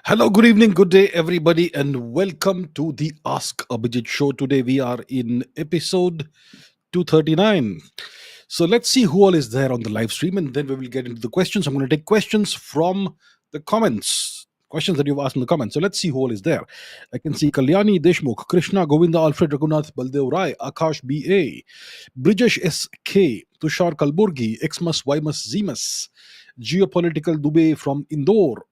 Hello, good evening, good day, everybody, and welcome to the Ask Abhijit show. Today we are in episode 239. So let's see who all is there on the live stream, and then we will get into the questions. I'm going to take questions from the comments, questions that you've asked in the comments. So let's see who all is there. I can see Kalyani Deshmukh, Krishna Govinda, Alfred Raghunath, Baldev Rai, Akash B.A., Brijesh S.K., Tushar Kalburgi, Xmas Ymas Zemus, Geopolitical Dubey from Indore,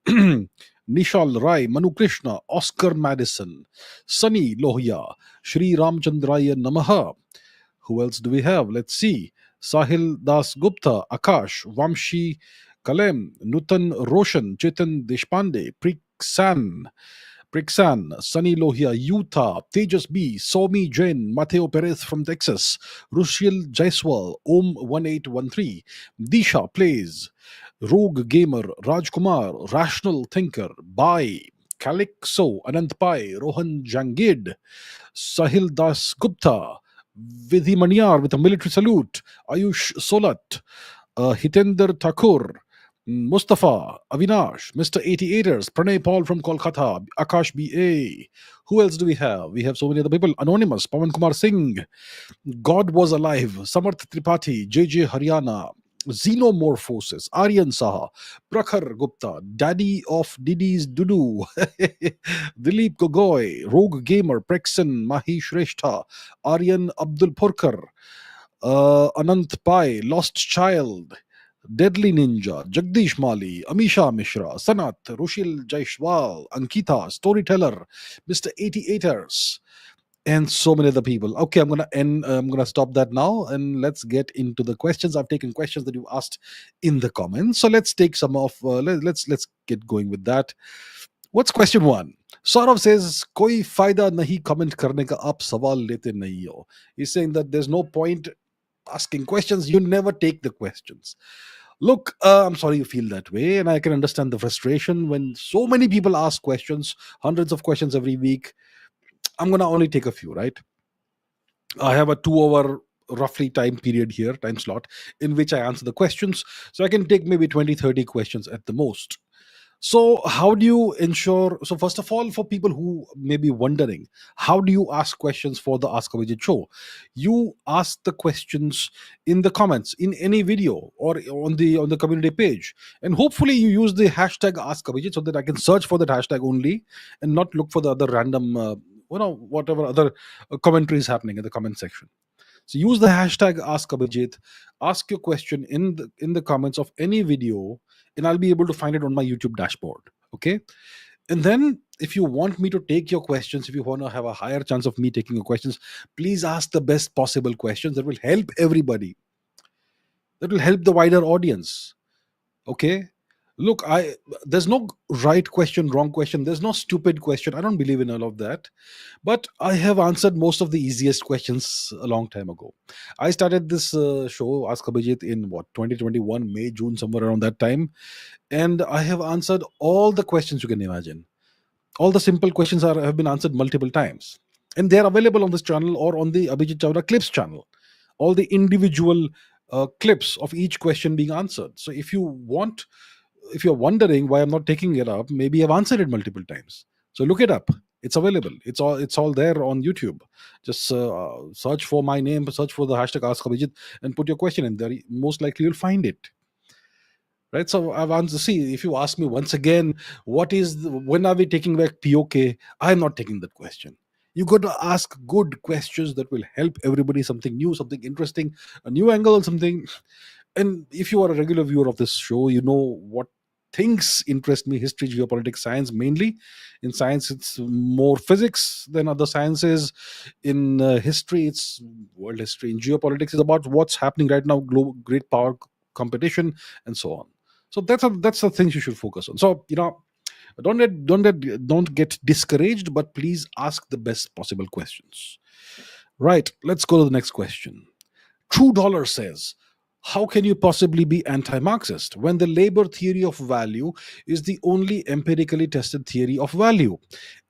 Nishal Rai, Manu Krishna, Oscar Madison, Sunny Lohia, Shri Ramchandraya Namaha. Who else do we have? Let's see. Sahil Das Gupta, Akash, Vamshi Kalem, Nutan Roshan, Chetan Deshpande, Priksan, Sunny Lohia, Utah, Tejas B, Somi Jain, Mateo Perez from Texas, Rushil Jaiswal, Om1813, Disha Plays, Rogue Gamer, Rajkumar, Rational Thinker, Bai, Calixo, Anant Pai, Rohan Jangid, Sahil Das Gupta, Vidhi Manyar with a military salute, Ayush Solat, Hitender Thakur, Mustafa, Avinash, Mr. 88ers, Pranay Paul from Kolkata, Akash B.A. Who else do we have? We have so many other people. Anonymous, Pawan Kumar Singh, God Was Alive, Samarth Tripathi, JJ Haryana, Xenomorphosis, Aryan Saha, Prakhar Gupta, Daddy of Diddy's Dudu, Dilip Gogoi, Rogue Gamer, Prexon, Mahi Shrestha, Aryan Abdul Purkar, Anant Pai, Lost Child, Deadly Ninja, Jagdish Mali, Amisha Mishra, Sanat, Rushil Jaishwal, Ankita, Storyteller, Mr. 88ers, and so many other people. Okay, I'm gonna stop that now, and let's get into the questions. I've taken questions that you asked in the comments, so let's take some of let's get going with that. What's question one? Saurav says, "Koi faida nahi comment karne ka, aap sawal lete nahi ho." He's saying that there's no point asking questions. You never take the questions. Look, I'm sorry you feel that way, and I can understand the frustration when so many people ask questions, hundreds of questions every week. I'm going to only take a few, right? I have a 2 hour roughly time period here, time slot, in which I answer the questions. So I can take maybe 20, 30 questions at the most. So, how do you ensure? So, first of all, for people who may be wondering, how do you ask questions for the Ask Abhijit show? You ask the questions in the comments in any video or on the community page, and hopefully you use the hashtag Ask Abhijit so that I can search for that hashtag only and not look for the other random, whatever other commentary is happening in the comment section. So use the hashtag Ask Abhijit. Ask your question in the comments of any video, and I'll be able to find it on my YouTube dashboard. Okay. And then, if you want me to take your questions, if you want to have a higher chance of me taking your questions, please ask the best possible questions that will help everybody, that will help the wider audience. Okay. Look, there's no right question, wrong question. There's no stupid question. I don't believe in all of that. But I have answered most of the easiest questions a long time ago. I started this show, Ask Abhijit, in what, 2021, May, June, somewhere around that time. And I have answered all the questions you can imagine. All the simple questions have been answered multiple times. And they're available on this channel or on the Abhijit Chavda Clips channel. All the individual clips of each question being answered. So if you're wondering why I'm not taking it up, maybe I've answered it multiple times. So look it up. It's available. It's all there on YouTube. Just search for my name, search for the hashtag Ask Abhijit, and put your question in there. Most likely you'll find it. Right. So I've answered. See, if you ask me once again, when are we taking back POK? I'm not taking that question. You got to ask good questions that will help everybody, something new, something interesting, a new angle, something. And if you are a regular viewer of this show, you know what things interest me: history, geopolitics, science. Mainly in science it's more physics than other sciences. In history it's world history. In geopolitics it's about what's happening right now, global great power competition, and so on. So that's the things you should focus on. So don't get discouraged, but please ask the best possible questions. Right, let's go to the next question. True Dollar says, how can you possibly be anti-Marxist when the labor theory of value is the only empirically tested theory of value?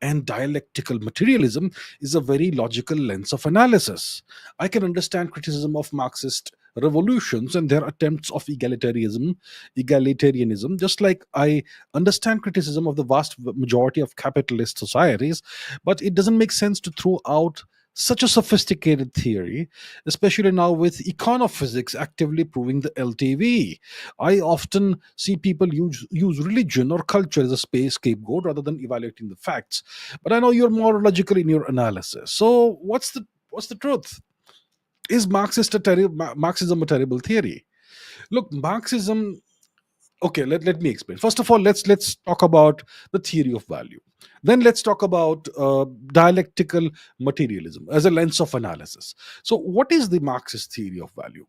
And dialectical materialism is a very logical lens of analysis. I can understand criticism of Marxist revolutions and their attempts of egalitarianism, just like I understand criticism of the vast majority of capitalist societies, but it doesn't make sense to throw out such a sophisticated theory, especially now with econophysics actively proving the LTV. I often see people use religion or culture as a space scapegoat rather than evaluating the facts. But I know you're more logical in your analysis. So what's the truth? Is Marxism a terrible theory? Look, Marxism. Okay, let me explain. First of all, let's talk about the theory of value. Then let's talk about dialectical materialism as a lens of analysis. So, what is the Marxist theory of value?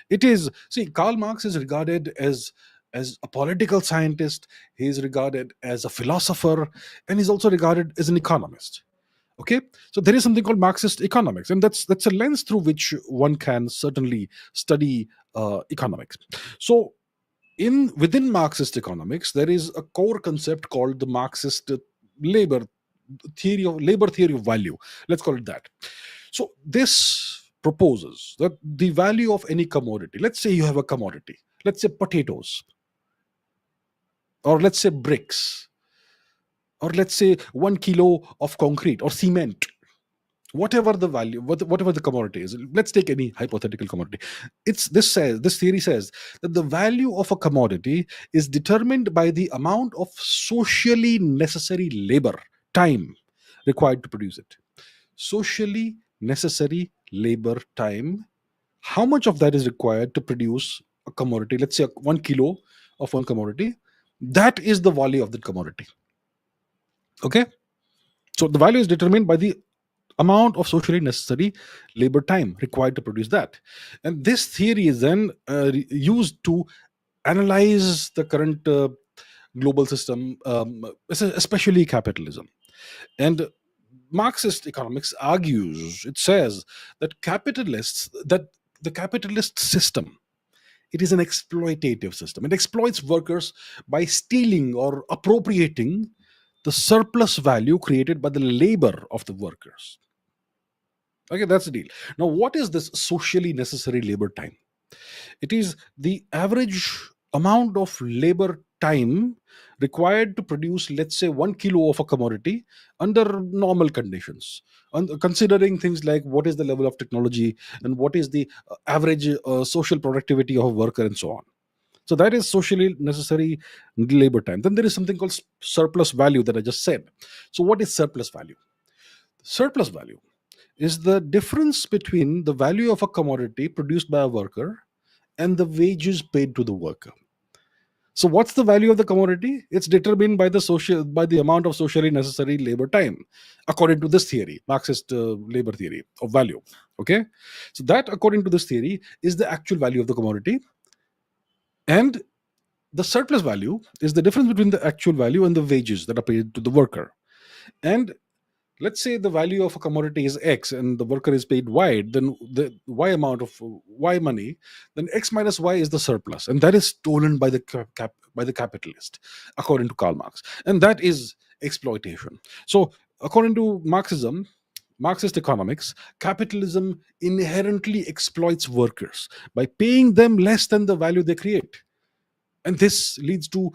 It is, see, Karl Marx is regarded as a political scientist. He is regarded as a philosopher, and he's also regarded as an economist. Okay, so there is something called Marxist economics, and that's a lens through which one can certainly study economics. So in within Marxist economics, there is a core concept called the Marxist labor labor theory of value. Let's call it that. So this proposes that the value of any commodity, let's say you have a commodity, let's say potatoes, or let's say bricks, or let's say 1 kilo of concrete or cement, whatever the value, whatever the commodity is. Let's take any hypothetical commodity. This theory says that the value of a commodity is determined by the amount of socially necessary labor time required to produce it. Socially necessary labor time, how much of that is required to produce a commodity, let's say 1 kilo of one commodity, that is the value of the commodity. Okay, so the value is determined by the amount of socially necessary labor time required to produce that. And this theory is then used to analyze the current global system, especially capitalism. And Marxist economics argues, it says that the capitalist system, it is an exploitative system. It exploits workers by stealing or appropriating the surplus value created by the labor of the workers. Okay, that's the deal. Now, what is this socially necessary labor time? It is the average amount of labor time required to produce, let's say, 1 kilo of a commodity under normal conditions. And considering things like what is the level of technology and what is the average social productivity of a worker and so on. So that is socially necessary labor time. Then there is something called surplus value that I just said. So what is surplus value? Surplus value is the difference between the value of a commodity produced by a worker and the wages paid to the worker. So what's the value of the commodity? It's determined by the amount of socially necessary labor time, according to this theory, Marxist labor theory of value. Okay, so that, according to this theory, is the actual value of the commodity, and the surplus value is the difference between the actual value and the wages that are paid to the worker. And let's say the value of a commodity is X and the worker is paid Y, then the Y amount of Y money, then X minus Y is the surplus, and that is stolen by the by the capitalist, according to Karl Marx, and that is exploitation. So, according to Marxist economics, capitalism inherently exploits workers by paying them less than the value they create, and this leads to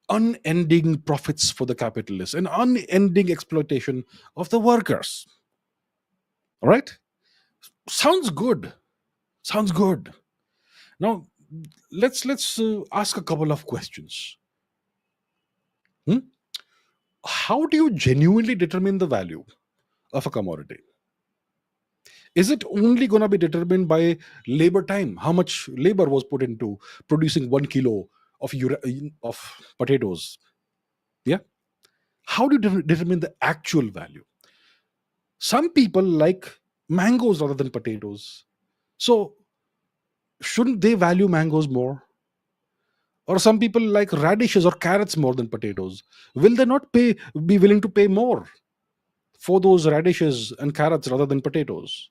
unending profits for the capitalists and unending exploitation of the workers. All right, sounds good. Sounds good. Now let's ask a couple of questions. Hmm? How do you genuinely determine the value of a commodity? Is it only going to be determined by labor time? How much labor was put into producing 1 kilo of of potatoes? Yeah. How do you determine the actual value? Some people like mangoes rather than potatoes. So, shouldn't they value mangoes more? Or some people like radishes or carrots more than potatoes. Will they not be willing to pay more for those radishes and carrots rather than potatoes?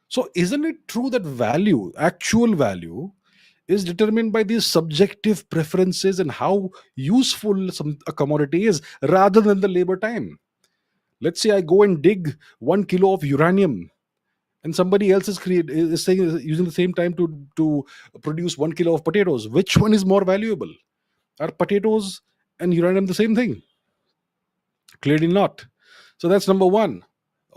So, isn't it true that value, actual value, is determined by these subjective preferences and how useful a commodity is rather than the labor time? Let's say I go and dig 1 kilo of uranium and somebody else is saying using the same time to produce 1 kilo of potatoes. Which one is more valuable? Are potatoes and uranium the same thing? Clearly not. So that's number one.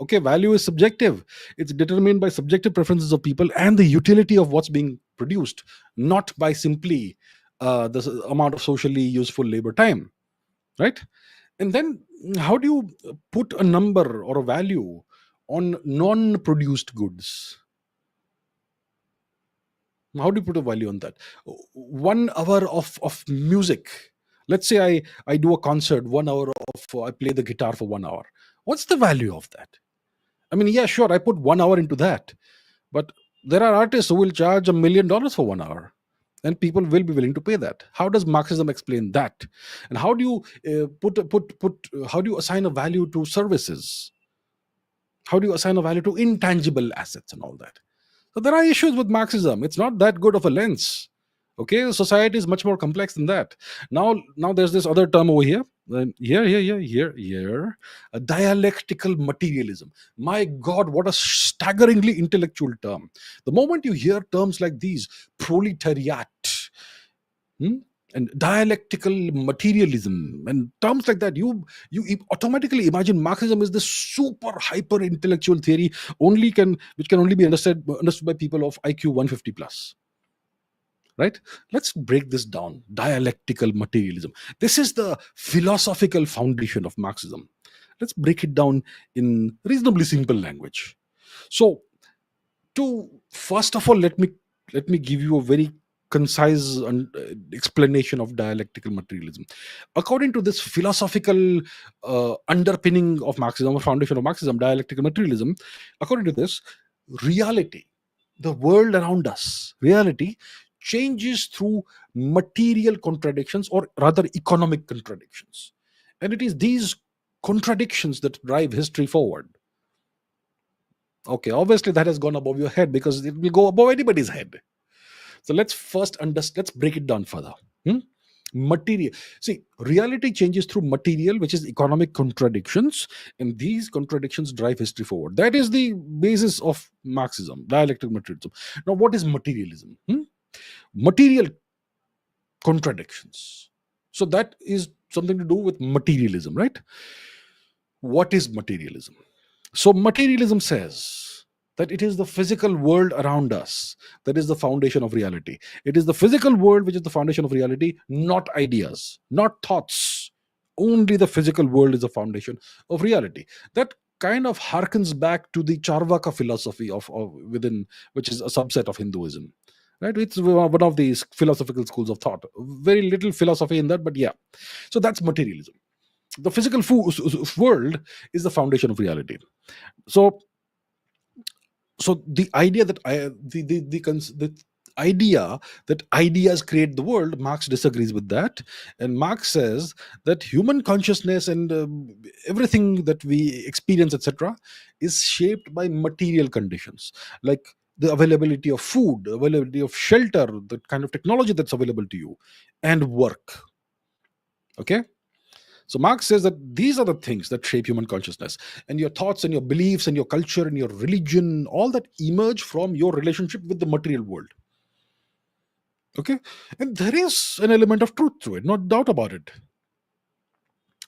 Okay, value is subjective. It's determined by subjective preferences of people and the utility of what's being produced, not by simply the amount of socially useful labor time, right? And then how do you put a number or a value on non-produced goods? How do you put a value on that? 1 hour of music. Let's say I do a concert, 1 hour of I play the guitar for 1 hour. What's the value of that? I mean, yeah, sure, I put 1 hour into that, but there are artists who will charge $1 million for 1 hour, and people will be willing to pay that. How does Marxism explain that? And how do you how do you assign a value to services? How do you assign a value to intangible assets and all that? So there are issues with Marxism. It's not that good of a lens. Okay, society is much more complex than that. Now there's this other term over here. Here, a dialectical materialism. My God, what a staggeringly intellectual term. The moment you hear terms like these, proletariat, hmm, and dialectical materialism and terms like that, you automatically imagine Marxism is this super hyper intellectual theory which can only be understood by people of IQ 150 plus, right? Let's break this down. Dialectical materialism, this is the philosophical foundation of Marxism. Let's break it down in reasonably simple language. So, to first of all, let me give you a very concise explanation of dialectical materialism. According to this philosophical underpinning of Marxism, or foundation of Marxism, dialectical materialism, according to this, reality, the world around us, reality changes through material contradictions, or rather economic contradictions. And it is these contradictions that drive history forward. Okay, obviously that has gone above your head because it will go above anybody's head. So let's first understand, let's break it down further. Material. See, reality changes through material, which is economic contradictions, and these contradictions drive history forward. That is the basis of Marxism, dialectical materialism. Now, what is materialism? Material contradictions. So that is something to do with materialism, right? What is materialism? So materialism says that it is the physical world around us that is the foundation of reality. It is the physical world which is the foundation of reality, not ideas, not thoughts. Only the physical world is the foundation of reality. That kind of harkens back to the Charvaka philosophy of within, which is a subset of Hinduism. Right? It's one of these philosophical schools of thought. Very little philosophy in that, but yeah. So that's materialism. The physical world is the foundation of reality. So the idea that the idea that ideas create the world, Marx disagrees with that, and Marx says that human consciousness and everything that we experience, etc., is shaped by material conditions, like the availability of food, availability of shelter, the kind of technology that's available to you, and work. Okay. So Marx says that these are the things that shape human consciousness, and your thoughts and your beliefs and your culture and your religion, all that emerge from your relationship with the material world. Okay, and there is an element of truth to it, no doubt about it.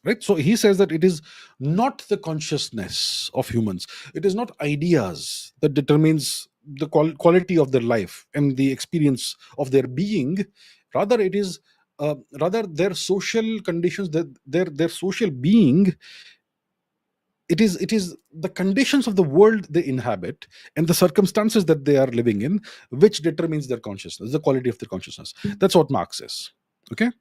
Right? So he says that it is not the consciousness of humans, it is not ideas that determines the quality of their life and the experience of their being. Rather, it is rather their social conditions, that their social being. It is the conditions of the world they inhabit and the circumstances that they are living in which determines their consciousness, the quality of their consciousness. That's what Marx says. Okay,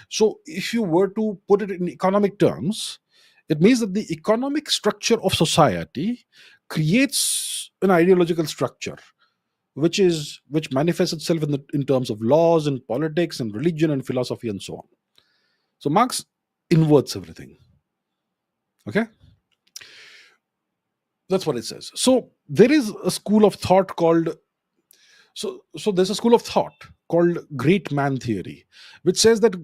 so if you were to put it in economic terms, it means that the economic structure of society creates an ideological structure which manifests itself in terms of laws and politics and religion and philosophy and so on. So Marx inverts everything. Okay, that's what it says. So there is a school of thought called there's a school of thought called great man theory, which says that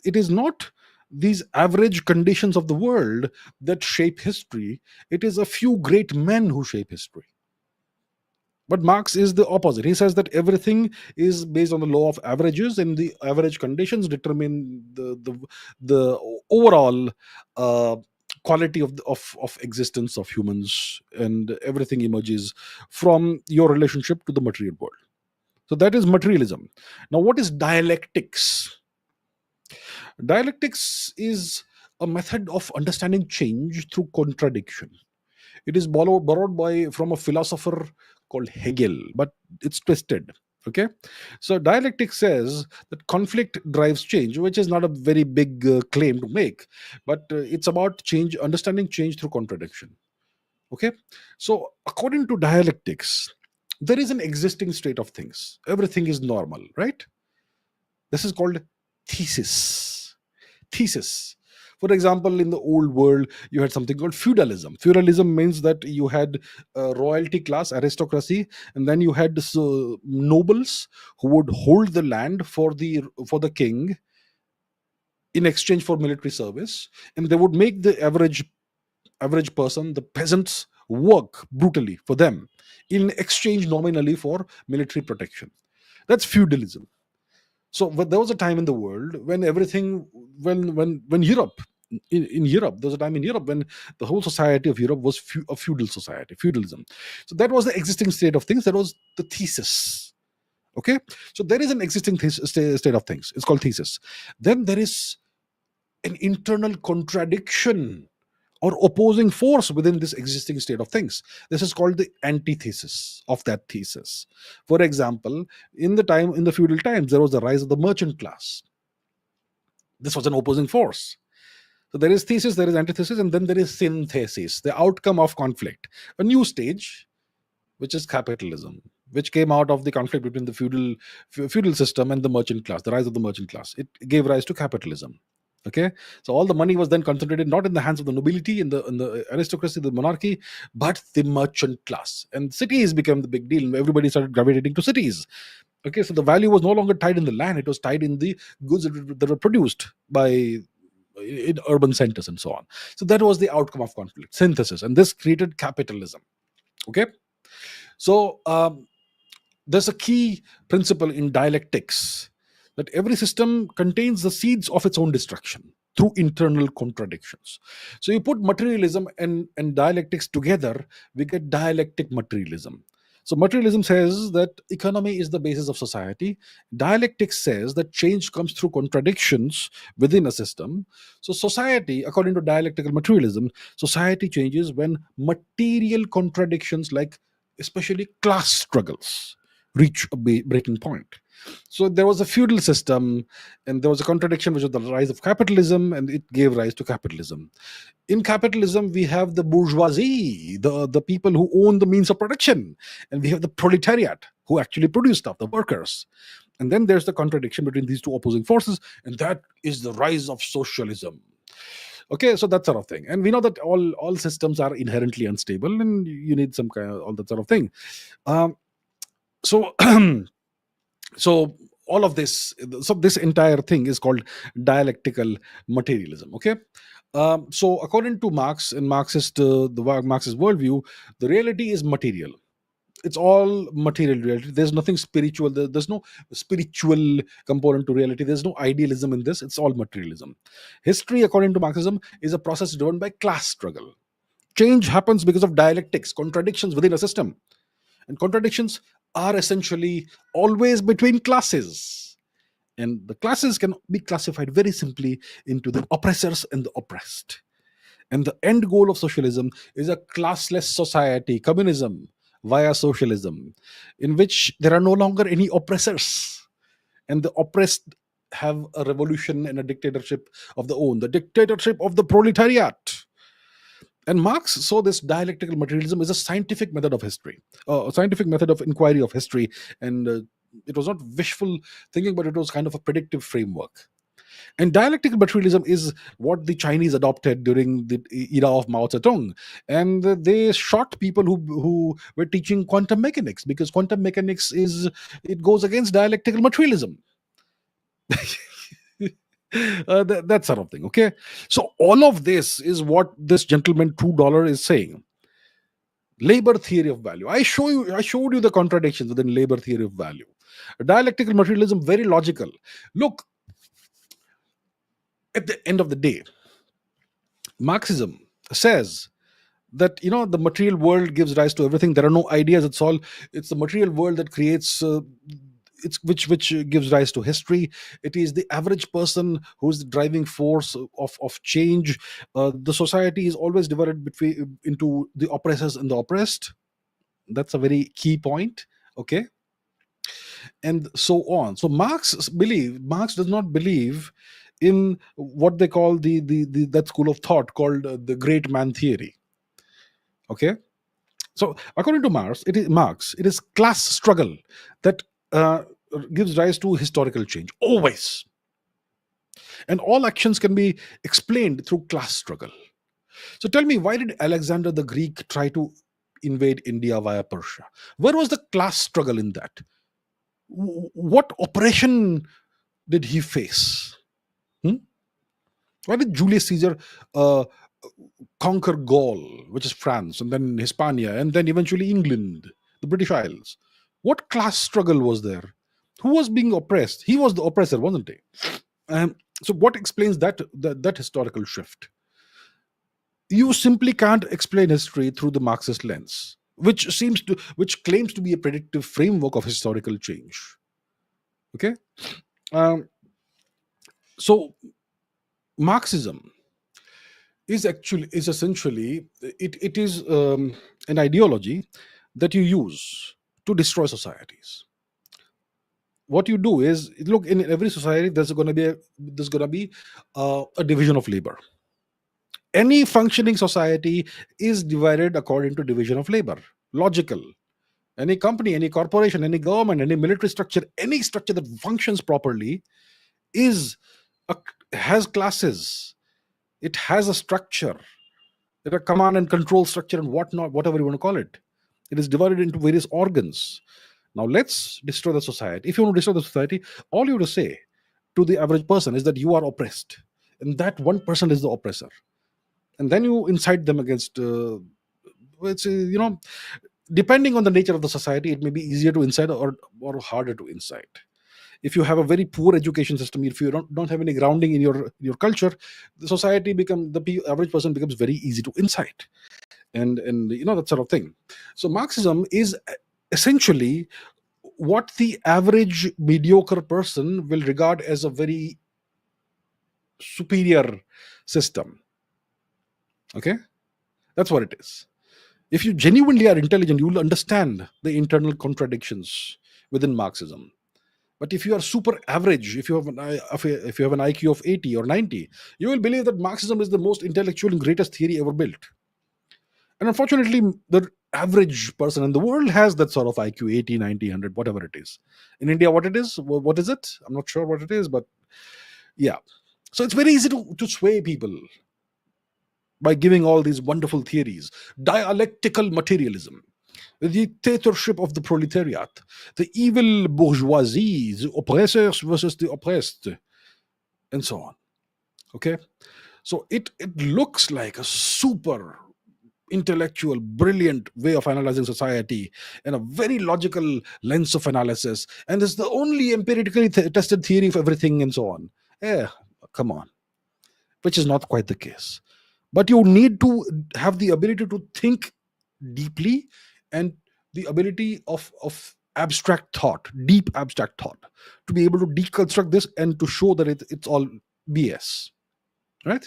it is not these average conditions of the world that shape history, it is a few great men who shape history. But Marx is the opposite. He says that everything is based on the law of averages, and the average conditions determine the overall uh, quality of existence of humans, and everything emerges from your relationship to the material world. So that is materialism. Now, what is dialectics? Dialectics is a method of understanding change through contradiction. It is borrowed by from a philosopher called Hegel, but it's twisted. Okay, so dialectic says that conflict drives change, which is not a very big claim to make, but it's about change, understanding change through contradiction. Okay, so according to dialectics, there is an existing state of things. Everything is normal, right? This is called thesis. Thesis. For example, in the old world, you had something called feudalism. Feudalism means that you had royalty class, aristocracy, and then you had nobles who would hold the land for the king in exchange for military service, and they would make the average person, the peasants, work brutally for them in exchange nominally for military protection. That's feudalism. So but there was a time in the world when everything, when Europe, in Europe, there was a time in Europe when the whole society of Europe was a feudal society, feudalism. So that was the existing state of things. That was the thesis. Okay, so there is an existing state of things. It's called thesis. Then there is an internal contradiction or opposing force within this existing state of things. This is called the antithesis of that thesis. For example, in the feudal times, there was the rise of the merchant class. This was an opposing force. So there is thesis, there is antithesis, and then there is synthesis, the outcome of conflict, a new stage, which is capitalism, which came out of the conflict between the feudal system and the merchant class, the rise of the merchant class. It gave rise to capitalism. Okay, so all the money was then concentrated not in the hands of the nobility, in the aristocracy, the monarchy, but the merchant class. And cities became the big deal, and everybody started gravitating to cities. Okay, so the value was no longer tied in the land; it was tied in the goods that were produced by in urban centers and so on. So that was the outcome of conflict, synthesis, and this created capitalism. Okay, so there's a key principle in dialectics that every system contains the seeds of its own destruction through internal contradictions. So you put materialism and dialectics together, we get dialectic materialism. So materialism says that economy is the basis of society. Dialectics says that change comes through contradictions within a system. So society, according to dialectical materialism, society changes when material contradictions, like especially class struggles, reach a breaking point. So there was a feudal system, and there was a contradiction, which was the rise of capitalism, and it gave rise to capitalism. In capitalism, we have the bourgeoisie, the people who own the means of production, and we have the proletariat who actually produce stuff, the workers. And then there's the contradiction between these two opposing forces, and that is the rise of socialism. Okay, so that sort of thing. And we know that all systems are inherently unstable, and you need some kind of all that sort of thing. So so all of this, so this entire thing is called dialectical materialism. Okay, so according to Marx and the Marxist worldview, the reality is material. It's all material reality. There's nothing spiritual. There's no spiritual component to reality. There's no idealism in this. It's all materialism. History, according to Marxism, is a process driven by class struggle. Change happens because of dialectics, contradictions within a system. And contradictions are essentially always between classes. And the classes can be classified very simply into the oppressors and the oppressed. And the end goal of socialism is a classless society, communism via socialism, in which there are no longer any oppressors. And the oppressed have a revolution and a dictatorship of their own, the dictatorship of the proletariat. And Marx saw this dialectical materialism as a scientific method of history, a scientific method of inquiry of history. And it was not wishful thinking, but it was kind of a predictive framework. And dialectical materialism is what the Chinese adopted during the era of Mao Zedong. And they shot people who were teaching quantum mechanics, because quantum mechanics it goes against dialectical materialism. That sort of thing. Okay, so all of this is what this gentleman $2 is saying. Labor theory of value. I showed you the contradictions within labor theory of value. Dialectical materialism, very logical. Look, at the end of the day, Marxism says that the material world gives rise to everything. There are no ideas. It's the material world that creates it's which gives rise to history. It is the average person who's the driving force of change. The society is always divided between into the oppressors and the oppressed. That's a very key point. Okay, and so on. So Marx does not believe in what they call the that school of thought called the great man theory. Okay, so according to Marx, it is class struggle that uh, gives rise to historical change always, and all actions can be explained through class struggle. So tell me, why did Alexander the Greek try to invade India via Persia? Where was the class struggle in that? What oppression did he face? Hmm? Why did Julius Caesar uh, conquer Gaul, which is France, and then Hispania, and then eventually England, the British Isles? What class struggle was there? Who was being oppressed? He was the oppressor, wasn't he? So, what explains that historical shift? You simply can't explain history through the Marxist lens, which claims to be a predictive framework of historical change. Okay, um, so Marxism is essentially it is an ideology that you use to destroy societies. What you do is, look, in every society there's going to be a division of labor. Any functioning society is divided according to division of labor. Logical. Any company, any corporation, any government, any military structure, any structure that functions properly is a, has classes. It has a structure. There are command and control structure and whatnot, whatever you want to call it. It is divided into various organs. Now let's destroy the society. If you want to destroy the society, all you have to say to the average person is that you are oppressed, and that one person is the oppressor, and then you incite them against. It's depending on the nature of the society, it may be easier to incite or harder to incite. If you have a very poor education system, if you don't have any grounding in your culture, the society average person becomes very easy to incite, and that sort of thing. So Marxism is essentially what the average mediocre person will regard as a very superior system. Okay, that's what it is. If you genuinely are intelligent, you will understand the internal contradictions within Marxism. But if you are super average, if you have an IQ of 80 or 90, you will believe that Marxism is the most intellectual and greatest theory ever built. And unfortunately, the average person in the world has that sort of IQ, 80, 90, 100, whatever it is. In India, what is it? I'm not sure what it is, but yeah. So it's very easy to sway people by giving all these wonderful theories. Dialectical materialism, the dictatorship of the proletariat, the evil bourgeoisie, the oppressors versus the oppressed, and so on. Okay? So it looks like a super intellectual, brilliant way of analyzing society and a very logical lens of analysis. And it's the only empirically tested theory of everything and so on. Come on. Which is not quite the case. But you need to have the ability to think deeply, and the ability of abstract thought, deep abstract thought, to be able to deconstruct this and to show that it's all BS. Right?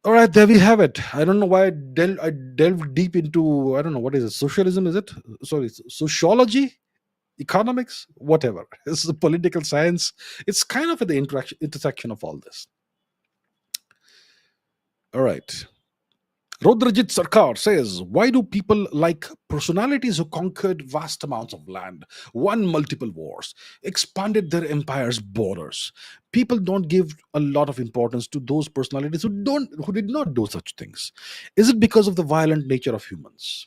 All right, there we have it. I don't know why I delved deep into, I don't know, what is it? Socialism, is it? Sorry, sociology, economics, whatever. This is a political science. It's kind of at the intersection of all this. All right. Rodrajit Sarkar says, why do people like personalities who conquered vast amounts of land, won multiple wars, expanded their empire's borders? People don't give a lot of importance to those personalities who did not do such things. Is it because of the violent nature of humans?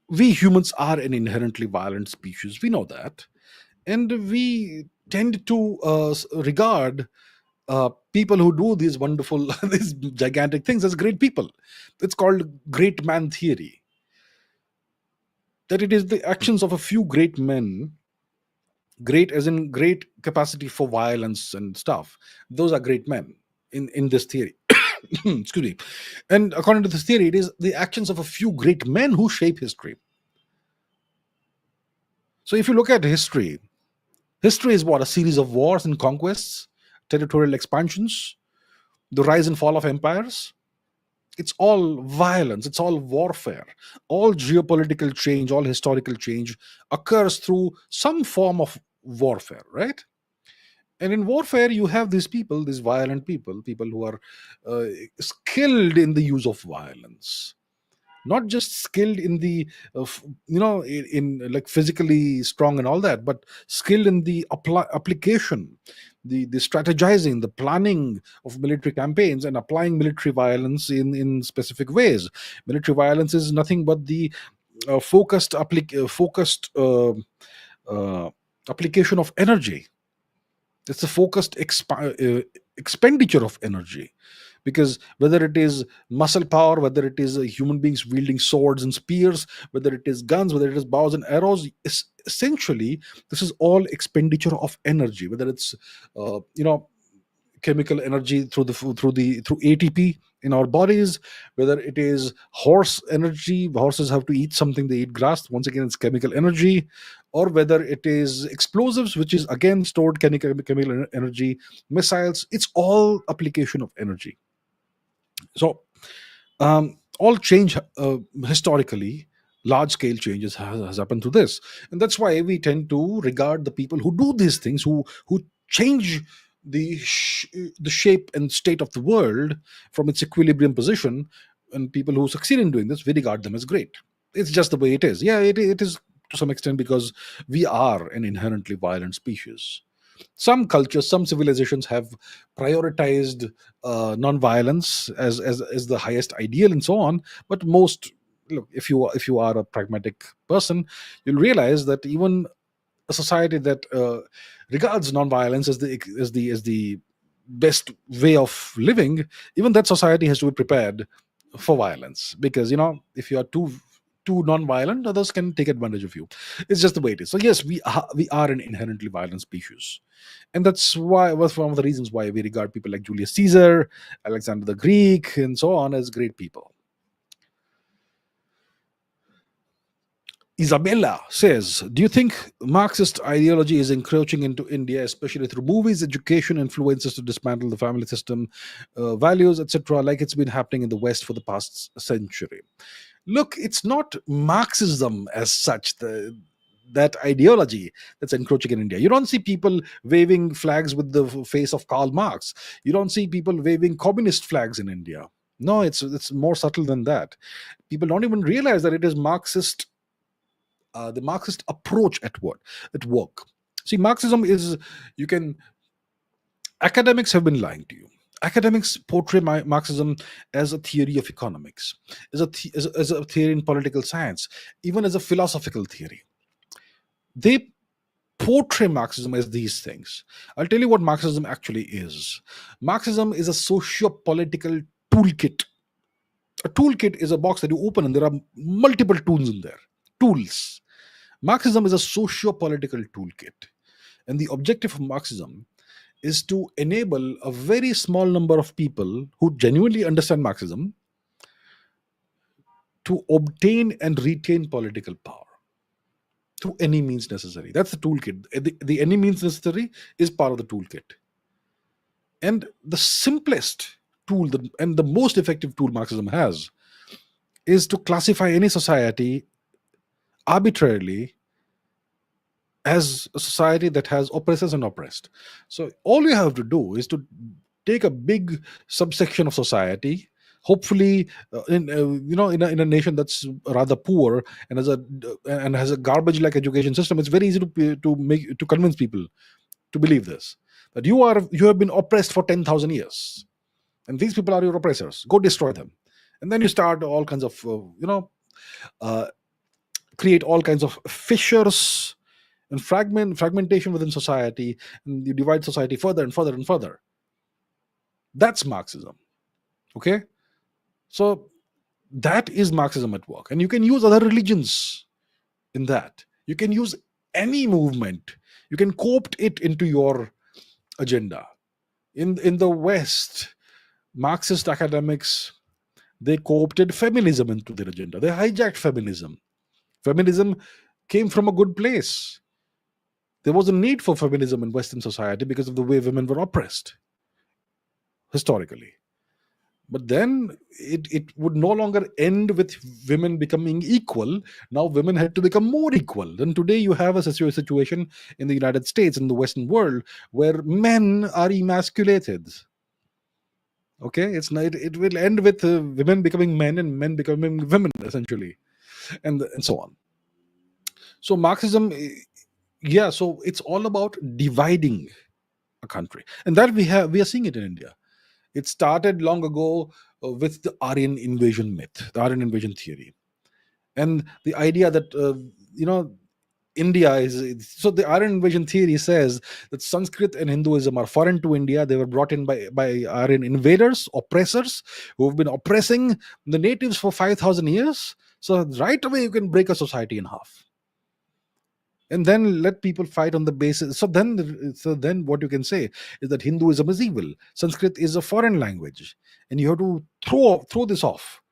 We humans are an inherently violent species. We know that. And we tend to regard people who do these wonderful, these gigantic things as great people. It's called great man theory, that it is the actions of a few great men, great as in great capacity for violence and stuff. Those are great men in this theory. Excuse me. And according to this theory, it is the actions of a few great men who shape history. So if you look at history, history is what? A series of wars and conquests, territorial expansions, the rise and fall of empires. It's all violence, it's all warfare. All geopolitical change, all historical change occurs through some form of warfare, right? And in warfare, you have these people, these violent people, people who are skilled in the use of violence, not just skilled in the in like physically strong and all that, but skilled in the application, the strategizing, the planning of military campaigns and applying military violence in specific ways. Military violence is nothing but the focused application of energy. It's a focused expenditure of energy, because whether it is muscle power, whether it is human beings wielding swords and spears, whether it is guns, whether it is bows and arrows, essentially this is all expenditure of energy. Whether it's chemical energy through ATP in our bodies, whether it is horse energy, horses have to eat something, they eat grass, once again it's chemical energy, or whether it is explosives, which is again stored chemical energy, missiles, it's all application of energy. So all change historically, large scale changes has happened to this, and that's why we tend to regard the people who do these things, who change the shape and state of the world from its equilibrium position, and people who succeed in doing this, we regard them as great. It's just the way it is. Yeah, it is to some extent, because we are an inherently violent species. Some cultures, some civilizations have prioritized non-violence as the highest ideal and so on, but most, look, if you are a pragmatic person, you'll realize that even a society that regards non-violence as the best way of living, even that society has to be prepared for violence, because if you are too non-violent, others can take advantage of you. It's just the way it is. So yes, we are an inherently violent species, and that's why was one of the reasons why we regard people like Julius Caesar, Alexander the Greek, and so on as great people. Isabella says, do you think Marxist ideology is encroaching into India, especially through movies, education, influences to dismantle the family system, values, etc., like it's been happening in the West for the past century? Look, it's not Marxism as such, that ideology that's encroaching in India. You don't see people waving flags with the face of Karl Marx. You don't see people waving communist flags in India. No, it's more subtle than that. People don't even realize that it is Marxist, the Marxist approach at work. See, Marxism is, you can, academics have been lying to you. Academics portray Marxism as a theory of economics, as a theory in political science, even as a philosophical theory. They portray Marxism as these things. I'll tell you what Marxism actually is. Marxism is a socio-political toolkit. A toolkit is a box that you open and there are multiple tools in there. Tools. Marxism is a socio-political toolkit. And the objective of Marxism is to enable a very small number of people who genuinely understand Marxism to obtain and retain political power through any means necessary. That's the toolkit. The any means necessary is part of the toolkit. And the simplest tool and the most effective tool Marxism has is to classify any society arbitrarily as a society that has oppressors and oppressed. So all you have to do is to take a big subsection of society, hopefully in a nation that's rather poor and has a garbage like education system. It's very easy to convince people to believe this, that you have been oppressed for 10,000 years and these people are your oppressors, go destroy them. And then you start all kinds of create all kinds of fissures and fragmentation within society, and you divide society further and further and further. That's Marxism. Okay? So that is Marxism at work. And you can use other religions in that. You can use any movement. You can co-opt it into your agenda. In the West, Marxist academics, they co-opted feminism into their agenda. They hijacked feminism. Feminism came from a good place. There was a need for feminism in Western society because of the way women were oppressed historically. But then it would no longer end with women becoming equal. Now women had to become more equal. And today you have a situation in the United States, in the Western world, where men are emasculated. Okay, it's not, it will end with women becoming men and men becoming women, essentially, and so on. So Marxism, yeah, so it's all about dividing a country, and that we are seeing it in India. It started long ago with the Aryan invasion myth, the Aryan invasion theory, and the idea that India is, so the Aryan invasion theory says that Sanskrit and Hinduism are foreign to India. They were brought in by Aryan invaders, oppressors, who have been oppressing the natives for 5,000 years. So right away you can break a society in half, and then let people fight on the basis. So then what you can say is that Hinduism is evil, Sanskrit is a foreign language, and you have to throw this off.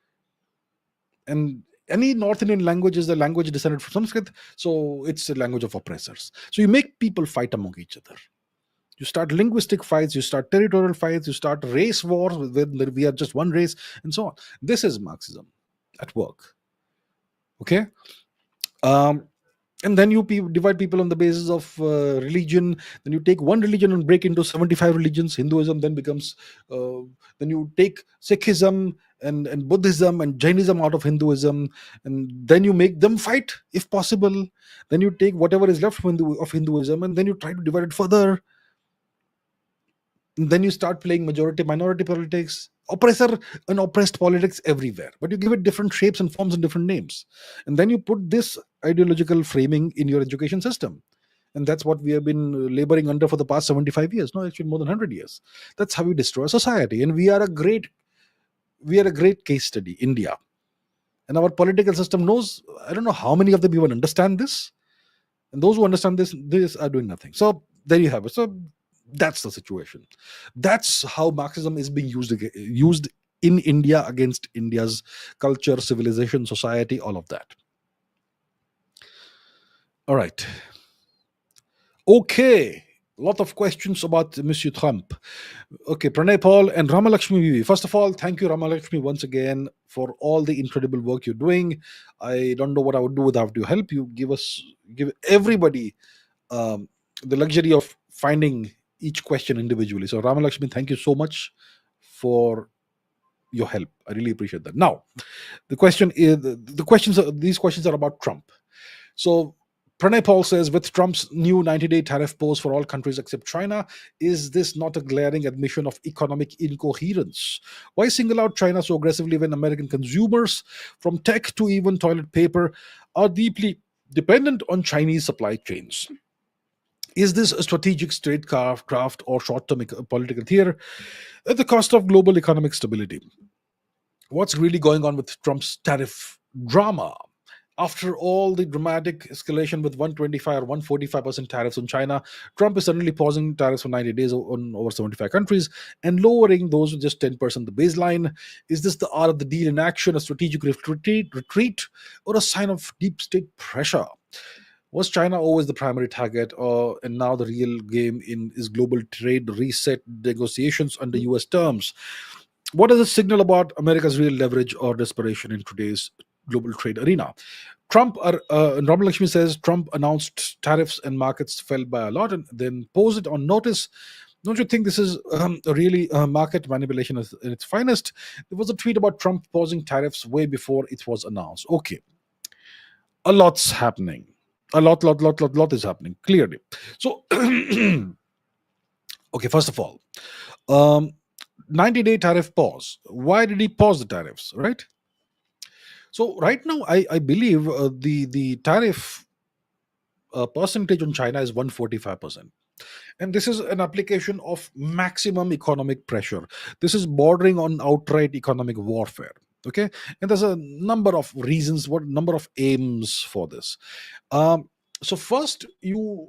And any North Indian language is the language descended from Sanskrit, so it's a language of oppressors. So you make people fight among each other. You start linguistic fights, you start territorial fights, you start race wars when we are just one race, and so on. This is Marxism at work. Okay. And then you divide people on the basis of religion. Then you take one religion and break into 75 religions. Hinduism then becomes then you take Sikhism and Buddhism and Jainism out of Hinduism, and then you make them fight if possible. Then you take whatever is left of Hinduism, and then you try to divide it further. And then you start playing majority minority politics, oppressor and oppressed politics everywhere, but you give it different shapes and forms and different names. And then you put this ideological framing in your education system, and that's what we have been laboring under for the past 75 years, no, actually more than 100 years. That's how we destroy society. And we are a great case study, India. And our political system knows, I don't know how many of them even understand this, and those who understand this are doing nothing. So there you have it. So that's the situation. That's how Marxism is being used in India against India's culture, civilization, society, all of that. All right. Okay. A lot of questions about Monsieur Trump. Okay, Pranay Paul and RAMALAKSHMI Vivi. First of all, thank you, RAMALAKSHMI, once again for all the incredible work you're doing. I don't know what I would do without your help. You give everybody the luxury of finding each question individually. So RAMALAKSHMI, thank you so much for your help. I really appreciate that. Now, the question is these questions are about Trump. So Pranay Paul says, with Trump's new 90-day tariff pose for all countries except China, is this not a glaring admission of economic incoherence? Why single out China so aggressively when American consumers, from tech to even toilet paper, are deeply dependent on Chinese supply chains? Is this a strategic statecraft or short-term political theater at the cost of global economic stability? What's really going on with Trump's tariff drama? After all the dramatic escalation with 125 or 145% tariffs on China, Trump is suddenly pausing tariffs for 90 days on over 75 countries and lowering those with just 10% the baseline. Is this the art of the deal in action, a strategic retreat, or a sign of deep state pressure? Was China always the primary target, and now the real game is global trade reset negotiations under US terms? What does it signal about America's real leverage or desperation in today's global trade arena? RAMALAKSHMI says Trump announced tariffs and markets fell by a lot and then posed it on notice. Don't you think this is a really market manipulation at its finest? There was a tweet about Trump pausing tariffs way before it was announced. Okay, a lot's happening. A lot is happening, clearly. So, okay, first of all, 90-day tariff pause. Why did he pause the tariffs, right? So right now, I believe the tariff percentage on China is 145%. And this is an application of maximum economic pressure. This is bordering on outright economic warfare. Okay, and there's a number of reasons, what number of aims for this. Um, so first, you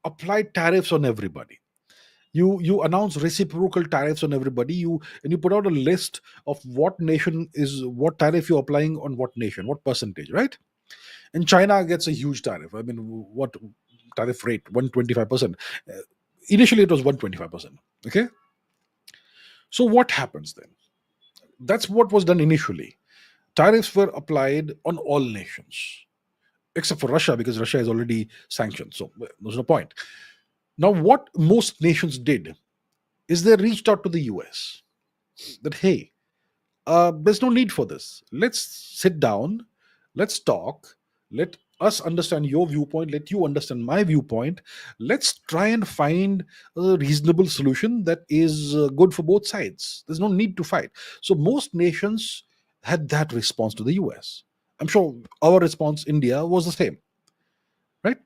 apply tariffs on everybody. You announce reciprocal tariffs on everybody. You put out a list of what nation is what tariff you're applying on what nation, what percentage, right? And China gets a huge tariff. I mean, what tariff rate? 125%. Initially, it was 125%. Okay. So what happens then? That's what was done initially. Tariffs were applied on all nations except for Russia, because Russia is already sanctioned. So there's no point. Now, what most nations did is they reached out to the US that, hey, there's no need for this. Let's sit down, let's talk, let us understand your viewpoint, let you understand my viewpoint. Let's try and find a reasonable solution that is good for both sides. There's no need to fight. So most nations had that response to the US. I'm sure our response, India, was the same, right?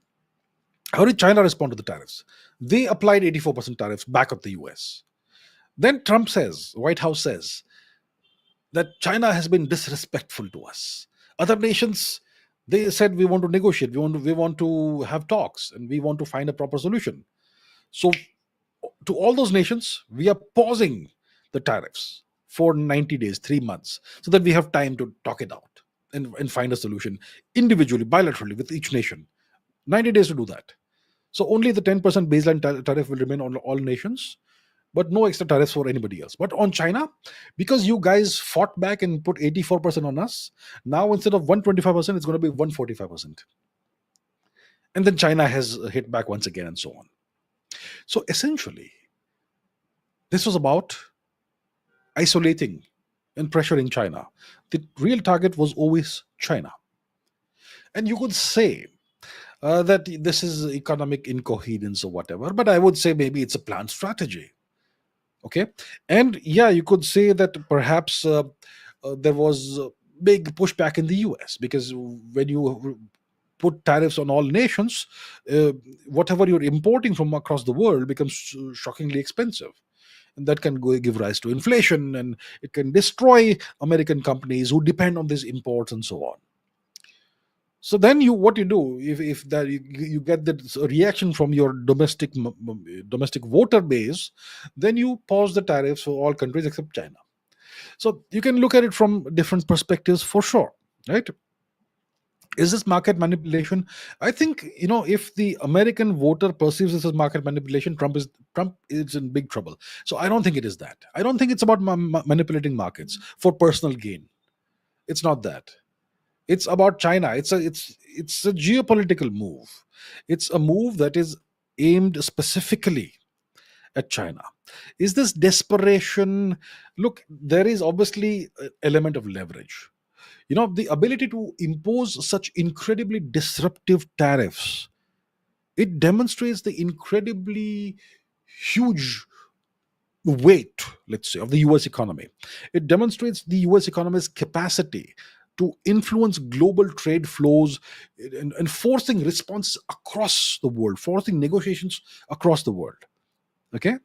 How did China respond to the tariffs? They applied 84% tariffs back at the US. Then Trump says, White House says, that China has been disrespectful to us. Other nations, they said we want to negotiate, we want to have talks, and we want to find a proper solution. So to all those nations, we are pausing the tariffs for 90 days, 3 months, so that we have time to talk it out and find a solution individually, bilaterally with each nation. 90 days to do that. So only the 10% baseline tariff will remain on all nations, but no extra tariffs for anybody else. But on China, because you guys fought back and put 84% on us, now instead of 125%, it's going to be 145%. And then China has hit back once again, and so on. So essentially, this was about isolating and pressuring China. The real target was always China. And you could say that this is economic incoherence or whatever, but I would say maybe it's a planned strategy. Okay. And yeah, you could say that perhaps there was a big pushback in the US, because when you put tariffs on all nations, whatever you're importing from across the world becomes shockingly expensive. And that can give rise to inflation, and it can destroy American companies who depend on these imports and so on. So then what you do, if that you get the reaction from your domestic voter base, then you pause the tariffs for all countries except China. So you can look at it from different perspectives for sure, right? Is this market manipulation? I think, if the American voter perceives this as market manipulation, Trump is in big trouble. So I don't think it is that. I don't think it's about manipulating markets for personal gain. It's not that. It's about China. It's a geopolitical move. It's a move that is aimed specifically at China. Is this desperation? Look, there is obviously an element of leverage. The ability to impose such incredibly disruptive tariffs, it demonstrates the incredibly huge weight, let's say, of the US economy. It demonstrates the US economy's capacity to influence global trade flows, and forcing responses across the world, forcing negotiations across the world. Okay.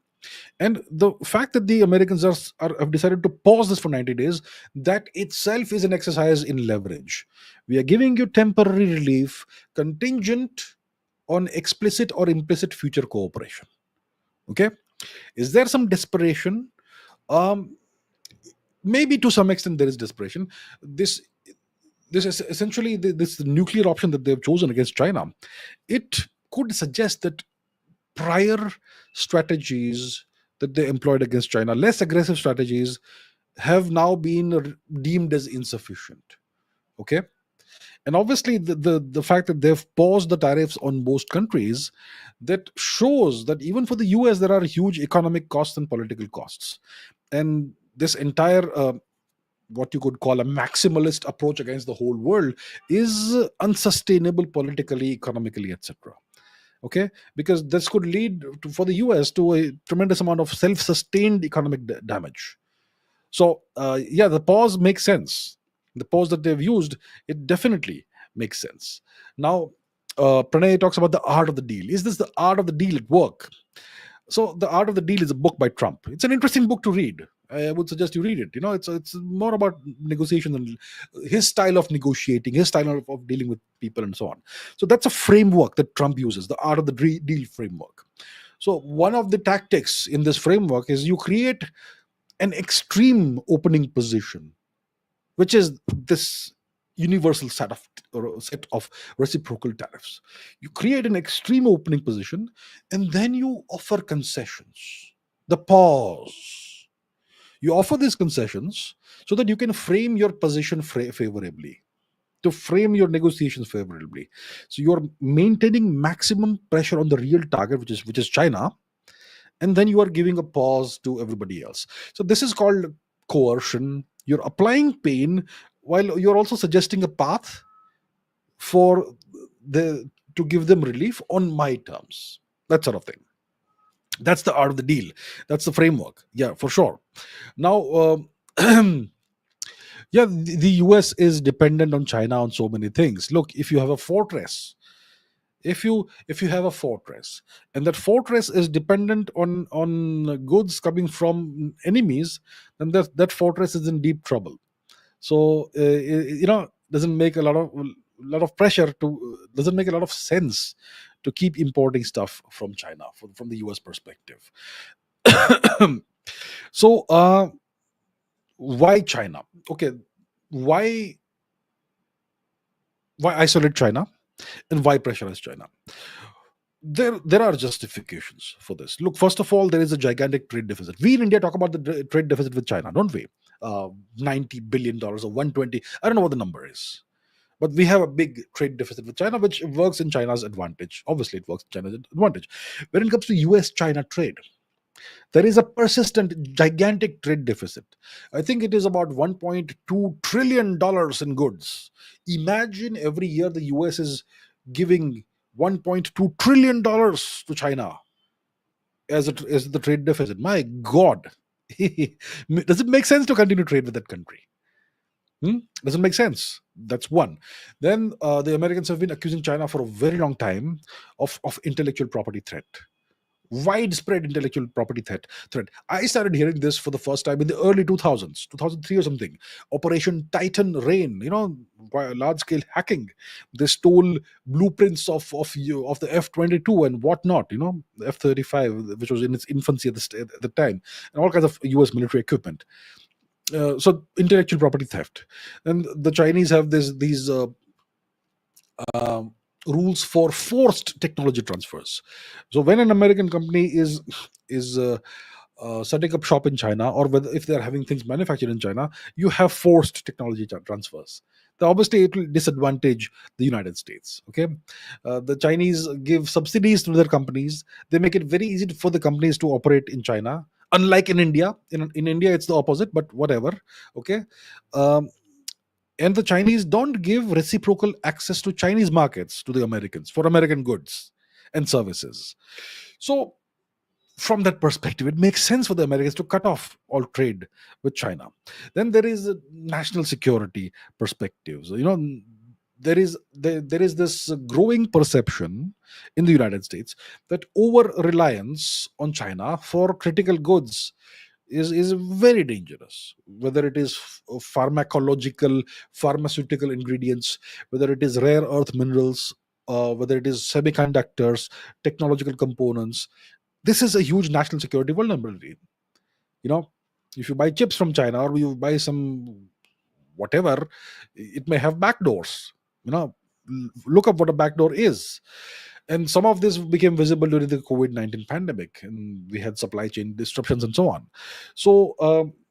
And the fact that the Americans have decided to pause this for 90 days, that itself is an exercise in leverage. We are giving you temporary relief contingent on explicit or implicit future cooperation. Okay. Is there some desperation? Maybe to some extent there is desperation. This is essentially this nuclear option that they've chosen against China. It could suggest that prior strategies that they employed against China, less aggressive strategies, have now been deemed as insufficient. Okay. And obviously, the fact that they've paused the tariffs on most countries, that shows that even for the US, there are huge economic costs and political costs. And this entire what you could call a maximalist approach against the whole world is unsustainable politically, economically, etc. Okay, because this could lead for the US to a tremendous amount of self-sustained economic damage. So yeah, the pause makes sense. The pause that they've used, it definitely makes sense. Now, Pranay talks about the art of the deal. Is this the art of the deal at work? So the art of the deal is a book by Trump. It's an interesting book to read. I would suggest you read it. It's more about negotiation and his style of negotiating, his style of dealing with people and so on. So that's a framework that Trump uses, the art of the deal framework. So one of the tactics in this framework is you create an extreme opening position, which is this universal set of reciprocal tariffs. You create an extreme opening position, and then you offer concessions. The pause. You offer these concessions so that you can frame your position favorably, to frame your negotiations favorably. So you're maintaining maximum pressure on the real target, which is China, and then you are giving a pause to everybody else. So this is called coercion. You're applying pain while you're also suggesting a path for the to give them relief on my terms. That sort of thing. That's the art of the deal. That's the framework. Yeah, for sure. Now, yeah, the US is dependent on China on so many things. Look, if you have a fortress, if you have a fortress, and that fortress is dependent on goods coming from enemies, then that fortress is in deep trouble. So doesn't make a lot of pressure to doesn't make a lot of sense to keep importing stuff from China from the US perspective. So why China? Okay, why isolate China, and why pressurize China? There are justifications for this. Look, first of all, there is a gigantic trade deficit. We in India talk about the trade deficit with China, don't we? $90 billion or 120, I don't know what the number is, but we have a big trade deficit with China, which works in China's advantage. Obviously it works in China's advantage. When it comes to US China trade, there is a persistent gigantic trade deficit. I think it is about $1.2 trillion in goods. Imagine every year the US is giving $1.2 trillion to China as the trade deficit. My God. Does it make sense to continue to trade with that country? Doesn't make sense. That's one. Then the Americans have been accusing China for a very long time of intellectual property threat, widespread intellectual property threat. I started hearing this for the first time in the early 2000s, 2003 or something. Operation Titan Rain, large scale hacking. They stole blueprints of the F-22 and whatnot, the F-35, which was in its infancy at the time, and all kinds of US military equipment. So intellectual property theft. And the Chinese have these uh, rules for forced technology transfers. So when an American company is setting up shop in China, or whether if they're having things manufactured in China, you have forced technology transfers. Now, obviously, it will disadvantage the United States. Okay, the Chinese give subsidies to their companies. They make it very easy for the companies to operate in China. Unlike in India, in India it's the opposite. But whatever. Okay, um, and the Chinese don't give reciprocal access to Chinese markets to the Americans for American goods and services. So from that perspective, it makes sense for the Americans to cut off all trade with China. Then there is a national security perspectives. There is this growing perception in the United States that over reliance on China for critical goods is very dangerous. Whether it is pharmacological, pharmaceutical ingredients, whether it is rare earth minerals, whether it is semiconductors, technological components, this is a huge national security vulnerability. You know, if you buy chips from China or you buy some whatever, it may have backdoors. Look up what a backdoor is. And some of this became visible during the COVID-19 pandemic, and we had supply chain disruptions and so on. So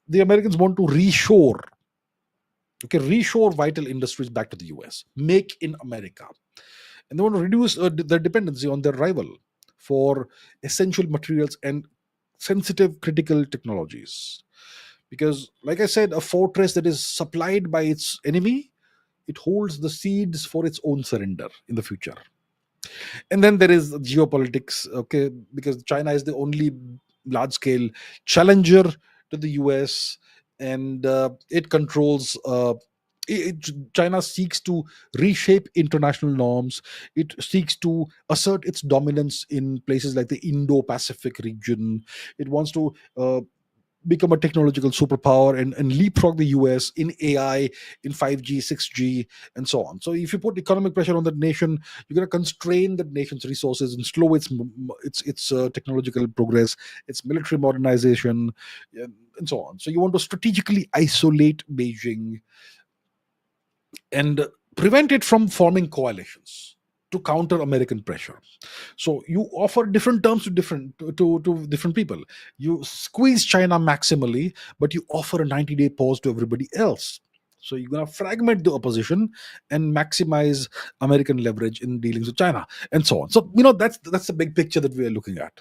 the Americans want to reshore vital industries back to the US, make in America, and they want to reduce their dependency on their rival for essential materials and sensitive critical technologies. Because, like I said, a fortress that is supplied by its enemy, it holds the seeds for its own surrender in the future. And then there is geopolitics, okay, because China is the only large scale challenger to the US, and it controls China seeks to reshape international norms. It seeks to assert its dominance in places like the Indo-Pacific region. It wants to become a technological superpower and leapfrog the US in AI, in 5G, 6G, and so on. So if you put economic pressure on that nation, you're going to constrain that nation's resources and slow its technological progress, its military modernization, and so on. So you want to strategically isolate Beijing and prevent it from forming coalitions to counter American pressure. So you offer different terms to different people. You squeeze China maximally, but you offer a 90-day pause to everybody else. So you're going to fragment the opposition and maximize American leverage in dealings with China, and so on. So that's the big picture that we are looking at.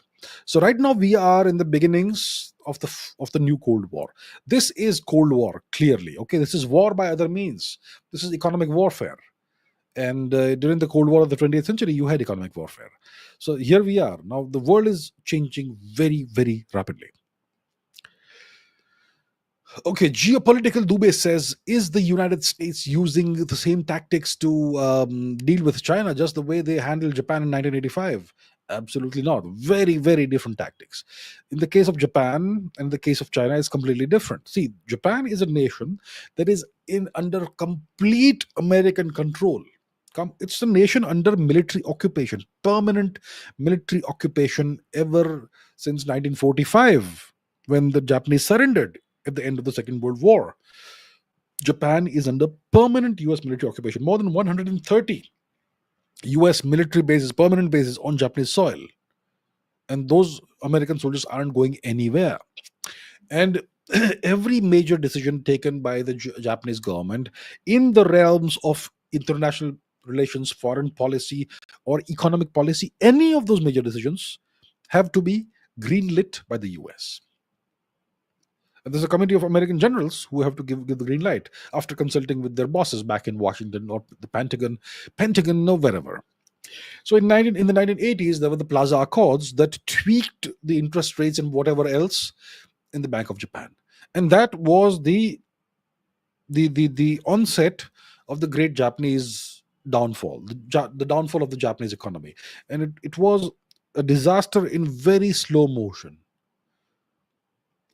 So right now we are in the beginnings of the new Cold War. This is Cold War, clearly. Okay, this is war by other means. This is economic warfare. And during the Cold War of the 20th century, you had economic warfare. So here we are. Now the world is changing very, very rapidly. Okay, geopolitical Dubey says, is the United States using the same tactics to deal with China just the way they handled Japan in 1985? Absolutely not. Very, very different tactics. In the case of Japan and the case of China is completely different. See, Japan is a nation that is in under complete American control. It's a nation under military occupation, permanent military occupation ever since 1945, when the Japanese surrendered at the end of the Second World War. Japan is under permanent US military occupation, more than 130 US military bases, permanent bases on Japanese soil. And those American soldiers aren't going anywhere. And every major decision taken by the Japanese government in the realms of international relations, foreign policy, or economic policy, any of those major decisions have to be greenlit by the US. And there's a committee of American generals who have to give the green light after consulting with their bosses back in Washington or the Pentagon or wherever. So in the 1980s, there were the Plaza Accords that tweaked the interest rates and whatever else in the Bank of Japan, and that was the onset of the great Japanese downfall, the downfall of the Japanese economy, and it was a disaster in very slow motion,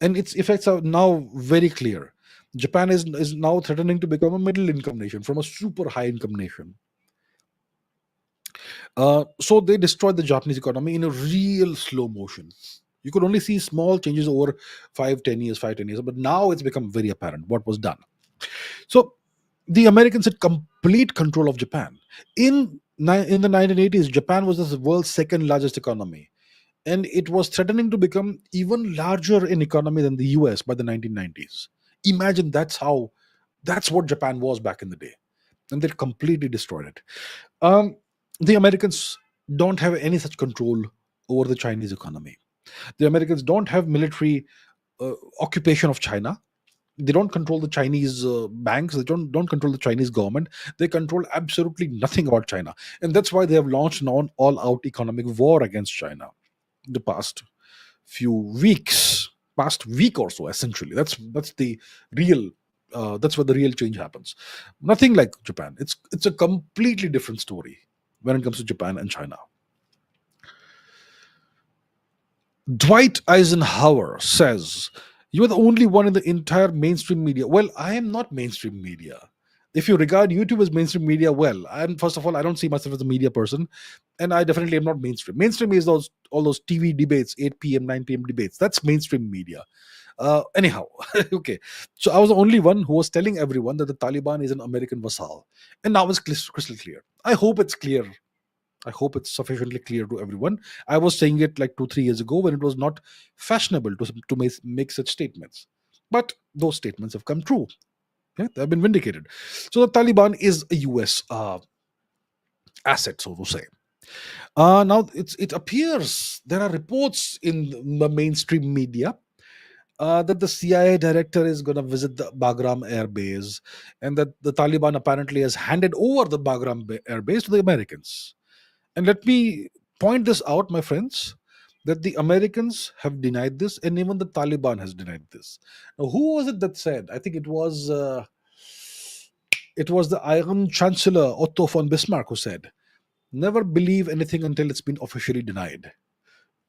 and its effects are now very clear. Japan is now threatening to become a middle income nation from a super high income nation. So they destroyed the Japanese economy in a real slow motion. You could only see small changes over 5-10 years, but now it's become very apparent what was done. So the Americans had complete control of Japan. In the 1980s, Japan was the world's second largest economy, and it was threatening to become even larger in economy than the US by the 1990s. Imagine that's what Japan was back in the day, and they completely destroyed it. Um, the Americans don't have any such control over the Chinese economy. The Americans don't have military occupation of China. They don't control the Chinese banks. They don't control the Chinese government. They control absolutely nothing about China, and that's why they have launched an all-out economic war against China the few weeks, past week or so. Essentially, that's the real. That's where the real change happens. Nothing like Japan. It's a completely different story when it comes to Japan and China. Dwight Eisenhower says, "You are the only one in the entire mainstream media." Well, I am not mainstream media. If you regard YouTube as mainstream media, well, first of all, I don't see myself as a media person, and I definitely am not mainstream. Mainstream is all those TV debates, 8 p.m., 9 p.m. debates. That's mainstream media. Anyhow, okay. So I was the only one who was telling everyone that the Taliban is an American vassal, and now it's crystal clear. I hope it's clear. I hope it's sufficiently clear to everyone. I was saying it like 2-3 years ago when it was not fashionable to make such statements. But those statements have come true. Yeah, they've been vindicated. So the Taliban is a US asset, so to say. Now it appears there are reports in the mainstream media that the CIA director is going to visit the Bagram airbase, and that the Taliban apparently has handed over the Bagram airbase to the Americans. And let me point this out, my friends, that the Americans have denied this, and even the Taliban has denied this. Now, who was it that said? I think it was It was the Iron Chancellor Otto von Bismarck who said, "Never believe anything until it's been officially denied."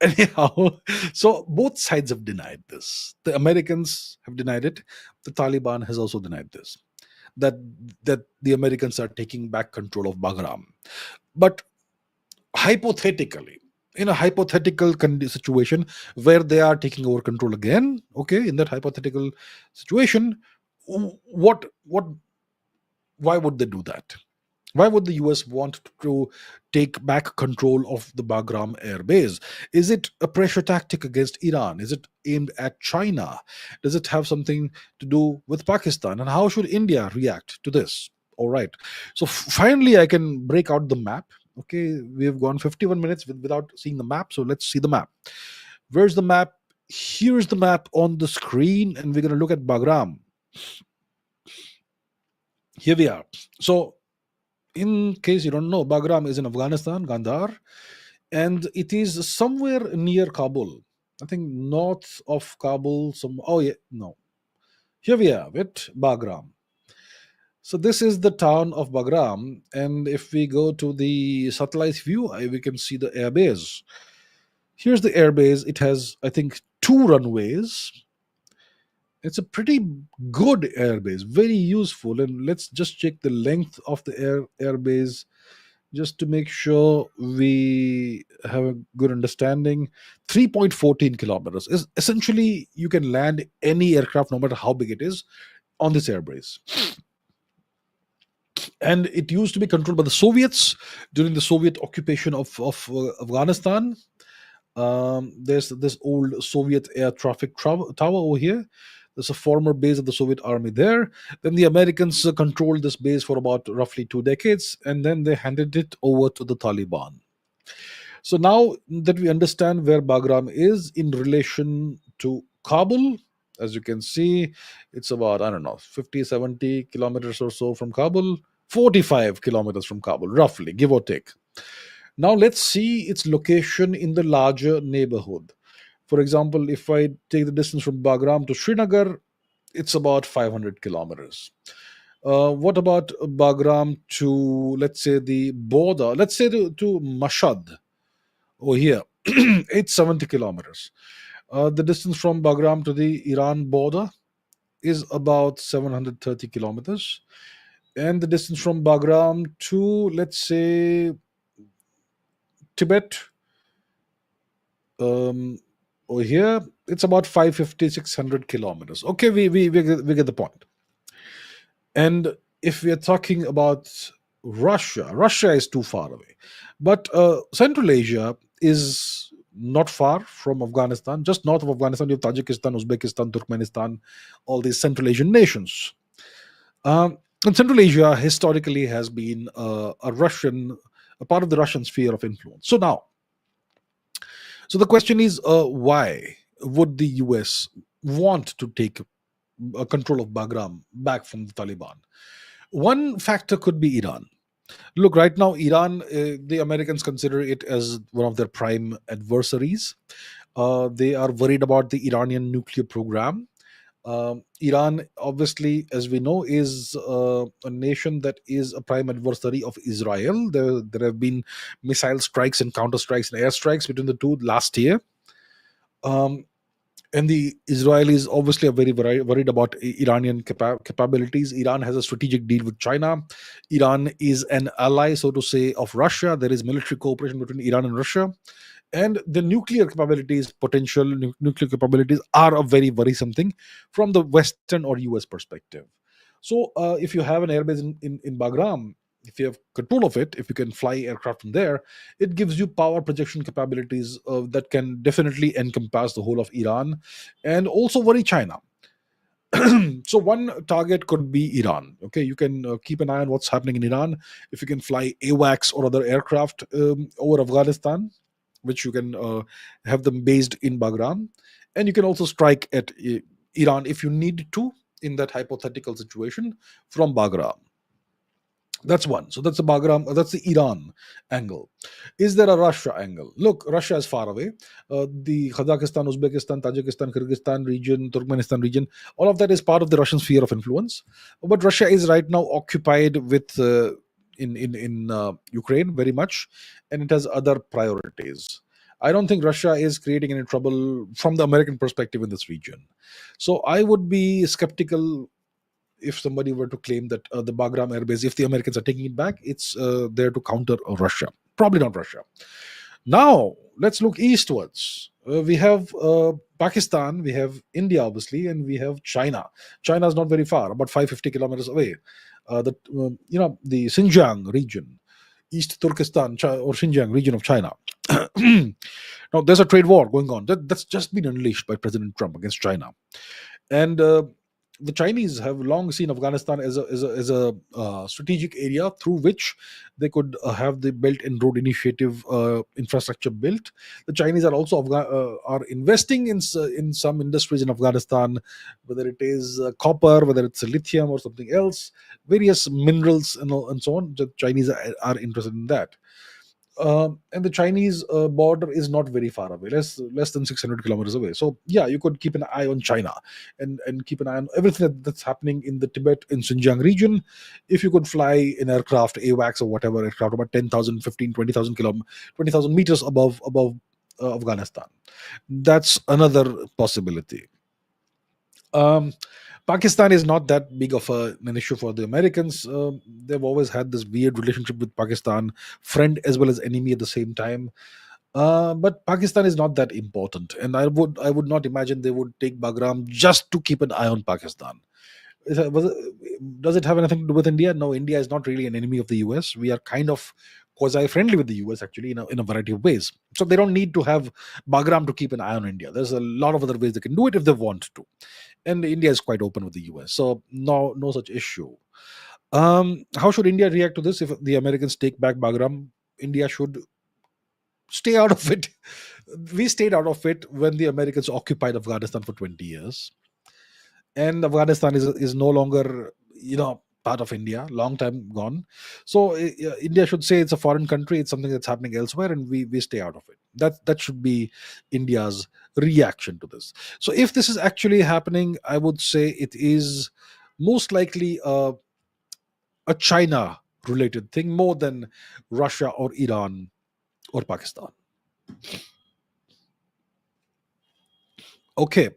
Anyhow, so both sides have denied this. The Americans have denied it. The Taliban has also denied this. That that the Americans are taking back control of Bagram. But hypothetically, in a hypothetical situation where they are taking over control again, okay, in that hypothetical situation, what why would they do that? Why would the US want to take back control of the Bagram air base? Is it a pressure tactic against Iran? Is it aimed at China? Does it have something to do with Pakistan? And how should India react to this? All right. So finally, I can break out the map. Okay, we have gone 51 minutes without seeing the map. So let's see the map. Where's the map? Here's the map on the screen, and we're going to look at Bagram. Here we are. So in case you don't know, Bagram is in Afghanistan, Gandhar, and it is somewhere near Kabul. I think north of Kabul. No. Here we have it, Bagram. So this is the town of Bagram, and if we go to the satellite view, we can see the airbase. Here's the airbase. It has, I think, 2 runways. It's a pretty good airbase, very useful. And let's just check the length of the airbase just to make sure we have a good understanding. 3.14 kilometers is essentially, you can land any aircraft, no matter how big it is, on this airbase. And it used to be controlled by the Soviets during the Soviet occupation of Afghanistan. There's this old Soviet air traffic tower over here. There's a former base of the Soviet army there. Then the Americans controlled this base for about roughly 2 decades, and then they handed it over to the Taliban. So now that we understand where Bagram is in relation to Kabul, as you can see, it's about, I don't know, 50, 70 kilometers or so from Kabul, 45 kilometers from Kabul, roughly, give or take. Now let's see its location in the larger neighborhood. For example, if I take the distance from Bagram to Srinagar, it's about 500 kilometers. What about Bagram to, let's say, the border, let's say to Mashhad over here, 870 kilometers. The distance from Bagram to the Iran border is about 730 kilometers. And the distance from Bagram to, let's say, Tibet, over here, it's about 550, 600 kilometers. Okay, we get the point. And if we are talking about Russia is too far away. But Central Asia is not far from Afghanistan. Just north of Afghanistan, you have Tajikistan, Uzbekistan, Turkmenistan, all these Central Asian nations. And Central Asia historically has been a part of the Russian sphere of influence. So the question is, why would the US want to take control of Bagram back from the Taliban? One factor could be Iran. Look, right now, Iran, the Americans consider it as one of their prime adversaries. They are worried about the Iranian nuclear program. Iran, obviously, as we know, is a nation that is a prime adversary of Israel. There have been missile strikes and counter strikes and airstrikes between the two last year. And the Israelis obviously are very worried about Iranian capabilities. Iran has a strategic deal with China. Iran is an ally, so to say, of Russia. There is military cooperation between Iran and Russia. And the nuclear capabilities, potential nuclear capabilities, are a very worrisome thing from the Western or US perspective. So if you have an airbase in Bagram, if you have control of it, if you can fly aircraft from there, it gives you power projection capabilities that can definitely encompass the whole of Iran and also worry China. So one target could be Iran. Okay, you can keep an eye on what's happening in Iran. If you can fly AWACS or other aircraft over Afghanistan, which you can have them based in Bagram, and you can also strike at Iran if you need to in that hypothetical situation from Bagram. That's one. So that's the Bagram, that's the Iran angle. Is there a Russia angle? Look, Russia is far away. The Kazakhstan, Uzbekistan, Tajikistan, Kyrgyzstan region, Turkmenistan region, all of that is part of the Russian sphere of influence. But Russia is right now occupied with in Ukraine very much, and it has other priorities. I don't think Russia is creating any trouble from the American perspective in this region. So I would be skeptical if somebody were to claim that the Bagram airbase, if the Americans are taking it back, it's there to counter Russia. Probably not Russia. Now, let's look eastwards. We have Pakistan, we have India, obviously, and we have China. China is not very far, about 550 kilometers away. The Xinjiang region, East Turkestan or Xinjiang region of China. Now, there's a trade war going on. That's just been unleashed by President Trump against China. And the Chinese have long seen Afghanistan as a strategic area through which they could have the Belt and Road Initiative infrastructure built. The Chinese are also are investing in some industries in Afghanistan, whether it is copper, whether it's lithium or something else, various minerals and so on. The Chinese are interested in that. And the Chinese border is not very far away, less than 600 kilometers away. So yeah, you could keep an eye on China and keep an eye on everything that's happening in the Tibet in Xinjiang region. If you could fly an aircraft, AWACS or whatever aircraft, about 10,000, 15, 20,000 20,000 meters above Afghanistan, that's another possibility. Um, Pakistan is not that big of an issue for the Americans. They've always had this weird relationship with Pakistan, friend as well as enemy at the same time. But Pakistan is not that important, and I would not imagine they would take Bagram just to keep an eye on Pakistan. Does it have anything to do with India? No, India is not really an enemy of the US. We are kind of quasi friendly with the US actually in a variety of ways. So they don't need to have Bagram to keep an eye on India. There's a lot of other ways they can do it if they want to, and India is quite open with the US. So no such issue. How should India react to this if the Americans take back Bagram? India should stay out of it. We stayed out of it when the Americans occupied Afghanistan for 20 years, and Afghanistan is no longer part of India, long time gone. So India should say it's a foreign country, it's something that's happening elsewhere, and we stay out of it. That should be India's reaction to this. So if this is actually happening, I would say it is most likely a China related thing more than Russia or Iran or Pakistan. Okay.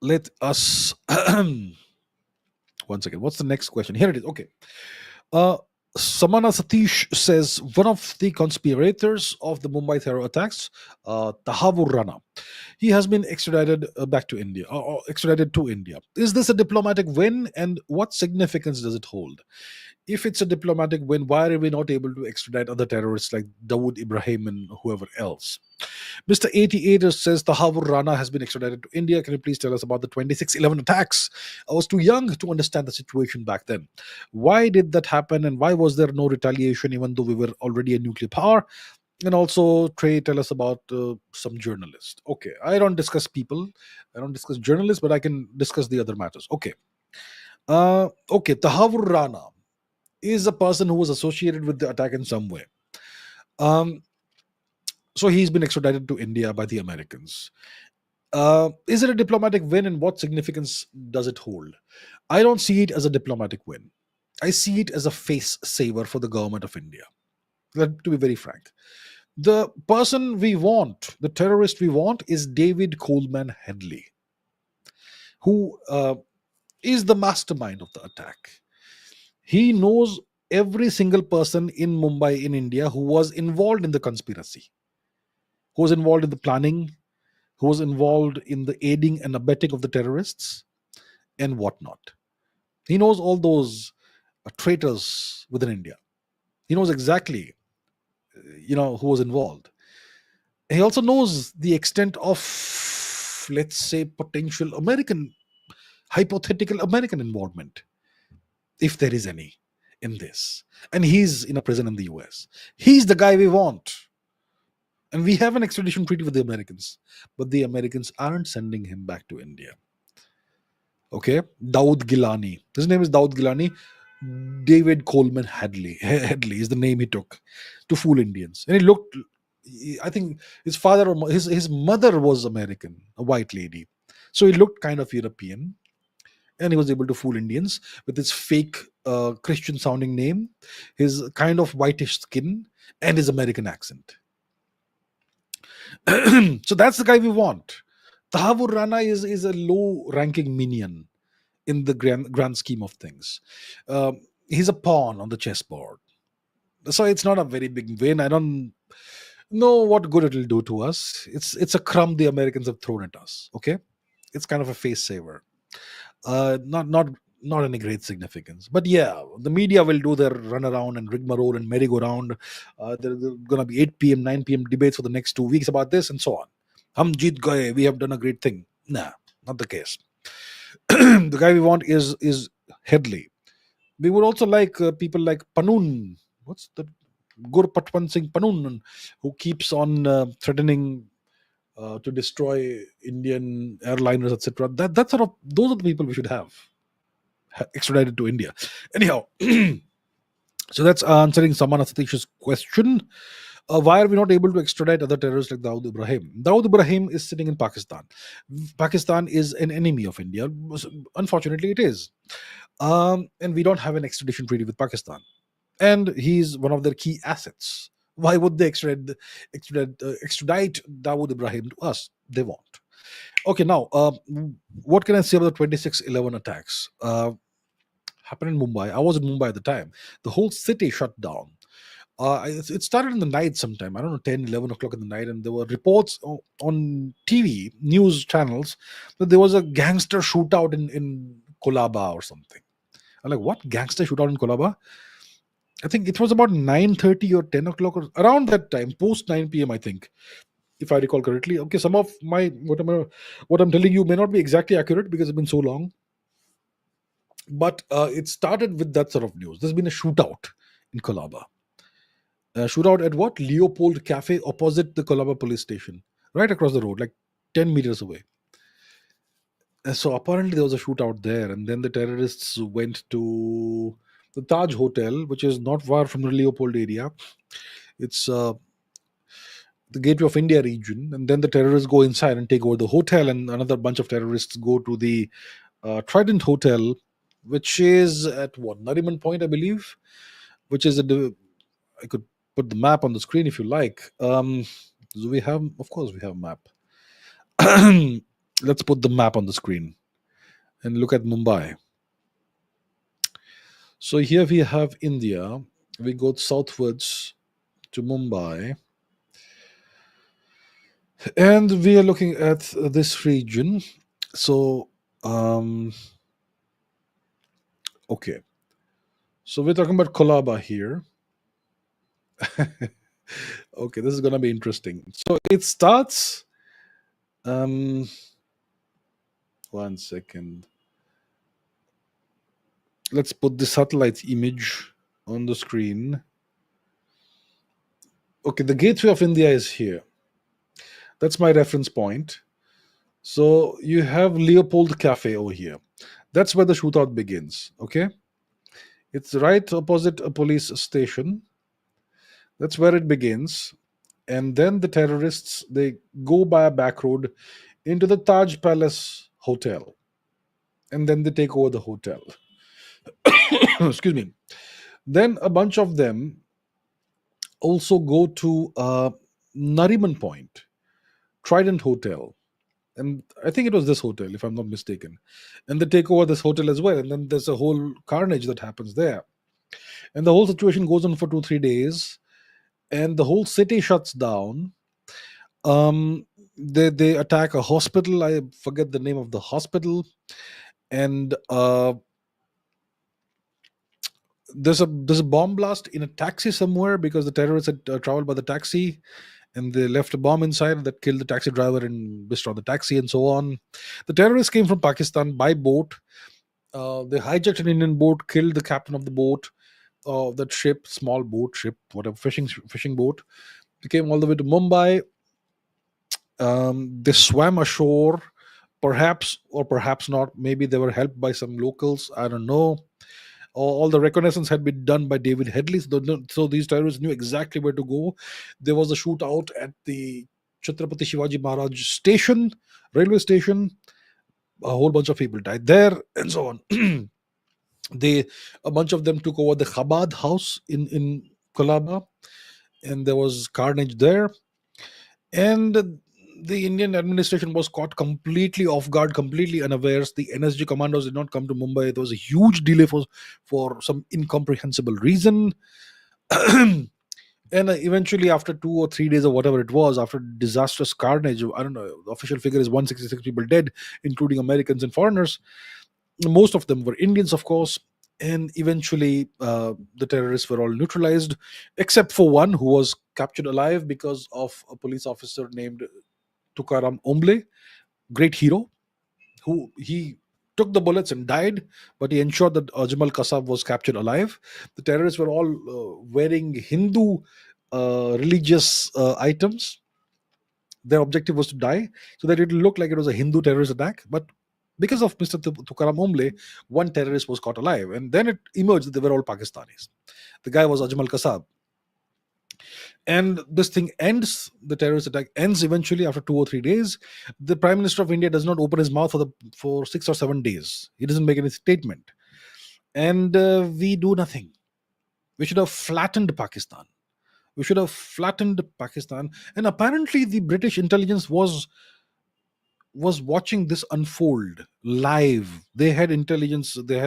Let us one second. What's the next question? Here it is. Okay. Samana Satish says one of the conspirators of the Mumbai terror attacks, Tahavur Rana, he has been extradited back to India, or extradited to India. Is this a diplomatic win, and what significance does it hold? If it's a diplomatic win, why are we not able to extradite other terrorists like Dawood Ibrahim and whoever else? Mr. 88 says Tahavur Rana has been extradited to India. Can you please tell us about the 26/11 attacks? I was too young to understand the situation back then. Why did that happen, and why was there no retaliation even though we were already a nuclear power? And also, Trey, tell us about some journalists. Okay, I don't discuss people, I don't discuss journalists, but I can discuss the other matters. Okay. Okay, Tahavur Rana is a person who was associated with the attack in some way. So he's been extradited to India by the Americans. Is it a diplomatic win, and what significance does it hold? I don't see it as a diplomatic win. I see it as a face saver for the government of India. To be very frank, the person we want, the terrorist we want, is David Coleman Headley, who is the mastermind of the attack. He knows every single person in Mumbai, in India, who was involved in the conspiracy, who was involved in the planning, who was involved in the aiding and abetting of the terrorists, and whatnot. He knows all those traitors within India. He knows exactly, who was involved. He also knows the extent of, let's say, potential hypothetical American involvement, if there is any, in this. And he's in a prison in the US. He's the guy we want. And we have an extradition treaty with the Americans, but the Americans aren't sending him back to India. Okay, Dawood Gilani. His name is Dawood Gilani. David Coleman Headley is the name he took to fool Indians. And he looked, I think his father or his mother was American, a white lady. So he looked kind of European, and he was able to fool Indians with his fake Christian sounding name, his kind of whitish skin, and his American accent. So that's the guy we want. Tahavur Rana is a low ranking minion in the grand scheme of things. He's a pawn on the chessboard. So it's not a very big win. I don't know what good it'll do to us. It's a crumb the Americans have thrown at us. Okay, it's kind of a face saver. Not any great significance. But yeah, the media will do their runaround and rigmarole and merry-go-round. There going to be 8 p.m., 9 p.m. debates for the next 2 weeks about this and so on. Hum jeet gaye, we have done a great thing. Nah, not the case. The guy we want is Headley. We would also like people like Panun. What's the Gurpatwan Singh Panun, who keeps on threatening to destroy Indian airliners, etc. That sort of those are the people we should have extradited to India. Anyhow, so that's answering Samana Satish's question. Why are we not able to extradite other terrorists like Dawood Ibrahim? Dawood Ibrahim is sitting in Pakistan. Pakistan is an enemy of India. Unfortunately, it is. And we don't have an extradition treaty with Pakistan. And he's one of their key assets. Why would they extradite Dawood Ibrahim to us? They won't. Okay, now, what can I say about the 26/11 attacks? Happened in Mumbai. I was in Mumbai at the time. The whole city shut down. It started in the night sometime, I don't know, 10, 11 o'clock in the night, and there were reports on TV, news channels, that there was a gangster shootout in Kolaba or something. I'm like, what? Gangster shootout in Kolaba? I think it was about 9:30 or 10 o'clock, or around that time, post 9 p.m., I think, if I recall correctly. Okay, some of what I'm telling you may not be exactly accurate because it's been so long. But it started with that sort of news. There's been a shootout in Kolaba. Shootout at what? Leopold Cafe opposite the Kolaba police station, right across the road, like 10 meters away. So apparently there was a shootout there, and then the terrorists went to the Taj Hotel, which is not far from the Leopold area. It's the Gateway of India region, and then the terrorists go inside and take over the hotel, and another bunch of terrorists go to the Trident Hotel, which is at what, Nariman Point, I believe, which is I could put the map on the screen if you like. So we have, of course, we have a map. Let's put the map on the screen and look at Mumbai. So here we have India. We go southwards to Mumbai, and we are looking at this region. So okay, so we're talking about Kolaba here. Okay, this is gonna be interesting. So it starts. One second. Let's put the satellite image on the screen. Okay, the Gateway of India is here. That's my reference point. So you have Leopold Cafe over here. That's where the shootout begins. Okay, it's right opposite a police station. That's where it begins. And then the terrorists, they go by a back road into the Taj Palace Hotel. And then they take over the hotel. Excuse me. Then a bunch of them also go to Nariman Point, Trident Hotel. And I think it was this hotel, if I'm not mistaken. And they take over this hotel as well. And then there's a whole carnage that happens there. And the whole situation goes on for 2-3 days. And the whole city shuts down. They attack a hospital. I forget the name of the hospital. And there's a bomb blast in a taxi somewhere because the terrorists had traveled by the taxi, and they left a bomb inside that killed the taxi driver and destroyed the taxi and so on. The terrorists came from Pakistan by boat. They hijacked an Indian boat, killed the captain of the boat, that ship, small boat, ship, whatever, fishing boat. They came all the way to Mumbai. They swam ashore, perhaps or perhaps not. Maybe they were helped by some locals. I don't know. All the reconnaissance had been done by David Headley, so these terrorists knew exactly where to go. There was a shootout at the Chhatrapati Shivaji Maharaj station, railway station. A whole bunch of people died there, and so on. they a bunch of them took over the Chabad house in Colaba, and there was carnage there. And the Indian administration was caught completely off guard, completely unawares. The NSG commandos did not come to Mumbai. There was a huge delay for some incomprehensible reason. And eventually, after 2 or 3 days or whatever it was, after disastrous carnage, I don't know, the official figure is 166 people dead, including Americans and foreigners. Most of them were Indians, of course. And eventually, the terrorists were all neutralized, except for one who was captured alive because of a police officer named Tukaram Omble, great hero, who he took the bullets and died, but he ensured that Ajmal Kasab was captured alive. The terrorists were all wearing Hindu religious items. Their objective was to die so that it would look like it was a Hindu terrorist attack. But because of Mr. Tukaram Omble, one terrorist was caught alive. And then it emerged that they were all Pakistanis. The guy was Ajmal Kasab. And this thing ends, the terrorist attack ends eventually after 2 or 3 days. The Prime Minister of India does not open his mouth for 6 or 7 days. He doesn't make any statement. And we do nothing. We should have flattened Pakistan. We should have flattened Pakistan. And apparently the British intelligence was watching this unfold live. They had intelligence, they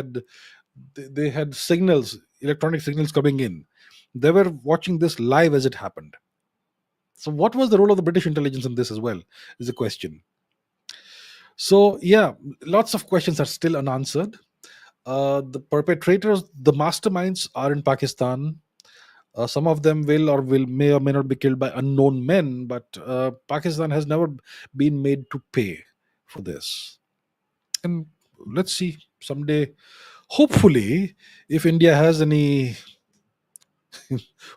had signals, electronic signals coming in. They were watching this live as it happened. So what was the role of the British intelligence in this as well, is the question. So yeah, lots of questions are still unanswered. The perpetrators, the masterminds, are in Pakistan. Some of them may or may not be killed by unknown men, but Pakistan has never been made to pay for this. And let's see someday, hopefully, if India has any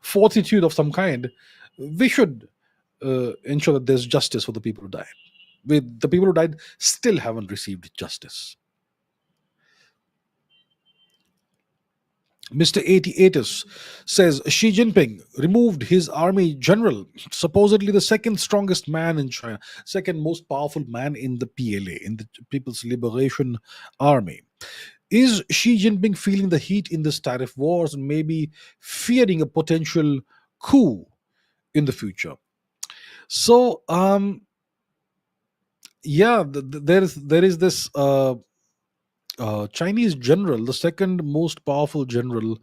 fortitude of some kind, we should ensure that there's justice for the people who died. The people who died still haven't received justice. Mr. 88 says Xi Jinping removed his army general, supposedly the second strongest man in China, second most powerful man in the PLA, in the People's Liberation Army. Is Xi Jinping feeling the heat in this tariff wars and maybe fearing a potential coup in the future? So, there is this Chinese general, the second most powerful general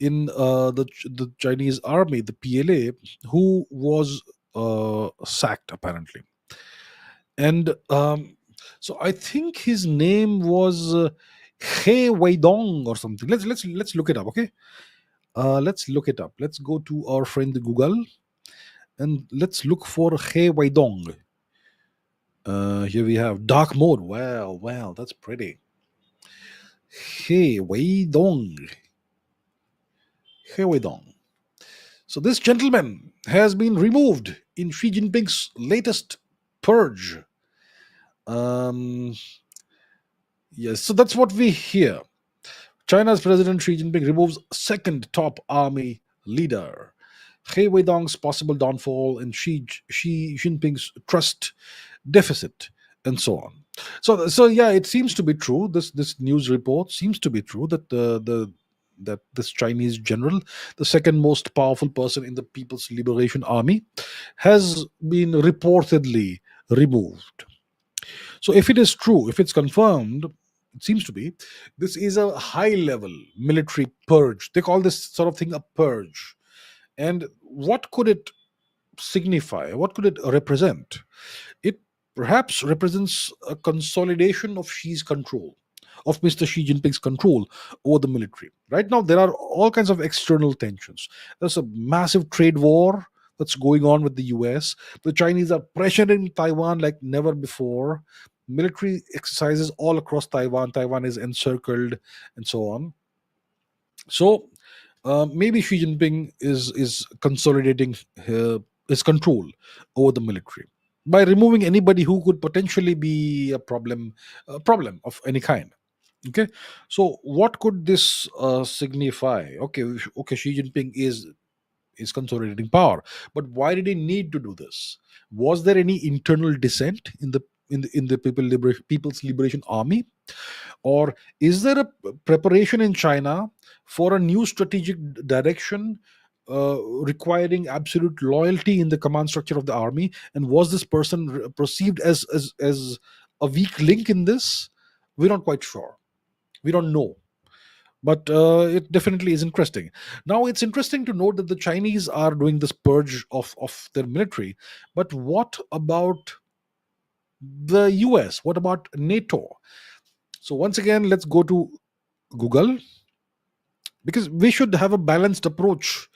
in the Chinese army, the PLA, who was sacked apparently. And so I think his name was He Weidong or something. Let's look it up, okay? Let's look it up. Let's go to our friend Google and let's look for He Weidong. Here we have dark mode. Wow, that's pretty. He Weidong. He Weidong. So this gentleman has been removed in Xi Jinping's latest purge. Yes, so that's what we hear. China's President Xi Jinping removes second top army leader. He Weidong's possible downfall and Xi Jinping's trust deficit, and so on. So yeah, it seems to be true. This news report seems to be true that that this Chinese general, the second most powerful person in the People's Liberation Army, has been reportedly removed. So if it is true, if it's confirmed, it seems to be, this is a high level military purge. They call this sort of thing a purge. And what could it signify? What could it represent? It perhaps represents a consolidation of Xi's control, of Mr. Xi Jinping's control over the military. Right now, there are all kinds of external tensions. There's a massive trade war that's going on with the US. The Chinese are pressuring Taiwan like never before. Military exercises all across Taiwan. Taiwan is encircled, and so on. So maybe Xi Jinping is consolidating his control over the military by removing anybody who could potentially be a problem of any kind. Okay, so what could this signify? Okay, okay, Xi Jinping is consolidating power, but why did he need to do this? Was there any internal dissent in the People's Liberation Army, or is there a preparation in China for a new strategic direction requiring absolute loyalty in the command structure of the army? And was this person perceived as a weak link in this? We're not quite sure. We don't know, but it definitely is interesting. Now, it's interesting to note that the Chinese are doing this purge of their military, but what about the US? What about NATO? So, once again, let's go to Google, because we should have a balanced approach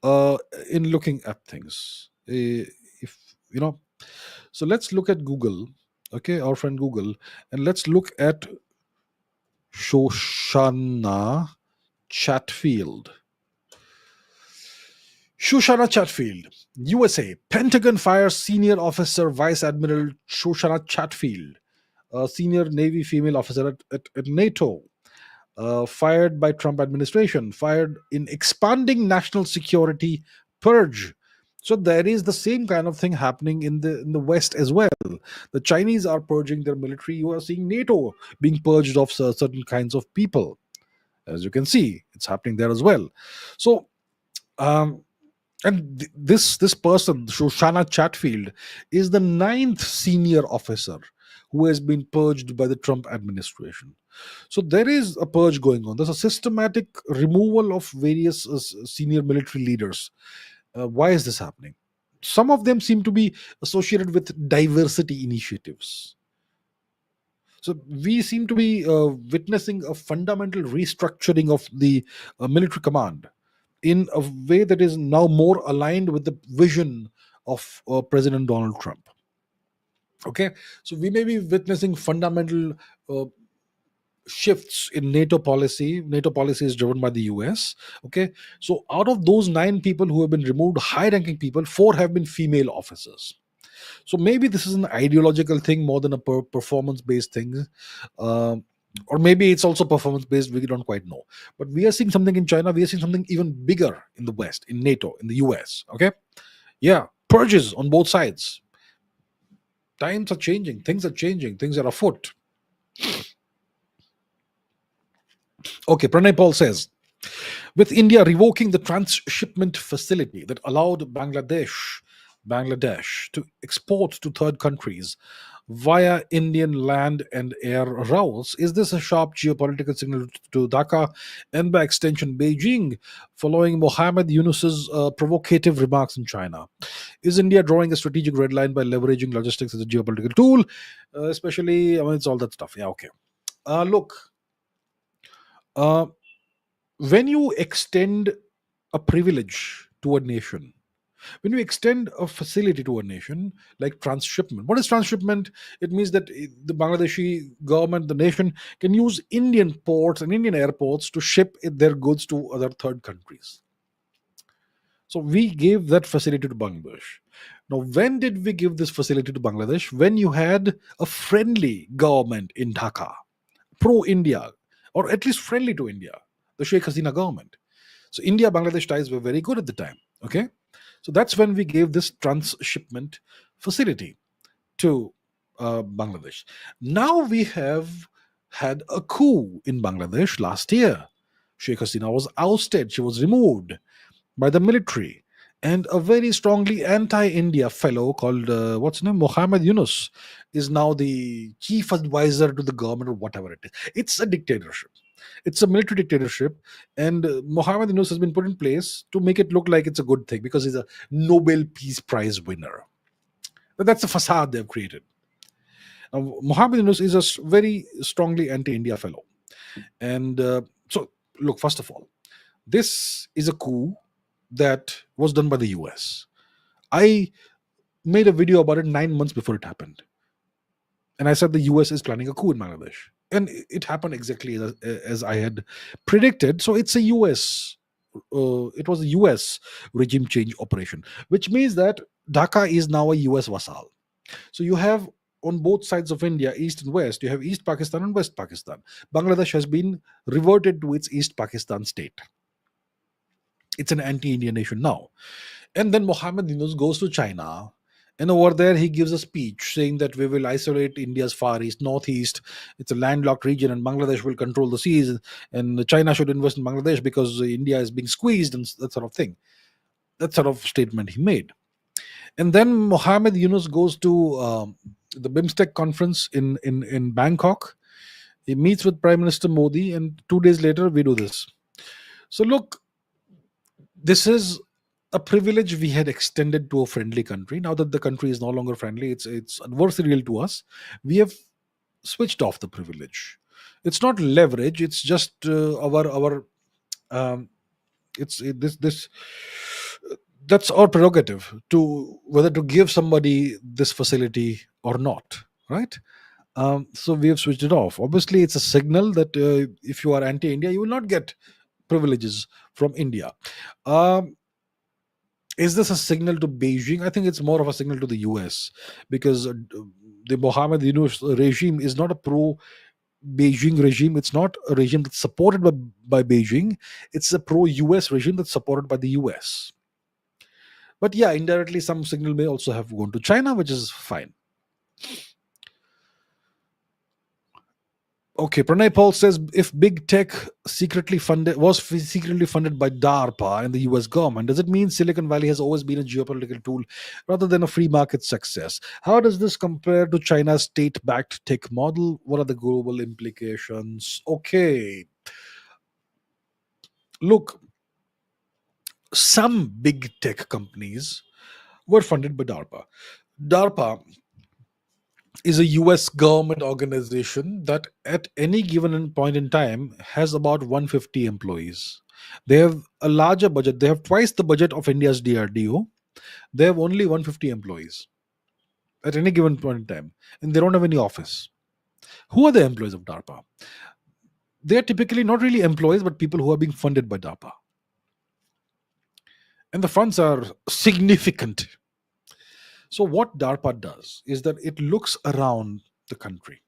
uh, in looking at things. If you know, so let's look at Google, okay, our friend Google, and let's look at Shoshana Chatfield. Shoshana Chatfield, USA. Pentagon fires senior officer Vice Admiral Shoshana Chatfield, a senior Navy female officer at NATO, fired by Trump administration, fired in expanding national security purge. So there is the same kind of thing happening in the West as well. The Chinese are purging their military. You are seeing NATO being purged of certain kinds of people. As you can see, it's happening there as well. So um, and this person, Shoshana Chatfield, is the ninth senior officer who has been purged by the Trump administration. So there is a purge going on. There's a systematic removal of various senior military leaders. Why is this happening? Some of them seem to be associated with diversity initiatives. So we seem to be witnessing a fundamental restructuring of the military command in a way that is now more aligned with the vision of President Donald Trump. Okay, so we may be witnessing fundamental uh, shifts in NATO policy. NATO policy is driven by the US. Okay, so out of those nine people who have been removed, high ranking people, four have been female officers. So maybe this is an ideological thing more than a performance based thing. Um or maybe it's also performance based. We don't quite know. But we are seeing something in China. We are seeing something even bigger in the West, in NATO, in the US. Okay. Yeah. Purges on both sides. Times are changing. Things are changing. Things are afoot. Okay. Pranay Paul says, with India revoking the trans-shipment facility that allowed Bangladesh to export to third countries via Indian land and air routes, is this a sharp geopolitical signal to Dhaka and by extension Beijing, following Mohammed Yunus's provocative remarks in China? Is India drawing a strategic red line by leveraging logistics as a geopolitical tool? Especially, I mean, it's all that stuff. Yeah, okay. Look, uh, when you extend a privilege to a nation, when you extend a facility to a nation like transshipment, what is transshipment? It means that the Bangladeshi government, the nation, can use Indian ports and Indian airports to ship their goods to other third countries. So we gave that facility to Bangladesh. Now, when did we give this facility to Bangladesh? When you had a friendly government in Dhaka, pro India, or at least friendly to India, the Sheikh Hasina government. So India Bangladesh ties were very good at the time. Okay. So that's when we gave this transshipment facility to Bangladesh. Now we have had a coup in Bangladesh last year. Sheikh Hasina was ousted, she was removed by the military. And a very strongly anti-India fellow called what's his name, Mohammed Yunus, is now the chief advisor to the government or whatever it is. It's a dictatorship. It's a military dictatorship, and Mohammed Yunus has been put in place to make it look like it's a good thing because he's a Nobel Peace Prize winner. But that's the facade they've created. Now, Mohammed Yunus is a very strongly anti-India fellow, and so look. First of all, this is a coup that was done by the US. I made a video about it 9 months before it happened. And I said the US is planning a coup in Bangladesh. And it happened exactly as I had predicted. So it's a US, it was a US regime change operation, which means that Dhaka is now a US vassal. So you have on both sides of India, east and west. You have East Pakistan and West Pakistan. Bangladesh has been reverted to its East Pakistan state. It's an anti-Indian nation now. And then Mohammed Yunus goes to China, and over there he gives a speech saying that we will isolate India's far east, northeast. It's a landlocked region, and Bangladesh will control the seas, and China should invest in Bangladesh because India is being squeezed, and that sort of thing. That sort of statement he made. And then Mohammed Yunus goes to the BIMSTEC conference in Bangkok. He meets with Prime Minister Modi, and 2 days later, we do this. So, look, this is a privilege we had extended to a friendly country. Now that the country is no longer friendly, it's adversarial to us. We have switched off the privilege. It's not leverage. It's just our um, this that's our prerogative to whether to give somebody this facility or not, right? So we have switched it off. Obviously, it's a signal that if you are anti-India, you will not get privileges from India. Um, is this a signal to Beijing? I think it's more of a signal to the US, because the Mohammed Yunus regime is not a pro Beijing regime. It's not a regime that's supported by Beijing. It's a pro US regime that's supported by the US. But yeah, indirectly, some signal may also have gone to China, which is fine. Okay, Pranay Paul says if big tech secretly funded by DARPA and the US government, does it mean Silicon Valley has always been a geopolitical tool rather than a free market success? How does this compare to China's state-backed tech model? What are the global implications? Okay, look, some big tech companies were funded by DARPA. DARPA is a US government organization that at any given point in time has about 150 employees. They have a larger budget. They have twice the budget of India's DRDO. They have only 150 employees at any given point in time, and they don't have any office. Who are the employees of DARPA? They are typically not really employees, but people who are being funded by DARPA. And the funds are significant. So, what DARPA does is that it looks around the country.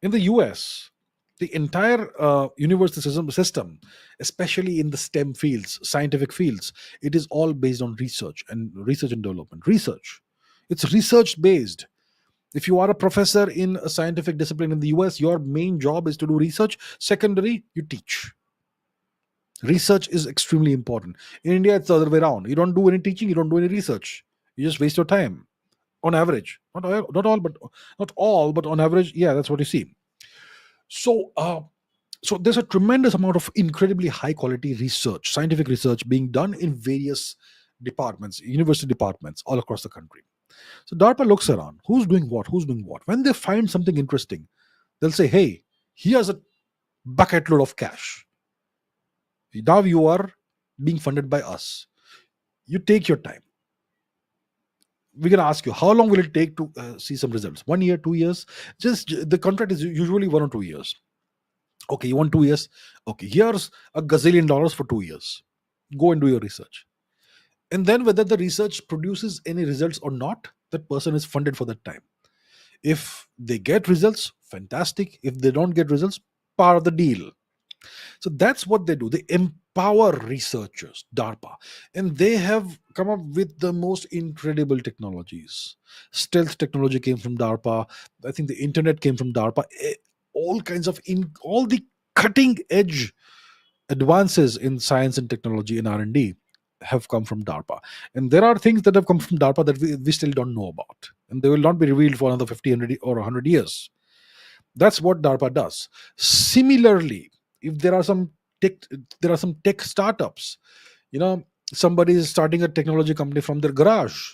In the US, the entire university system, especially in the STEM fields, scientific fields, it is all based on research and development. Research. It's research based. If you are a professor in a scientific discipline in the US, your main job is to do research. Secondary, you teach. Research is extremely important. In India, it's the other way around. You don't do any teaching, you don't do any research. You just waste your time. On average, not all, but on average, yeah, that's what you see. So, so there's a tremendous amount of incredibly high quality research, scientific research being done in various departments, university departments all across the country. So DARPA looks around, who's doing what, who's doing what. When they find something interesting, they'll say, hey, here's a bucket load of cash. Now you are being funded by us. You take your time. We're going to ask you, how long will it take to see some results? 1 year, 2 years? Just the contract is usually 1 or 2 years. Okay, you want 2 years? Okay, here's a gazillion dollars for 2 years. Go and do your research. And then whether the research produces any results or not, that person is funded for that time. If they get results, fantastic. If they don't get results, part of the deal. So that's what they do. They empower researchers, DARPA, and they have come up with the most incredible technologies. Stealth technology came from DARPA. I think the internet came from DARPA. All kinds of all the cutting edge advances in science and technology and R&D have come from DARPA. And there are things that have come from DARPA that we still don't know about, and they will not be revealed for another 50, 100 or 100 years. That's what DARPA does. Similarly, if there are some tech startups, somebody is starting a technology company from their garage.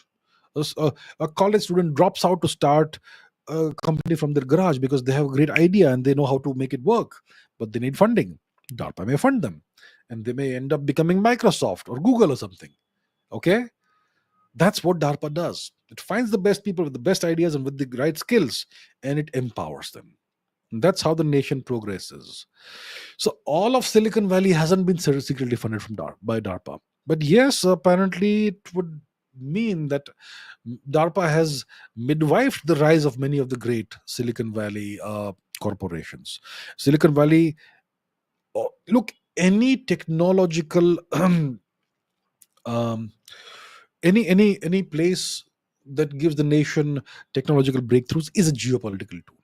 A college student drops out to start a company from their garage because they have a great idea and they know how to make it work, but they need funding. DARPA may fund them, and they may end up becoming Microsoft or Google or something. Okay, that's what DARPA does. It finds the best people with the best ideas and with the right skills, and it empowers them. That's how the nation progresses. So all of Silicon Valley hasn't been secretly funded by DARPA. But yes, apparently it would mean that DARPA has midwifed the rise of many of the great Silicon Valley corporations. Silicon Valley, look, any technological, um, any place that gives the nation technological breakthroughs is a geopolitical tool.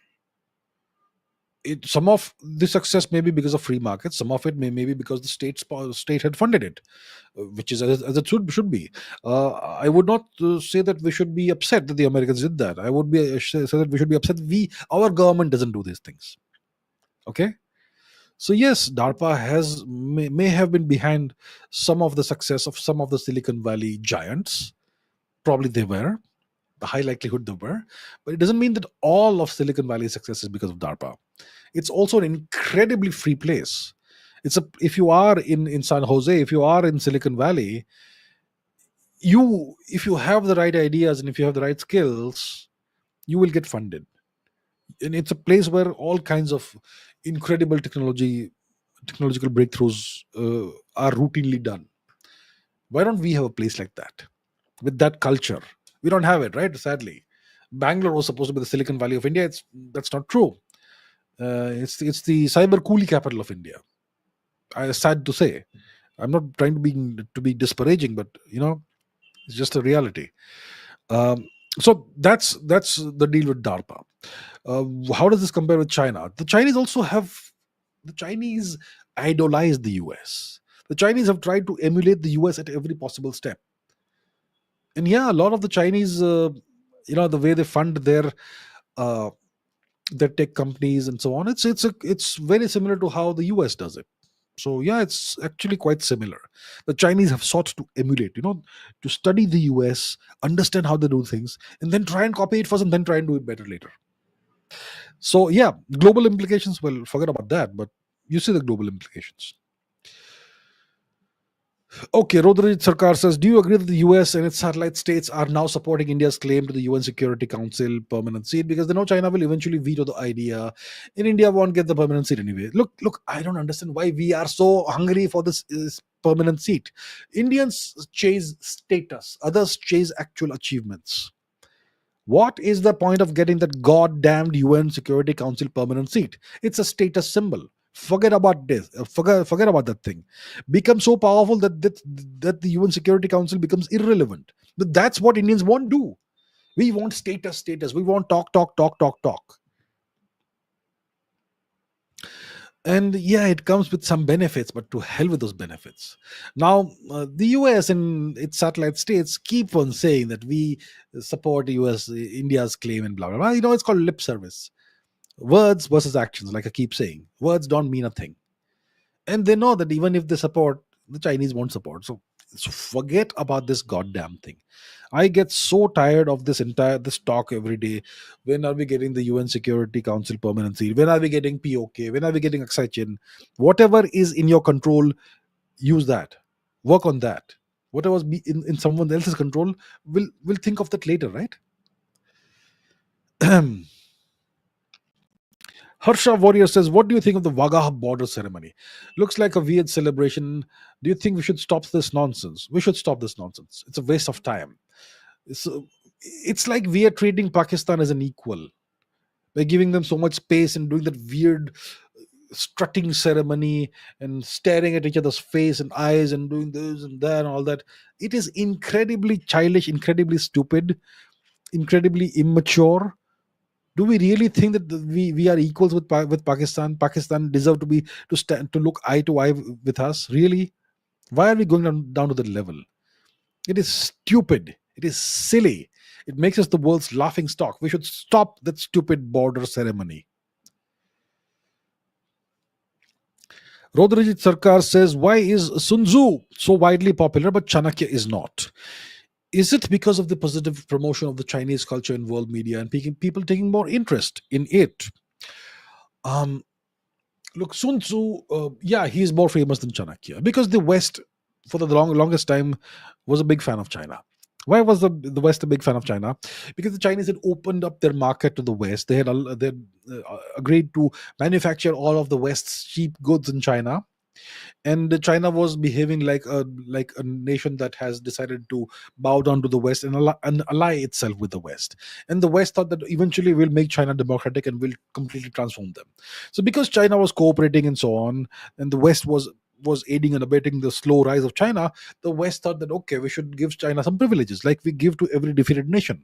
Some of the success may be because of free markets. Some of it may be because the state had funded it, which is as it should be. I would not say that we should be upset that the Americans did that. I would be say that we should be upset our government doesn't do these things. Okay, so yes, DARPA may have been behind some of the success of some of the Silicon Valley giants. Probably they were. The high likelihood they were, but it doesn't mean that all of Silicon Valley's success is because of DARPA. It's also an incredibly free place. If you are in San Jose, if you are in Silicon Valley, if you have the right ideas and if you have the right skills, you will get funded. And it's a place where all kinds of incredible technological breakthroughs are routinely done. Why don't we have a place like that with that culture? We don't have it, right? Sadly, Bangalore was supposed to be the Silicon Valley of India. That's not true. It's the cyber coolie capital of India. Sad to say. I'm not trying to be disparaging, but it's just a reality. So that's the deal with DARPA. How does this compare with China? The Chinese idolize the US. The Chinese have tried to emulate the US at every possible step. And yeah, a lot of the Chinese, the way they fund their tech companies and so on, it's very similar to how the US does it. So yeah, it's actually quite similar. The Chinese have sought to emulate, to study the US, understand how they do things, and then try and copy it first and then try and do it better later. So yeah, global implications, well, forget about that, but you see the global implications. Okay, Rodri Sarkar says, do you agree that the US and its satellite states are now supporting India's claim to the UN Security Council permanent seat because they know China will eventually veto the idea and India won't get the permanent seat anyway? Look, I don't understand why we are so hungry for this permanent seat. Indians chase status, others chase actual achievements. What is the point of getting that goddamned UN Security Council permanent seat? It's a status symbol. Forget about this. Forget about that thing. Become so powerful that the UN Security Council becomes irrelevant. But that's what Indians won't do. We want status. We want talk. And yeah, it comes with some benefits, but to hell with those benefits. Now, the US and its satellite states keep on saying that we support India's claim and blah, blah, blah. It's called lip service. Words versus actions, like I keep saying. Words don't mean a thing. And they know that even if they support, the Chinese won't support. So forget about this goddamn thing. I get so tired of this talk every day. When are we getting the UN Security Council permanent seat? When are we getting POK? When are we getting Aksai? Whatever is in your control, use that. Work on that. Whatever's in someone else's control, we'll think of that later, right? Harsha Warrior says, what do you think of the Wagah border ceremony? Looks like a weird celebration. Do you think we should stop this nonsense? We should stop this nonsense. It's a waste of time. It's like we are treating Pakistan as an equal. By giving them so much space and doing that weird strutting ceremony and staring at each other's face and eyes and doing this and that and all that. It is incredibly childish, incredibly stupid, incredibly immature. Do we really think that we are equals with Pakistan? Pakistan deserve to look eye to eye with us? Really? Why are we going down to that level? It is stupid. It is silly. It makes us the world's laughing stock. We should stop that stupid border ceremony. Rodrijit Sarkar says, why is Sun Tzu so widely popular but Chanakya is not? Is it because of the positive promotion of the Chinese culture in world media and people taking more interest in it? Look, Sun Tzu, he's more famous than Chanakya because the West, for the longest time, was a big fan of China. Why was the West a big fan of China? Because the Chinese had opened up their market to the West. They had agreed to manufacture all of the West's cheap goods in China. and China was behaving like a nation that has decided to bow down to the West and ally itself with the West. And the West thought that eventually we'll make China democratic and will completely transform them. So because China was cooperating and so on, and the West was aiding and abetting the slow rise of China, the West thought that okay, we should give China some privileges like we give to every defeated nation.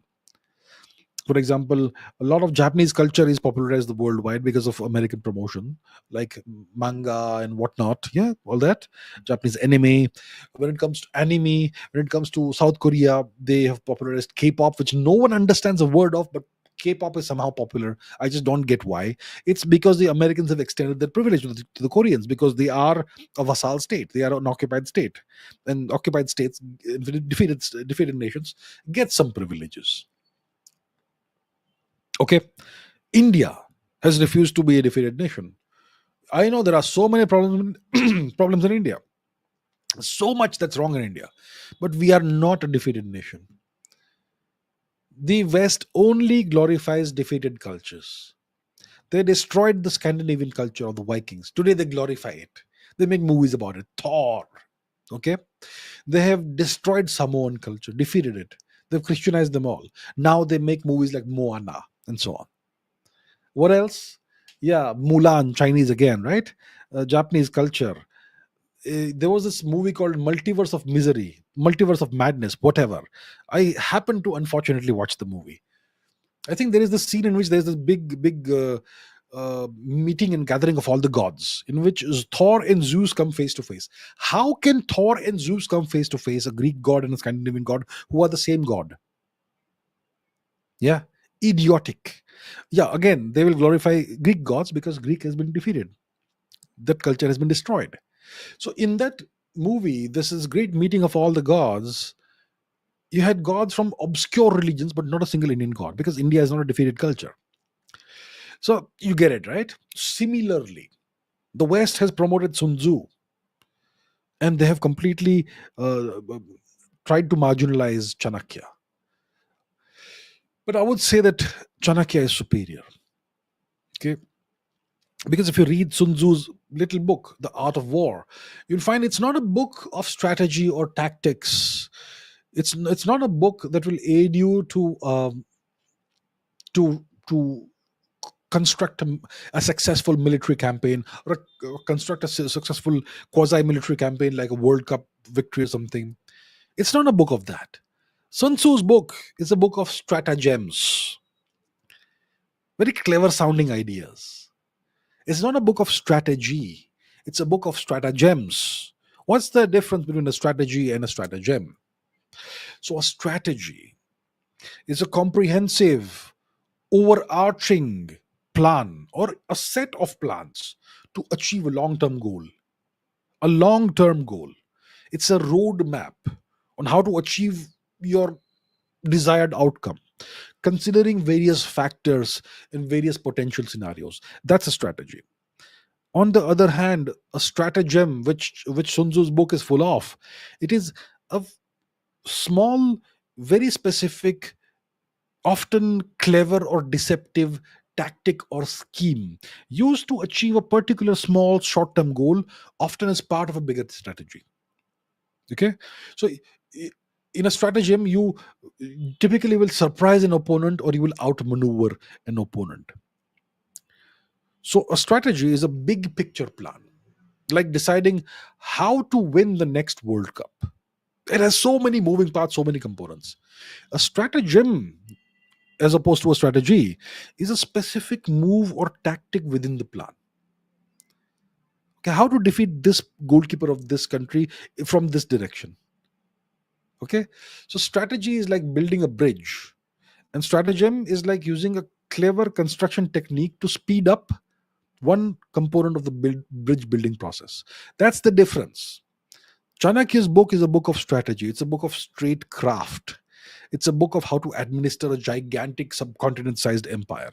For example, a lot of Japanese culture is popularized worldwide because of American promotion, like manga and whatnot. Yeah, all that. Japanese anime. When it comes to anime, when it comes to South Korea, they have popularized K-pop, which no one understands a word of, but K-pop is somehow popular. I just don't get why. It's because the Americans have extended their privilege to the Koreans because they are a vassal state. They are an occupied state, and occupied states, defeated nations, get some privileges. Okay, India has refused to be a defeated nation. I know there are so many problems problems in India, so much that's wrong in India, but we are not a defeated nation. The West only glorifies defeated cultures. They destroyed the Scandinavian culture of the Vikings. Today they glorify it. They make movies about it. Thor. Okay, they have destroyed Samoan culture, defeated it. They've Christianized them all. Now they make movies like Moana and so on. What else? Yeah, Mulan, Chinese again, right? Japanese culture. There was this movie called Multiverse of Misery, Multiverse of Madness, whatever. I happened to unfortunately watch the movie. I think there is this scene in which there's this big meeting and gathering of all the gods, in which Thor and Zeus come face to face. How can Thor and Zeus come face to face, a Greek god and a Scandinavian god, who are the same god? Yeah, idiotic. Yeah, again, they will glorify Greek gods because Greek has been defeated. That culture has been destroyed. So in that movie, this is great meeting of all the gods. You had gods from obscure religions, but not a single Indian god because India is not a defeated culture. So you get it, right? Similarly, the West has promoted Sun Tzu, and they have completely tried to marginalize Chanakya. But I would say that Chanakya is superior. Okay, because if you read Sun Tzu's little book, The Art of War, you'll find it's not a book of strategy or tactics. It's not a book that will aid you to construct a successful military campaign or construct a successful quasi-military campaign like a World Cup victory or something. It's not a book of that. Sun Tzu's book is a book of stratagems, very clever sounding ideas. It's not a book of strategy. It's a book of stratagems. What's the difference between a strategy and a stratagem? So, a strategy is a comprehensive, overarching plan or a set of plans to achieve a long term goal. A long term goal. It's a roadmap on how to achieve your desired outcome, considering various factors and various potential scenarios. That's a strategy. On the other hand, a stratagem, which Sun Tzu's book is full of, it is a small, very specific, often clever or deceptive tactic or scheme used to achieve a particular small short-term goal, often as part of a bigger strategy. Okay, so in a stratagem, you typically will surprise an opponent or you will outmaneuver an opponent. So a strategy is a big picture plan, like deciding how to win the next World Cup. It has so many moving parts, so many components. A stratagem, as opposed to a strategy, is a specific move or tactic within the plan. Okay, how to defeat this goalkeeper of this country from this direction. Okay, so strategy is like building a bridge, and stratagem is like using a clever construction technique to speed up one component of the bridge building process. That's the difference. Chanakya's book is a book of strategy. It's a book of straight craft. It's a book of how to administer a gigantic subcontinent sized empire.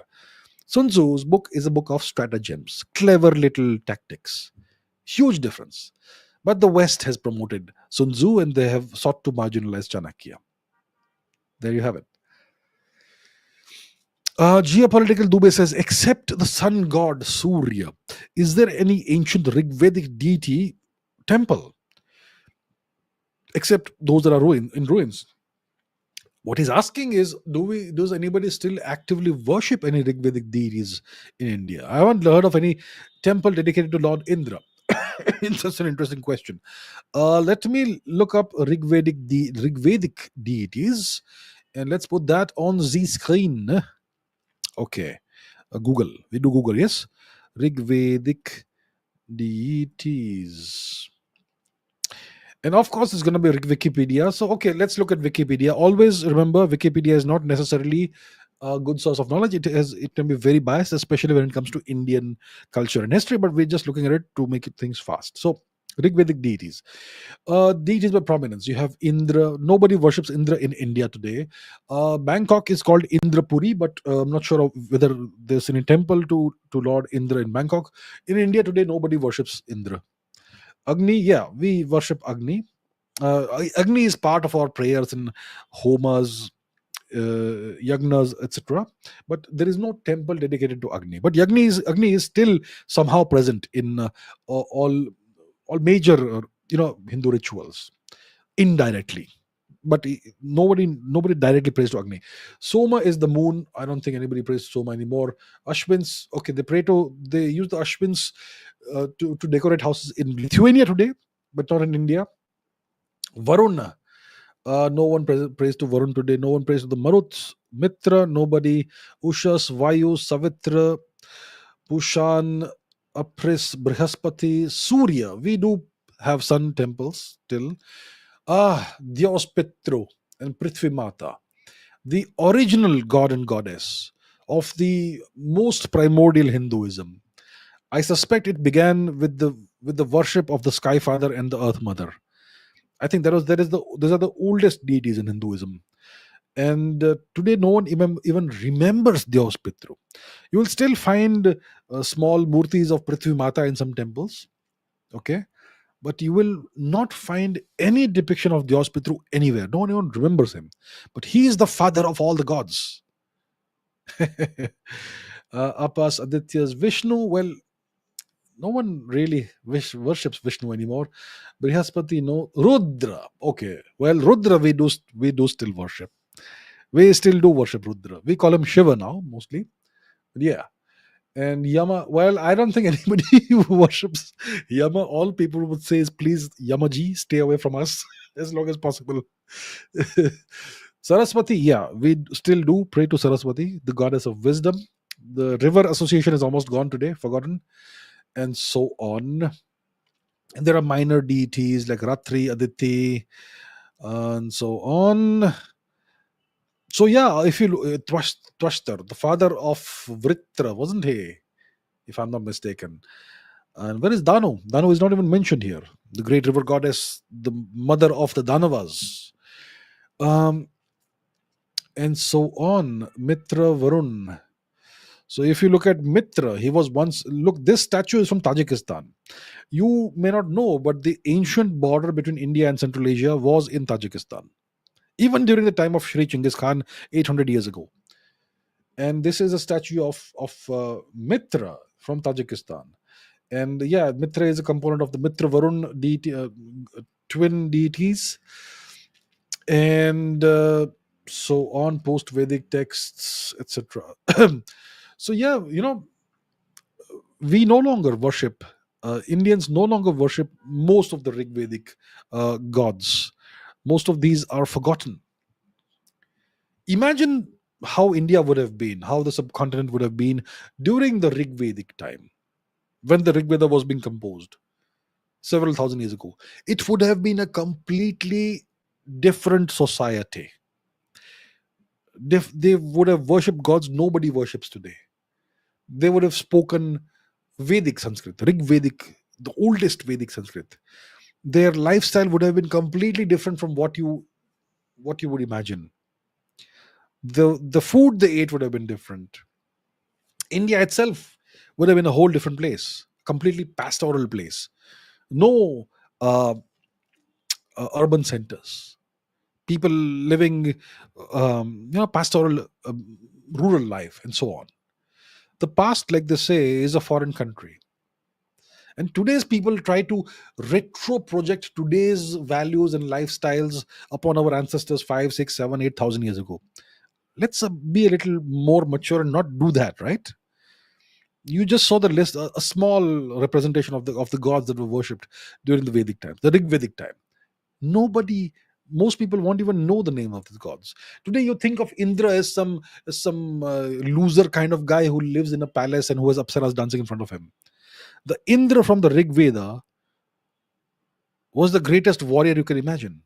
Sun Tzu's book is a book of stratagems, clever little tactics. Huge difference. But the West has promoted Sun Tzu and they have sought to marginalize Chanakya. There you have it. Geopolitical Dubey says, except the sun god Surya Is there any ancient Rigvedic deity temple except those that are in ruins? What he's asking is, does anybody still actively worship any Rigvedic deities in India? I haven't heard of any temple dedicated to Lord Indra. It's just an interesting question. Let me look up Rigvedic deities, and let's put that on the screen. Okay, Google. We do Google, yes. Rigvedic deities. And of course, it's going to be Wikipedia. So, okay, let's look at Wikipedia. Always remember, Wikipedia is not necessarily a good source of knowledge. It can be very biased, especially when it comes to Indian culture and history. But we're just looking at it to make it things fast. So, Rigvedic deities. Deities by prominence. You have Indra. Nobody worships Indra in India today. Bangkok is called Indrapuri, but I'm not sure of whether there's any temple to Lord Indra in Bangkok. In India today, nobody worships Indra. Agni, yeah, we worship Agni. Agni is part of our prayers in homas, yagnas, etc. But there is no temple dedicated to Agni. But Agni is still somehow present in all major Hindu rituals indirectly. But nobody directly prays to Agni. Soma is the moon. I don't think anybody prays to Soma anymore. Ashwins, okay, they use the Ashwins to decorate houses in Lithuania today, but not in India. Varuna, no one prays to Varun today. No one prays to the Maruts. Mitra, nobody. Ushas, Vayu, Savitra, Pushan, Apris, Brihaspati, Surya. We do have sun temples still. Dios Petro and Prithvi Mata, the original god and goddess of the most primordial Hinduism. I suspect it began with the worship of the Sky Father and the Earth Mother. I think those are the oldest deities in Hinduism. And today, no one even remembers Dios Pitru. You will still find small murtis of Prithvi Mata in some temples. Okay, but you will not find any depiction of Dios Pitru anywhere. No one even remembers him. But he is the father of all the gods. Apas, Adityas, Vishnu. Well, no one really worships Vishnu anymore. Brihaspati, no. Rudra. Okay. Well, Rudra we do still worship. We still do worship Rudra. We call him Shiva now, mostly. But yeah. And Yama, well, I don't think anybody who worships Yama, all people would say is, please, Yamaji, stay away from us as long as possible. Saraswati, yeah, we still do pray to Saraswati, the goddess of wisdom. The river association is almost gone today, forgotten, and so on. And there are minor deities like Ratri, Aditi, and so on. So yeah, if you look, Twashtar, the father of Vritra, wasn't he? If I'm not mistaken. And where is Danu? Danu is not even mentioned here. The great river goddess, the mother of the Danavas. And so on. Mitra Varun. So if you look at Mitra, he was once, look, this statue is from Tajikistan. You may not know, but the ancient border between India and Central Asia was in Tajikistan, even during the time of Shri Chinggis Khan 800 years ago. And this is a statue of Mitra from Tajikistan. And yeah, Mitra is a component of the Mitra Varun deity, twin deities. And so on, post Vedic texts, etc. So yeah, we no longer worship, Indians no longer worship most of the Rigvedic gods. Most of these are forgotten. Imagine how India would have been, how the subcontinent would have been during the Rigvedic time, when the Rigveda was being composed several thousand years ago. It would have been a completely different society. They would have worshipped gods nobody worships today. They would have spoken Vedic Sanskrit, Rig Vedic, the oldest Vedic Sanskrit. Their lifestyle would have been completely different from what you would imagine. The food they ate would have been different. India itself would have been a whole different place, completely pastoral place. No uh, urban centers. People living, pastoral, rural life, and so on. The past, like they say, is a foreign country. And today's people try to retro project today's values and lifestyles upon our ancestors 5, 6, 7, 8,000 years ago. Let's be a little more mature and not do that, right? You just saw the list, a small representation of the gods that were worshipped during the Vedic time, the Rig Vedic time. Nobody, most people won't even know the name of these gods. Today, you think of Indra as some loser kind of guy who lives in a palace and who has apsaras dancing in front of him. The Indra from the Rig Veda was the greatest warrior you can imagine.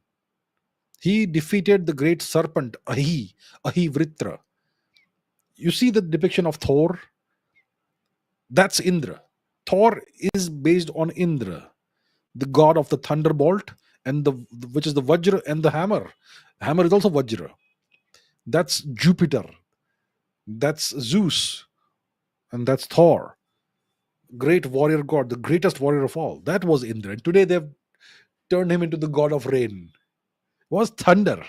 He defeated the great serpent Ahivritra. You see the depiction of Thor? That's Indra. Thor is based on Indra, the god of the thunderbolt, and which is the Vajra and the hammer. Hammer is also Vajra. That's Jupiter. That's Zeus, and that's Thor. Great warrior god, the greatest warrior of all. That was Indra. And today they've turned him into the god of rain. It was thunder.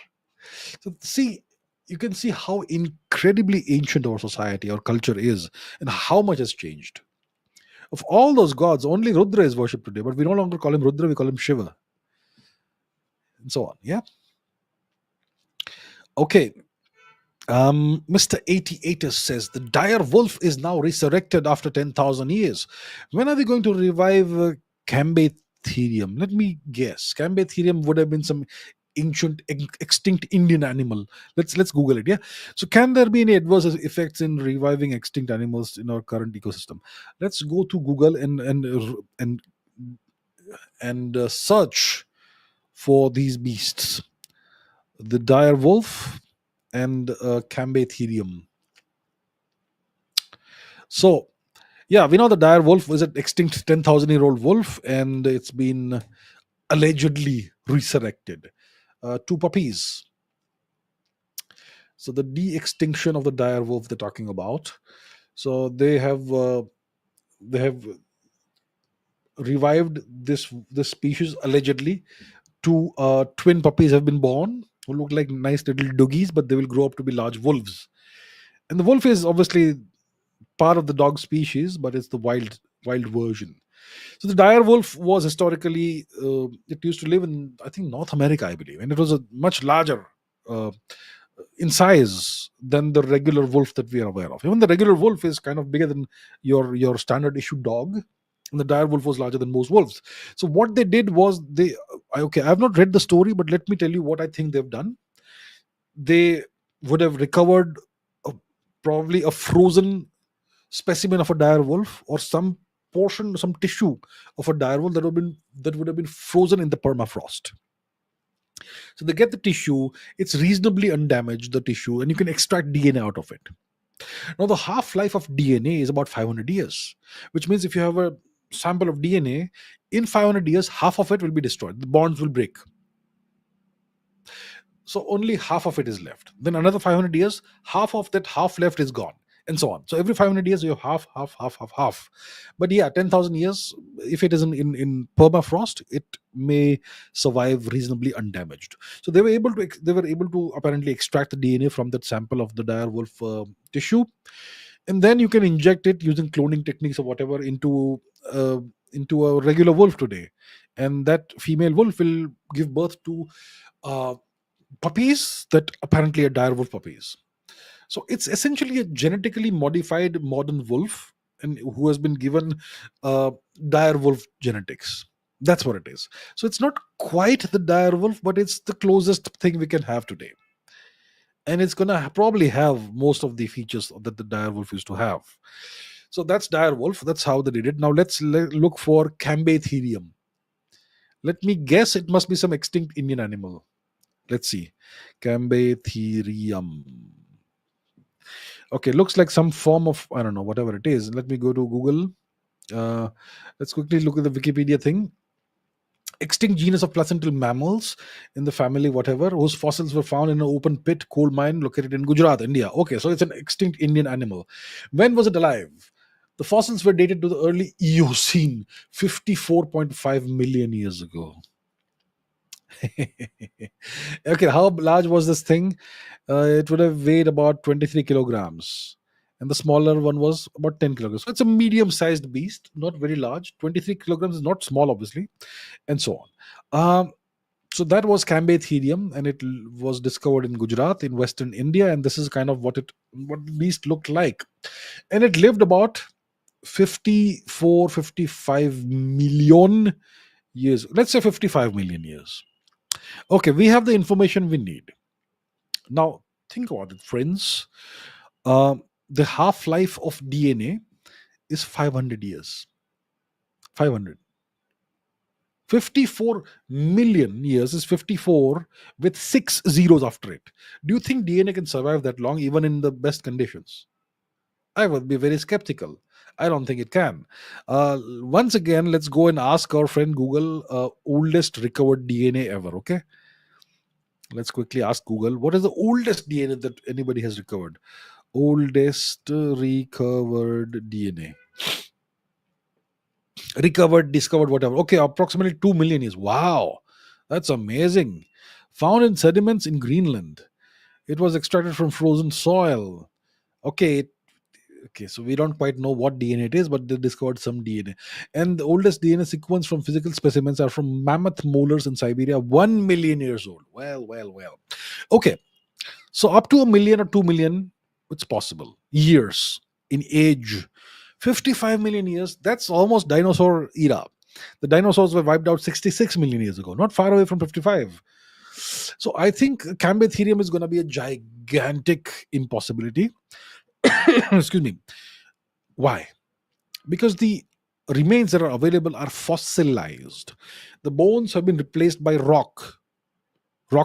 So see, you can see how incredibly ancient our society, our culture is, and how much has changed. Of all those gods, only Rudra is worshipped today, but we no longer call him Rudra, we call him Shiva, and so on. Yeah. Okay. Mr. 88 says the dire wolf is now resurrected after 10,000 years. When are they going to revive Cambatherium? Let me guess. Cambatherium would have been some ancient extinct Indian animal. Let's Google it. Yeah. So can there be any adverse effects in reviving extinct animals in our current ecosystem? Let's go to Google and search for these beasts. The dire wolf and Cambatherium. So, yeah, we know the dire wolf was an extinct 10,000-year-old wolf, and it's been allegedly resurrected. Two puppies. So the de-extinction of the dire wolf they're talking about. So they have revived this species allegedly. Two twin puppies have been born who look like nice little doggies, but they will grow up to be large wolves. And the wolf is obviously part of the dog species, but it's the wild version. So the dire wolf was historically it used to live in, I think, North America, I believe, and it was a much larger uh, in size than the regular wolf that we are aware of. Even the regular wolf is kind of bigger than your standard issue dog, and the dire wolf was larger than most wolves. So what they did was okay, I have not read the story, but let me tell you what I think they've done. They would have recovered probably a frozen specimen of a dire wolf, or some portion, some tissue of a dire wolf that would have been frozen in the permafrost. So they get the tissue, it's reasonably undamaged, the tissue, and you can extract DNA out of it. Now, the half life of DNA is about 500 years, which means if you have a sample of DNA, in 500 years, half of it will be destroyed. The bonds will break. So only half of it is left. Then another 500 years, half of that half left is gone, and so on. So every 500 years, you have half. But yeah, 10,000 years, if it is in permafrost, it may survive reasonably undamaged. So they were able to apparently extract the DNA from that sample of the dire wolf tissue, and then you can inject it using cloning techniques or whatever into a regular wolf today, and that female wolf will give birth to puppies that apparently are dire wolf puppies. So it's essentially a genetically modified modern wolf, and who has been given dire wolf genetics. That's what it is. So it's not quite the dire wolf, but it's the closest thing we can have today. And it's going to probably have most of the features that the dire wolf used to have. So that's dire wolf. That's how they did it. Now let's look for Cambatherium. Let me guess, it must be some extinct Indian animal. Let's see. Cambatherium. Okay, looks like some form of, I don't know, whatever it is. Let me go to Google. Let's quickly look at the Wikipedia thing. Extinct genus of placental mammals in the family, whatever, whose fossils were found in an open pit coal mine located in Gujarat, India. Okay, so it's an extinct Indian animal. When was it alive? The fossils were dated to the early Eocene, 54.5 million years ago. Okay, how large was this thing? It would have weighed about 23 kilograms. and the smaller one was about 10 kilograms. So it's a medium sized beast, not very large. 23 kilograms is not small, obviously, and so on. So that was Cambatherium, and it was discovered in Gujarat in western India, and this is kind of what the beast looked like. And it lived about 54, 55 million years. Let's say 55 million years. Okay, we have the information we need. Now, think about it, friends. The half life of DNA is 500 years. 500. 54 million years is 54 with six zeros after it. Do you think DNA can survive that long, even in the best conditions? I would be very skeptical. I don't think it can. Once again, let's go and ask our friend Google, oldest recovered DNA ever. Okay, let's quickly ask Google, what is the oldest DNA that anybody has recovered? Oldest recovered DNA. Recovered, discovered, whatever. Okay, approximately 2 million years. Wow, that's amazing. Found in sediments in Greenland. It was extracted from frozen soil. Okay, okay, so we don't quite know what DNA it is, but they discovered some DNA. And the oldest DNA sequence from physical specimens are from mammoth molars in Siberia, 1 million years old. Well, well, well. Okay, so up to a million or 2 million, it's possible. Years in age. 55 million years, that's almost dinosaur era. The dinosaurs were wiped out 66 million years ago, not far away from 55. So I think Cambatherium is going to be a gigantic impossibility. Excuse me. Why? Because the remains that are available are fossilized. The bones have been replaced by rock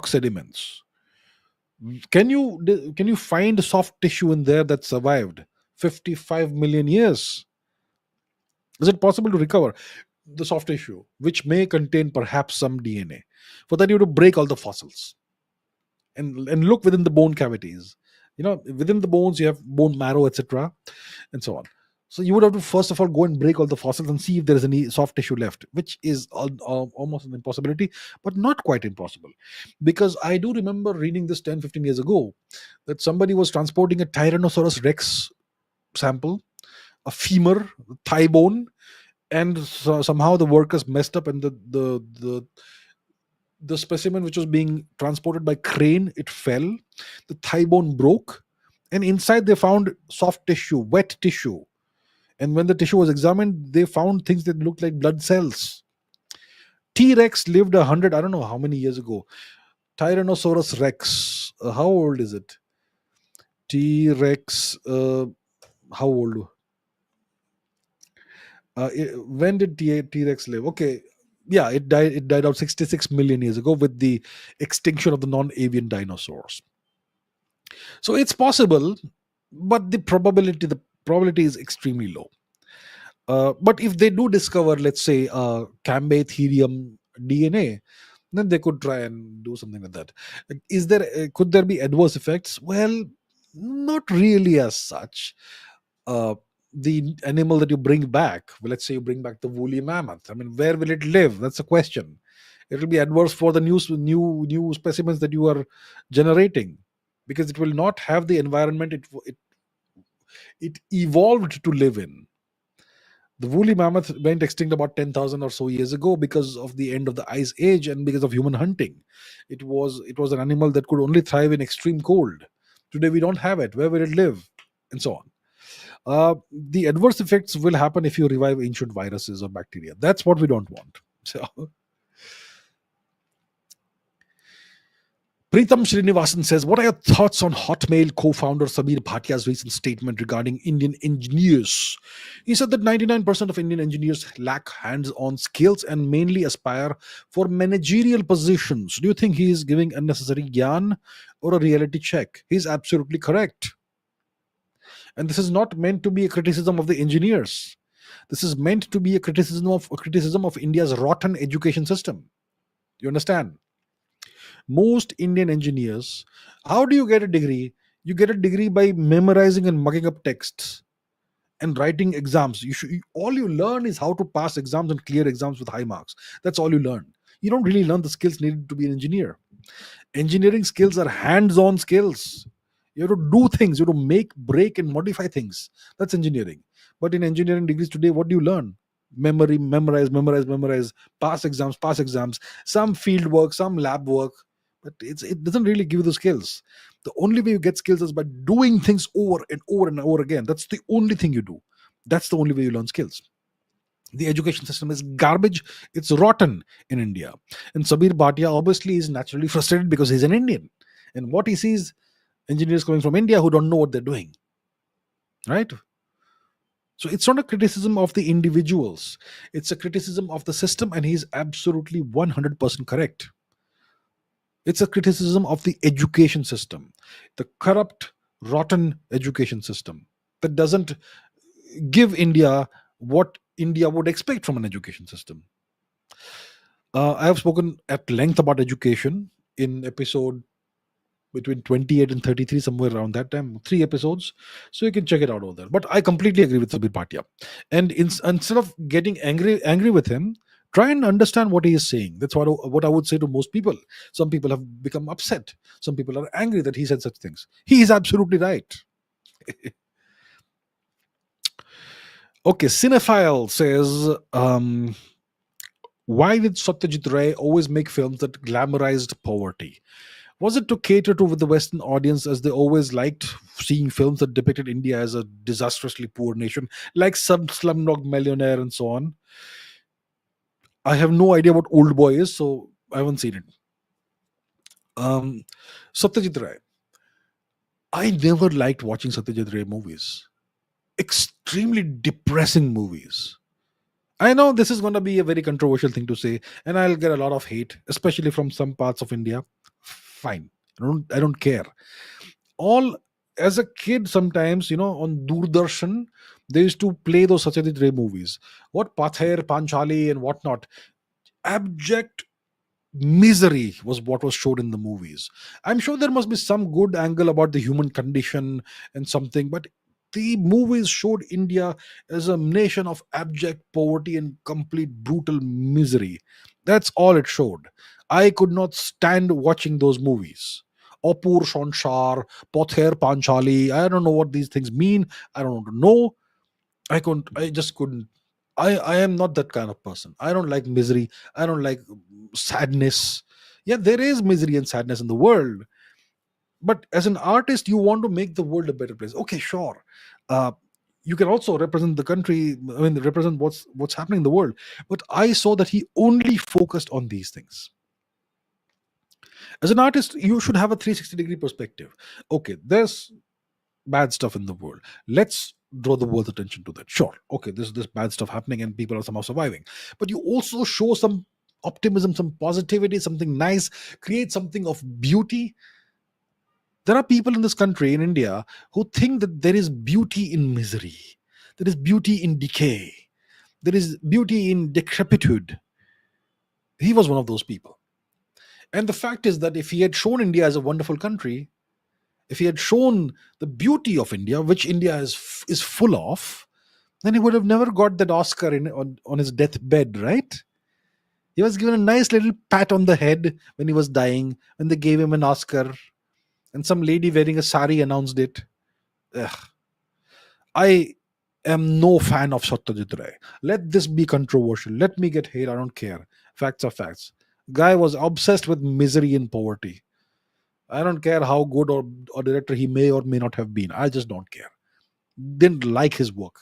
sediments. Can you find soft tissue in there that survived 55 million years? Is it possible to recover the soft tissue, which may contain perhaps some DNA? For that, you have to break all the fossils and look within the bone cavities. Within the bones, you have bone marrow, etc., and so on. So you would have to first of all go and break all the fossils and see if there is any soft tissue left, which is almost an impossibility, but not quite impossible. Because I do remember reading this 10, 15 years ago that somebody was transporting a Tyrannosaurus Rex sample, a femur, thigh bone, and somehow the workers messed up, and the specimen which was being transported by crane, it fell, the thigh bone broke, and inside they found soft tissue, wet tissue. And when the tissue was examined, they found things that looked like blood cells. T-Rex lived 100, I don't know how many years ago. Tyrannosaurus Rex, how old is it? T-Rex, how old? When did T-Rex live? Okay, yeah, it died out 66 million years ago with the extinction of the non-avian dinosaurs. So it's possible, but the probability is extremely low. But if they do discover, let's say, Cambatherium DNA, then they could try and do something like that. Could there be adverse effects? Well, not really as such. The animal that you bring back, let's say you bring back the woolly mammoth, I mean, where will it live? That's a question. It will be adverse for the new specimens that you are generating, because it will not have the environment it evolved to live in. The woolly mammoth went extinct about 10,000 or so years ago because of the end of the ice age and because of human hunting. It was an animal that could only thrive in extreme cold. Today we don't have it. Where will it live? And so on. The adverse effects will happen if you revive ancient viruses or bacteria. That's what we don't want. So, Pritam Srinivasan says, what are your thoughts on Hotmail co-founder Samir Bhatia's recent statement regarding Indian engineers? He said that 99% of Indian engineers lack hands-on skills and mainly aspire for managerial positions. Do you think he is giving unnecessary gyan or a reality check? He's absolutely correct. And this is not meant to be a criticism of the engineers. This is meant to be a criticism of India's rotten education system. You understand? Most Indian engineers, how do you get a degree? You get a degree by memorizing and mugging up texts and writing exams. All you learn is how to pass exams and clear exams with high marks. That's all you learn. You don't really learn the skills needed to be an engineer. Engineering skills are hands-on skills. You have to do things. You have to make, break, and modify things. That's engineering. But in engineering degrees today, what do you learn? Memory, memorize, memorize, memorize. Pass exams. Some field work, some lab work. But it doesn't really give you the skills. The only way you get skills is by doing things over and over and over again. That's the only thing you do. That's the only way you learn skills. The education system is garbage. It's rotten in India. And Sabir Bhatia obviously is naturally frustrated because he's an Indian. And what he sees, engineers coming from India who don't know what they're doing. Right? So it's not a criticism of the individuals. It's a criticism of the system, and he's absolutely 100% correct. It's a criticism of the education system, the corrupt, rotten education system that doesn't give India what India would expect from an education system. I have spoken at length about education in episode between 28 and 33, somewhere around that time, 3 episodes. So you can check it out over there. But I completely agree with Sabir Bhatia. And instead of getting angry with him, try and understand what he is saying. That's what I would say to most people. Some people have become upset. Some people are angry that he said such things. He is absolutely right. Okay, Cinephile says, why did Satyajit Ray always make films that glamorized poverty? Was it to cater to the Western audience, as they always liked seeing films that depicted India as a disastrously poor nation, like some Slumdog Millionaire and so on? I have no idea what Old Boy is, so I haven't seen it. Satyajit Ray. I never liked watching Satyajit Ray movies. Extremely depressing movies. I know this is going to be a very controversial thing to say, and I'll get a lot of hate, especially from some parts of India. Fine, I don't care. All as a kid, sometimes on Doordarshan, they used to play those Satyajit Ray movies. What Pather, Panchali, and whatnot. Abject misery was what was showed in the movies. I'm sure there must be some good angle about the human condition and something, but the movies showed India as a nation of abject poverty and complete brutal misery. That's all it showed. I could not stand watching those movies. Opur Shonshar, Pother Panchali. I don't know what these things mean. I don't know. I just couldn't. I am not that kind of person. I don't like misery. I don't like sadness. Yeah, there is misery and sadness in the world, but as an artist, you want to make the world a better place. Okay, sure. uh, you can also represent the country, I mean, represent what's happening in the world. But I saw that he only focused on these things. As an artist, you should have a 360-degree perspective. Okay, there's bad stuff in the world. Let's draw the world's attention to that. Sure, okay, there's this bad stuff happening and people are somehow surviving, but you also show some optimism, some positivity, something nice, create something of beauty. There are people in this country, in India, who think that there is beauty in misery, there is beauty in decay, there is beauty in decrepitude. He was one of those people. And the fact is that if he had shown India as a wonderful country, if he had shown the beauty of India, which India is full of, then he would have never got that Oscar on his deathbed, right? He was given a nice little pat on the head when he was dying, when they gave him an Oscar, and some lady wearing a sari announced it. Ugh. I am no fan of Satyajit Ray. Let this be controversial. Let me get hate. I don't care. Facts are facts. Guy was obsessed with misery and poverty. I don't care how good or director he may or may not have been. I just don't care. Didn't like his work.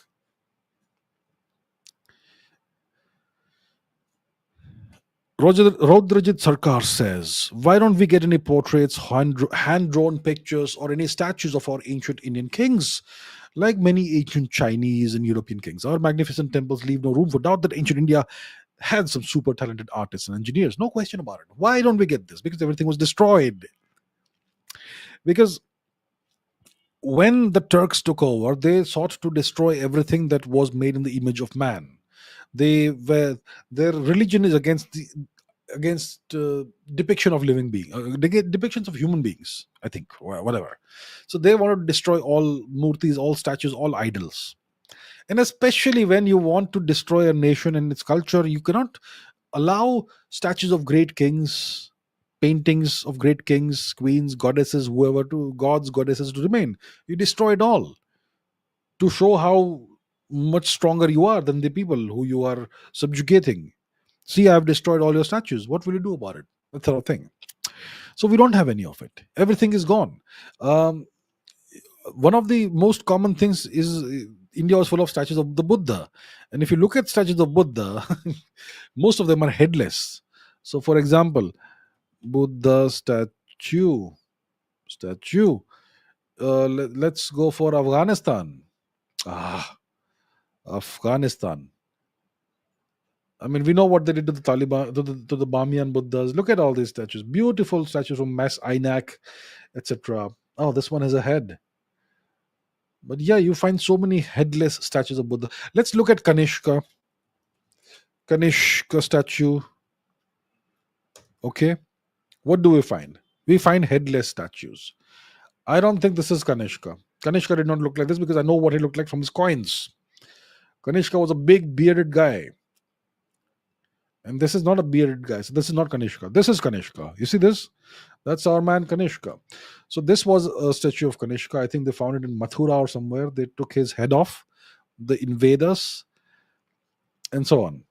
Rodrajit Sarkar says, why don't we get any portraits, hand-drawn pictures, or any statues of our ancient Indian kings? Like many ancient Chinese and European kings, our magnificent temples leave no room for doubt that ancient India had some super talented artists and engineers. No question about it. Why don't we get this? Because everything was destroyed. Because when the Turks took over, they sought to destroy everything that was made in the image of man. Their religion is against depiction of living being, depictions of human beings, I think, or whatever. So they want to destroy all murtis, all statues, all idols. And especially when you want to destroy a nation and its culture, you cannot allow statues of great kings, paintings of great kings, queens, goddesses, whoever, to gods, goddesses, to remain. You destroy it all to show how much stronger you are than the people who you are subjugating. See, I've destroyed all your statues. What will you do about it? That's our thing. So we don't have any of it. Everything is gone. Um, One of the most common things is India was full of statues of the Buddha. And if you look at statues of Buddha, most of them are headless. So, for example, Buddha statue. Let's go for Afghanistan. Ah, Afghanistan. I mean, we know what they did to the Taliban, to the Bamiyan Buddhas. Look at all these statues. Beautiful statues from Mas Ainak, etc. Oh, this one has a head. But yeah, you find so many headless statues of Buddha. Let's look at Kanishka. Kanishka statue. Okay. What do we find? We find headless statues. I don't think this is Kanishka. Kanishka did not look like this because I know what he looked like from his coins. Kanishka was a big bearded guy. And this is not a bearded guy. So this is not Kanishka. This is Kanishka. You see this? That's our man Kanishka. So this was a statue of Kanishka. I think they found it in Mathura or somewhere. They took his head off, the invaders, and so on.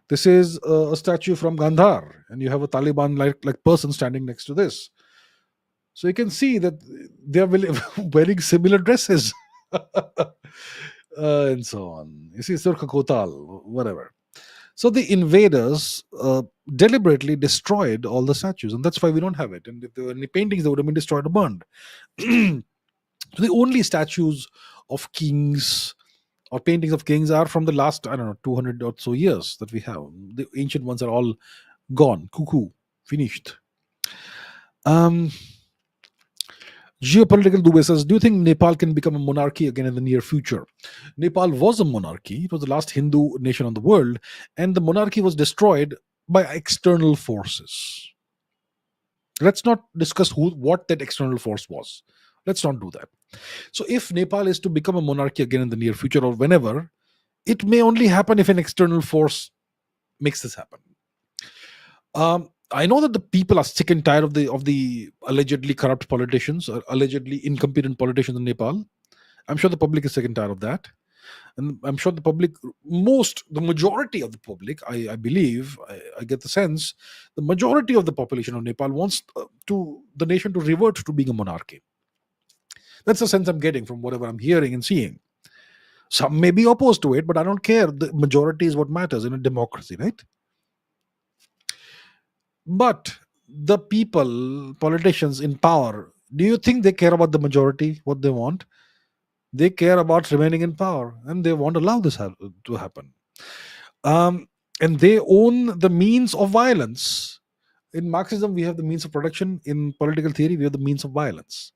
This is a statue from Gandhar, and you have a Taliban like person standing next to this. So you can see that they are wearing similar dresses, and so on. You see, Surkha Kotal, whatever. So the invaders deliberately destroyed all the statues, and that's why we don't have it. And if there were any paintings, they would have been destroyed or burned. So the only statues of kings or paintings of kings are from the last, I don't know, 200 or so years that we have. The ancient ones are all gone, cuckoo, finished. Um, Geopolitical Dubey says, do you think Nepal can become a monarchy again in the near future? Nepal was a monarchy. It was the last Hindu nation on the world, and the monarchy was destroyed by external forces. Let's not discuss what that external force was. Let's not do that. So if Nepal is to become a monarchy again in the near future or whenever, it may only happen if an external force makes this happen. I know that the people are sick and tired of the allegedly corrupt politicians or allegedly incompetent politicians in Nepal. I'm sure the public is sick and tired of that. And I'm sure the public, the majority of the public, I believe, I get the sense, the majority of the population of Nepal wants the nation to revert to being a monarchy. That's the sense I'm getting from whatever I'm hearing and seeing. Some may be opposed to it, but I don't care. The majority is what matters in a democracy, right? But the people, politicians in power, do you think they care about the majority, what they want? They care about remaining in power, and they won't allow this to happen. And they own the means of violence. In Marxism, we have the means of production. In political theory, we have the means of violence.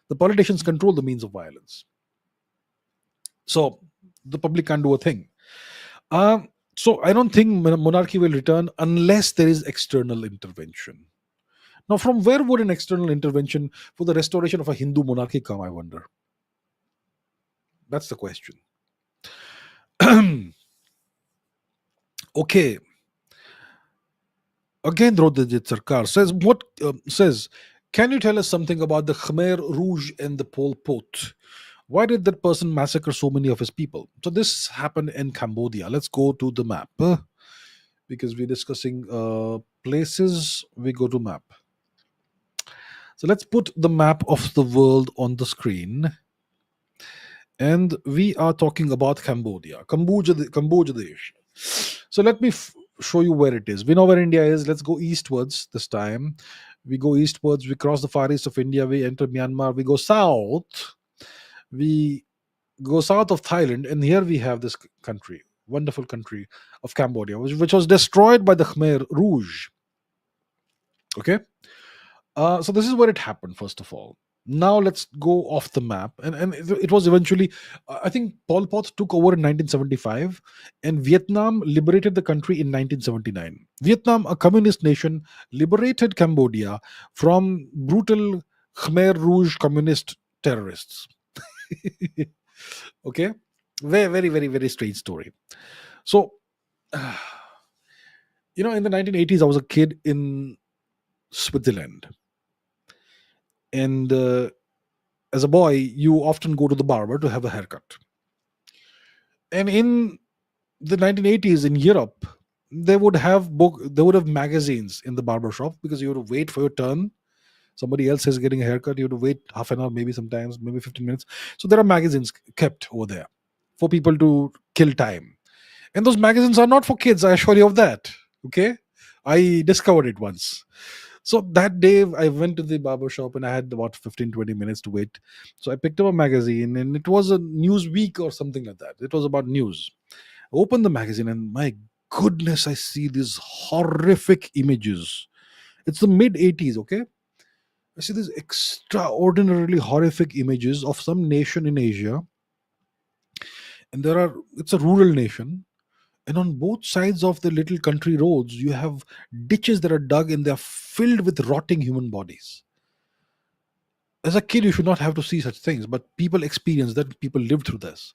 The politicians control the means of violence. So the public can't do a thing. So I don't think monarchy will return unless there is external intervention. Now, from where would an external intervention for the restoration of a Hindu monarchy come, I wonder? That's the question. Okay. Again, Rodhajit Sarkar says, can you tell us something about the Khmer Rouge and the Pol Pot? Why did that person massacre so many of his people? So this happened in Cambodia. Let's go to the map. Because we're discussing places, we go to map. So let's put the map of the world on the screen. And we are talking about Cambodia. Cambodia Desh. So let me show you where it is. We know where India is. Let's go eastwards this time. We go eastwards. We cross the far east of India. We enter Myanmar. We go south. We go south of Thailand. And here we have this country, wonderful country of Cambodia, which was destroyed by the Khmer Rouge. Okay. So this is where it happened, first of all. Now let's go off the map. And it was eventually, I think Pol Pot took over in 1975 and Vietnam liberated the country in 1979. Vietnam, a communist nation, liberated Cambodia from brutal Khmer Rouge communist terrorists. Okay. Very, very, very, very strange story. So, in the 1980s, I was a kid in Switzerland. And as a boy, you often go to the barber to have a haircut. And in the 1980s in Europe, they would have magazines in the barber shop, because you have to wait for your turn. Somebody else is getting a haircut, you have to wait half an hour, maybe sometimes maybe 15 minutes. So there are magazines kept over there for people to kill time. And those magazines are not for kids, I assure you of that. Okay, I discovered it once. So that day I went to the barber shop and I had about 15-20 minutes to wait. So I picked up a magazine, and it was a news week or something like that. It was about news. I opened the magazine, and my goodness, I see these horrific images. It's the mid 80s, okay? I see these extraordinarily horrific images of some nation in Asia, and it's a rural nation. And on both sides of the little country roads, you have ditches that are dug, and they're filled with rotting human bodies. As a kid, you should not have to see such things, but people experience that, people live through this.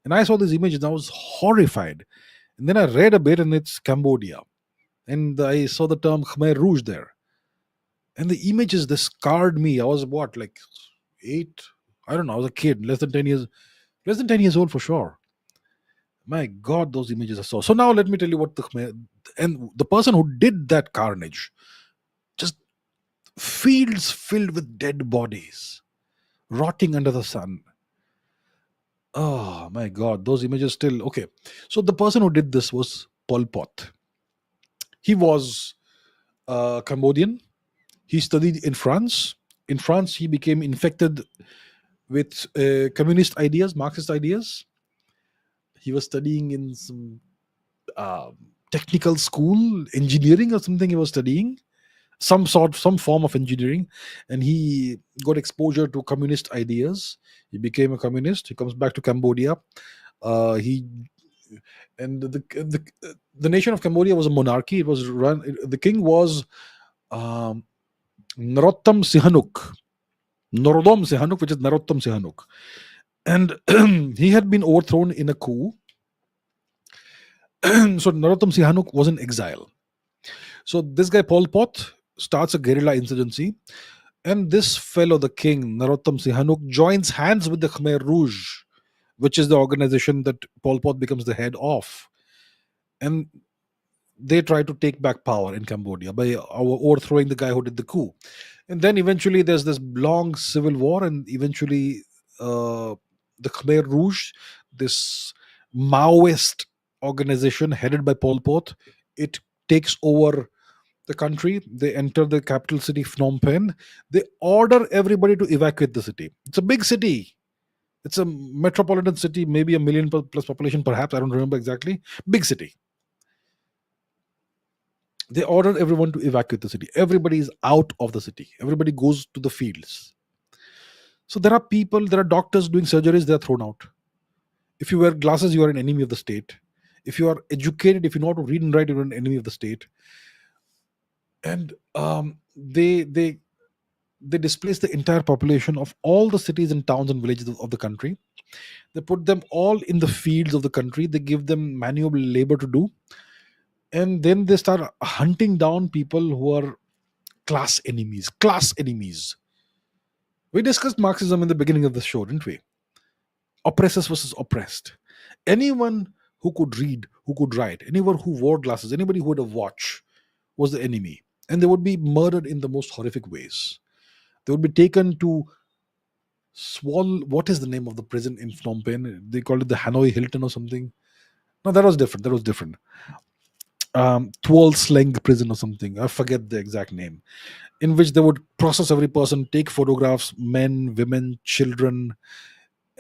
And I saw these images and I was horrified. And then I read a bit, and it's Cambodia. And I saw the term Khmer Rouge there. And the images, they scarred me. I was what, like 8? I don't know. I was a kid, less than 10 years old for sure. My God, those images I saw. So now let me tell you what the Khmer, and the person who did that carnage, just fields filled with dead bodies, rotting under the sun. Oh my God, those images still. Okay. So the person who did this was Pol Pot. He was Cambodian. He studied in France. In France, he became infected with communist ideas, Marxist ideas. He was studying in some uh, technical school, engineering or something. He was studying some form of engineering, and he got exposure to communist ideas. He became a communist. He comes back to Cambodia. He and the nation of Cambodia was a monarchy. It was run. The king was um, Narottam Sihanouk. Norodom Sihanouk, which is Narottam Sihanouk. And he had been overthrown in a coup. So Narottam Sihanouk was in exile. So this guy Pol Pot starts a guerrilla insurgency, and this fellow, the king Narottam Sihanouk, joins hands with the Khmer Rouge, which is the organization that Pol Pot becomes the head of, and they try to take back power in Cambodia by overthrowing the guy who did the coup. And then eventually there's this long civil war, and eventually the Khmer Rouge, this Maoist organization headed by Pol Pot, it takes over the country. They enter the capital city Phnom Penh. They order everybody to evacuate the city. It's a big city. It's a metropolitan city, maybe a million plus population, perhaps. I don't remember exactly. Big city. They order everyone to evacuate the city. Everybody is out of the city. Everybody goes to the fields. So there are doctors doing surgeries, they are thrown out. If you wear glasses, you are an enemy of the state. If you are educated, if you know how to read and write, you're an enemy of the state. And they displace the entire population of all the cities and towns and villages of the country. They put them all in the fields of the country. They give them manual labor to do. And then they start hunting down people who are class enemies. Class enemies. We discussed Marxism in the beginning of the show, didn't we? Oppressors versus oppressed. Anyone who could read, who could write, anyone who wore glasses, anybody who had a watch was the enemy. And they would be murdered in the most horrific ways. They would be taken to what is the name of the prison in Phnom Penh? They called it the Hanoi Hilton or something. No, that was different. Tuol Sleng prison or something. I forget the exact name. In which they would process every person, take photographs, men, women, children.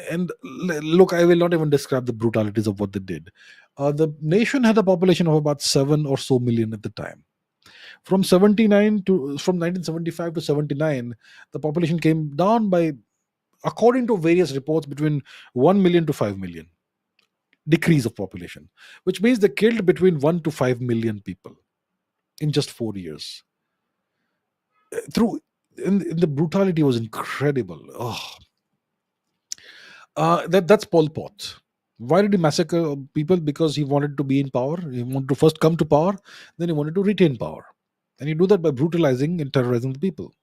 And look, I will not even describe the brutalities of what they did. The nation had a population of about 7 or so million at the time. From 1975 to 79, the population came down by, according to various reports, between 1 million to 5 million decrease of population, which means they killed between 1 to 5 million people in just 4 years. Through and the brutality was incredible. That's Pol Pot. Why did he massacre people? Because he wanted to be in power. He wanted to first come to power, then he wanted to retain power. And you do that by brutalizing and terrorizing the people.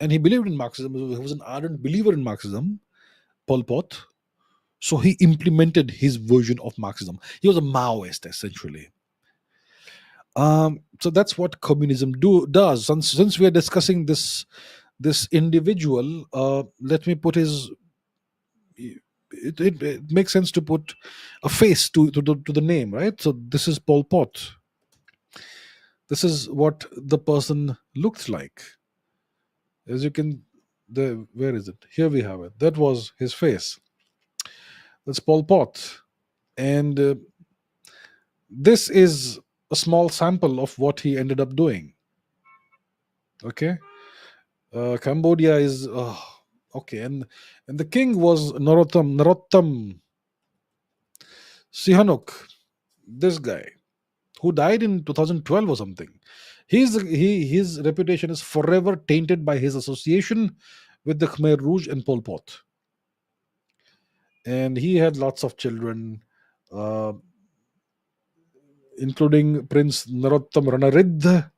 And he believed in Marxism. He was an ardent believer in Marxism, Pol Pot. So he implemented his version of Marxism. He was a Maoist, essentially. So that's what communism does. Since we are discussing this individual, let me put his. It makes sense to put a face to the name, right? So this is Pol Pot. This is what the person looked like. As you can, where is it? Here we have it. That was his face. That's Pol Pot, and this is a small sample of what he ended up doing. Okay, Cambodia is okay, and the king was Narottam Sihanouk, this guy who died in 2012 or something. His reputation is forever tainted by his association with the Khmer Rouge and Pol Pot, and he had lots of children, uh, including Prince Narottam Ranaridh,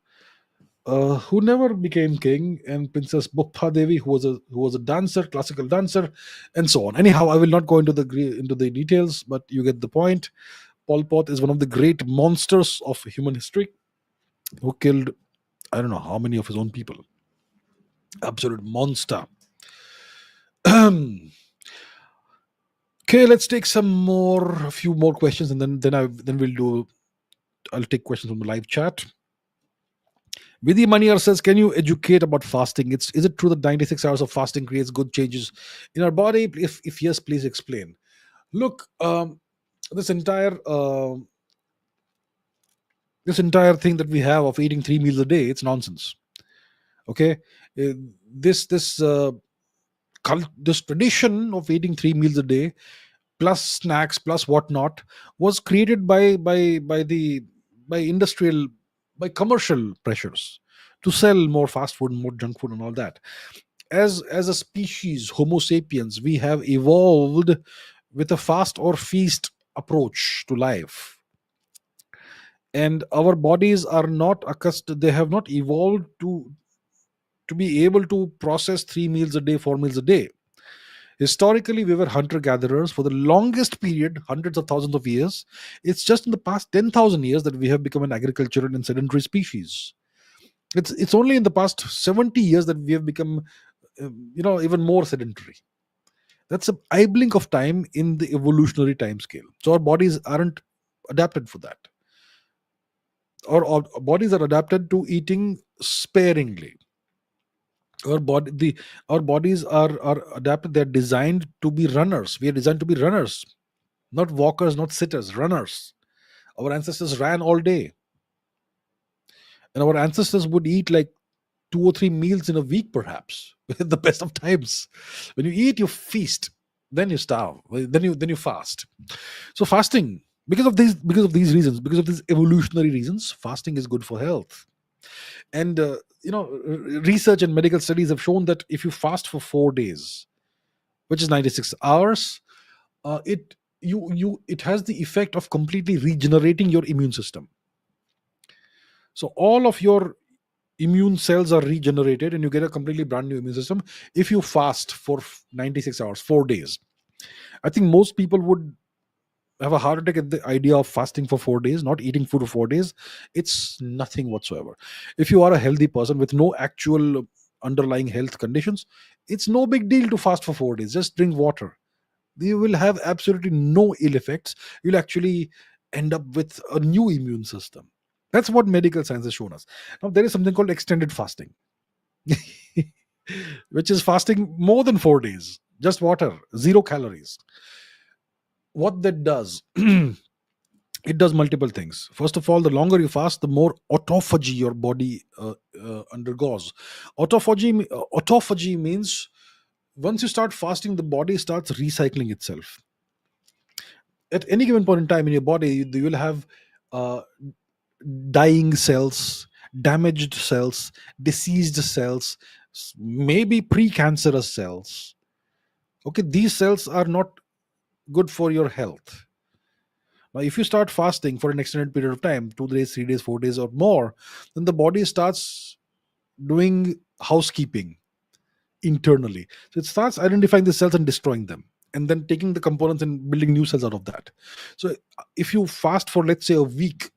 who never became king, and Princess Bopha Devi, who was a dancer, classical dancer, and so on. Anyhow, I will not go into the details, but you get the point. Pol Pot is one of the great monsters of human history, who killed I don't know how many of his own people. Absolute monster. Okay, let's take a few more questions, and then we'll do. I'll take questions from the live chat. Vidhi Maniar says, "Can you educate about fasting? Is it true that 96 hours of fasting creates good changes in our body? If yes, please explain." Look, this entire this entire thing that we have of eating 3 meals a day, it's nonsense. Okay, Uh, this tradition of eating 3 meals a day plus snacks plus whatnot was created by industrial by commercial pressures to sell more fast food and more junk food and all that. As a species, Homo sapiens, we have evolved with a fast or feast approach to life, and our bodies are not accustomed, they have not evolved to be able to process 3 meals a day, 4 meals a day. Historically, we were hunter gatherers for the longest period, hundreds of thousands of years. It's just in the past 10,000 years that we have become an agricultural and sedentary species. It's only in the past 70 years that we have become, even more sedentary. That's a eye blink of time in the evolutionary time scale. So our bodies aren't adapted for that. Our bodies are adapted to eating sparingly. Our bodies are adapted. They're designed to be runners. We are designed to be runners, not walkers, not sitters, runners. Our ancestors ran all day, and our ancestors would eat like 2 or 3 meals in a week, perhaps, at the best of times. When you eat, you feast, then you starve, then you fast. So fasting, because of these reasons, because of these evolutionary reasons, fasting is good for health. And research and medical studies have shown that if you fast for 4 days, which is 96 hours, it has the effect of completely regenerating your immune system. So all of your immune cells are regenerated, and you get a completely brand new immune system if you fast for 96 hours, 4 days. I think most people would have a heart attack at the idea of fasting for 4 days, not eating food for 4 days. It's nothing whatsoever. If you are a healthy person with no actual underlying health conditions, it's no big deal to fast for 4 days. Just drink water. You will have absolutely no ill effects. You'll actually end up with a new immune system. That's what medical science has shown us. Now, there is something called extended fasting, which is fasting more than 4 days, just water, 0 calories. What that does, it does multiple things. First of all, the longer you fast, the more autophagy your body undergoes. Autophagy means once you start fasting, the body starts recycling itself. At any given point in time in your body, you will have uh, dying cells, damaged cells, diseased cells, maybe precancerous cells. Okay, these cells are not good for your health. Now, if you start fasting for an extended period of time, 2 days, 3 days, 4 days, or more, then the body starts doing housekeeping internally. So it starts identifying the cells and destroying them, and then taking the components and building new cells out of that. So if you fast for, let's say, a week,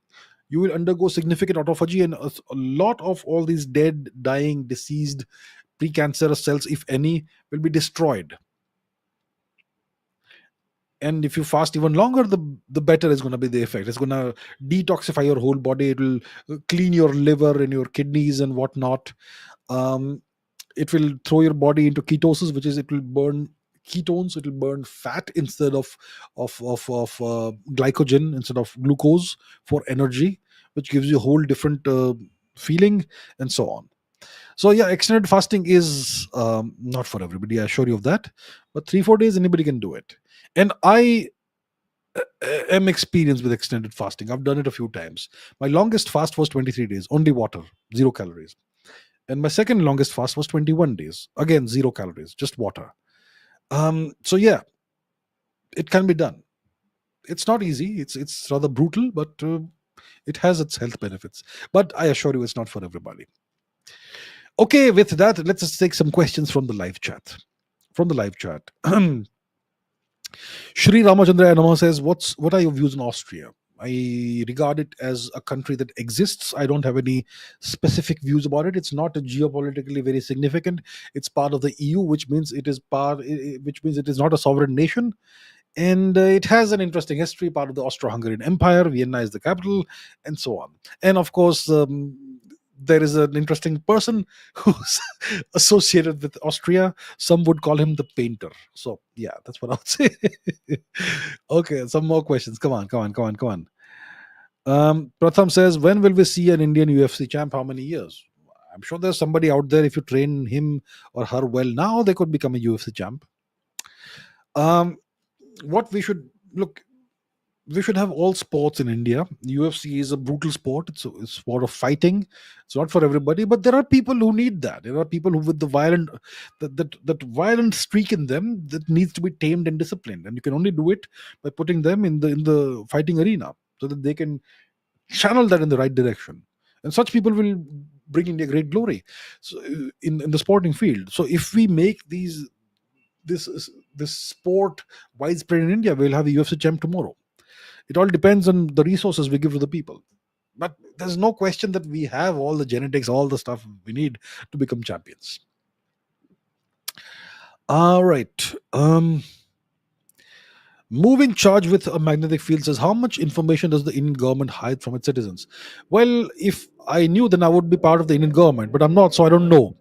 you will undergo significant autophagy, and a lot of all these dead, dying, deceased precancerous cells, if any, will be destroyed. And if you fast even longer, the better is going to be the effect. It's going to detoxify your whole body. It will clean your liver and your kidneys and whatnot. um, it will throw your body into ketosis, which is, it will burn ketones, it will burn fat instead of glycogen, instead of glucose, for energy, which gives you a whole different feeling, and so on. So yeah, extended fasting is not for everybody, I assure you of that. But 3-4 days, anybody can do it. And I am experienced with extended fasting. I've done it a few times. My longest fast was 23 days, only water, 0 calories. And my second longest fast was 21 days, again 0 calories, just water. So yeah, it can be done. It's not easy, it's rather brutal, but it has its health benefits. But I assure you, it's not for everybody. Okay, with that, let's just take some questions from the live chat. Shri Ramachandra Anama says, what are your views on Austria? I regard it as a country that exists. I don't have any specific views about it. It's not geopolitically very significant. It's part of the EU, which means which means it is not a sovereign nation. And it has an interesting history, part of the Austro-Hungarian Empire. Vienna is the capital, and so on. And of course, there is an interesting person who's associated with Austria. Some would call him the painter. So yeah, that's what I would say. Okay, some more questions. Come on, come on, come on, come on. Pratham says, when will we see an Indian UFC champ? How many years? I'm sure there's somebody out there. If you train him or her well now, they could become a UFC champ. What we should look, we should have all sports in India. UFC is a brutal sport. It's a sport of fighting. It's not for everybody, but there are people who need that. There are people who, with the violent, that violent streak in them, that needs to be tamed and disciplined. And you can only do it by putting them in the fighting arena, so that they can channel that in the right direction. And such people will bring India great glory, so, in the sporting field. So if we make this sport widespread in India, we'll have a UFC champ tomorrow. It all depends on the resources we give to the people. But there's no question that we have all the genetics, all the stuff we need to become champions. All right. Moving charge with a magnetic field says, how much information does the Indian government hide from its citizens? Well, if I knew, then I would be part of the Indian government, but I'm not, so I don't know.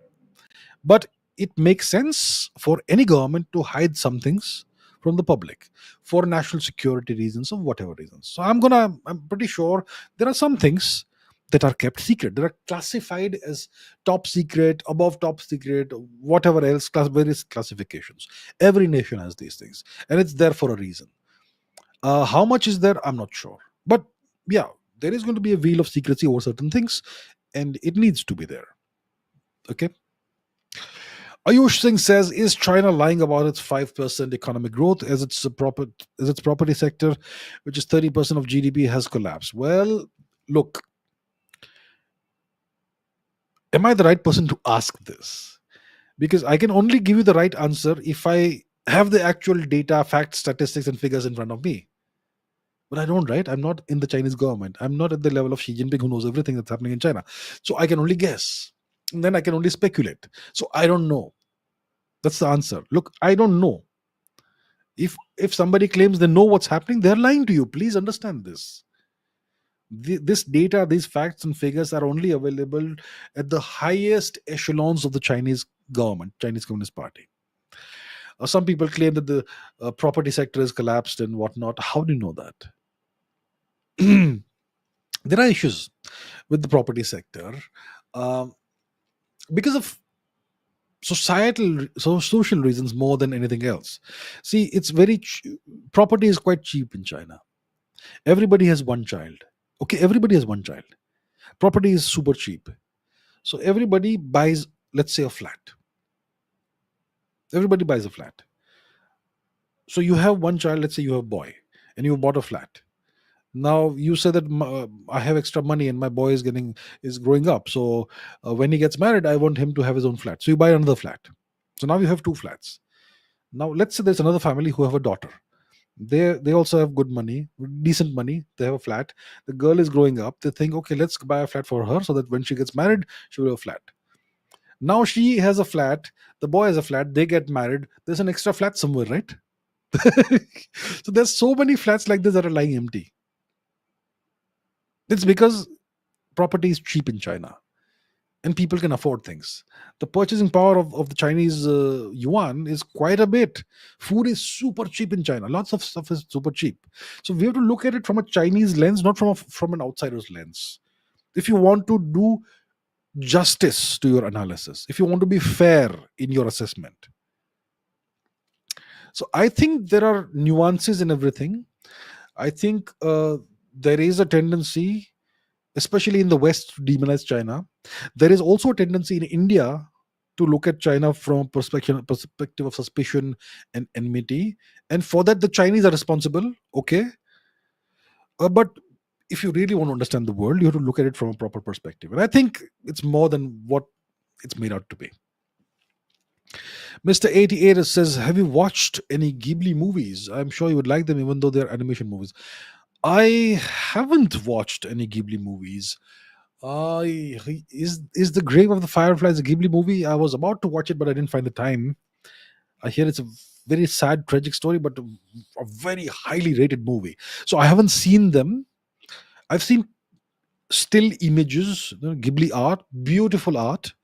But it makes sense for any government to hide some things from the public for national security reasons or whatever reasons. So I'm pretty sure there are some things that are kept secret. They are classified as top secret, above top secret, whatever else, various classifications. Every nation has these things, and it's there for a reason. How much is there? I'm not sure. But yeah, there is going to be a veil of secrecy over certain things, and it needs to be there. Okay. Ayush Singh says, is China lying about its 5% economic growth as its property sector, which is 30% of GDP, has collapsed? Well, look, am I the right person to ask this? Because I can only give you the right answer if I have the actual data, facts, statistics, and figures in front of me. But I don't, right? I'm not in the Chinese government. I'm not at the level of Xi Jinping, who knows everything that's happening in China. So I can only guess. And then I can only speculate. So I don't know. That's the answer. Look, I don't know. If somebody claims they know what's happening, they're lying to you. Please understand this. This data, these facts and figures are only available at the highest echelons of the Chinese government, Chinese Communist Party. Some people claim that the property sector has collapsed and whatnot. How do you know that? There are issues with the property sector because of social reasons more than anything else. See, it's property is quite cheap in China. Everybody has one child. Okay, everybody has one child. Property is super cheap. So everybody buys, let's say, a flat. Everybody buys a flat. So you have one child, let's say you have a boy, and you bought a flat. Now you say that I have extra money and my boy is growing up. So when he gets married, I want him to have his own flat. So you buy another flat. So now you have two flats. Now let's say there's another family who have a daughter. They also have good money, decent money. They have a flat. The girl is growing up. They think, okay, let's buy a flat for her so that when she gets married, she will have a flat. Now she has a flat. The boy has a flat. They get married. There's an extra flat somewhere, right? So there's so many flats like this that are lying empty. It's because property is cheap in China and people can afford things. The purchasing power of the Chinese yuan is quite a bit. Food is super cheap in China. Lots of stuff is super cheap. So we have to look at it from a Chinese lens, not from an outsider's lens. If you want to do justice to your analysis, if you want to be fair in your assessment. So I think there are nuances in everything. I think there is a tendency, especially in the West, to demonize China. There is also a tendency in India to look at China from a perspective of suspicion and enmity. And for that, the Chinese are responsible. Okay. But if you really want to understand the world, you have to look at it from a proper perspective. And I think it's more than what it's made out to be. Mr. 88 says, have you watched any Ghibli movies? I'm sure you would like them, even though they're animation movies. I haven't watched any Ghibli movies. Is the Grave of the Fireflies a Ghibli movie? I was about to watch it, but I didn't find the time. I hear it's a very sad, tragic story, but a very highly rated movie. So I haven't seen them. I've seen still images, Ghibli art, beautiful art.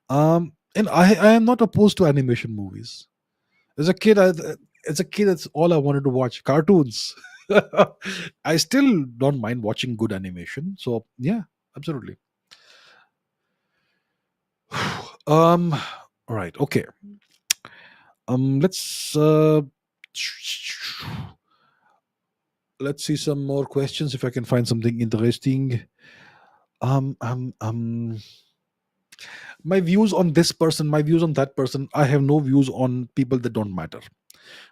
And I am not opposed to animation movies. As a kid, that's all I wanted to watch. Cartoons. I still don't mind watching good animation. So yeah, absolutely. All right. Okay. Let's see some more questions if I can find something interesting. Um, um, um, my views on this person, my views on that person. I have no views on people that don't matter.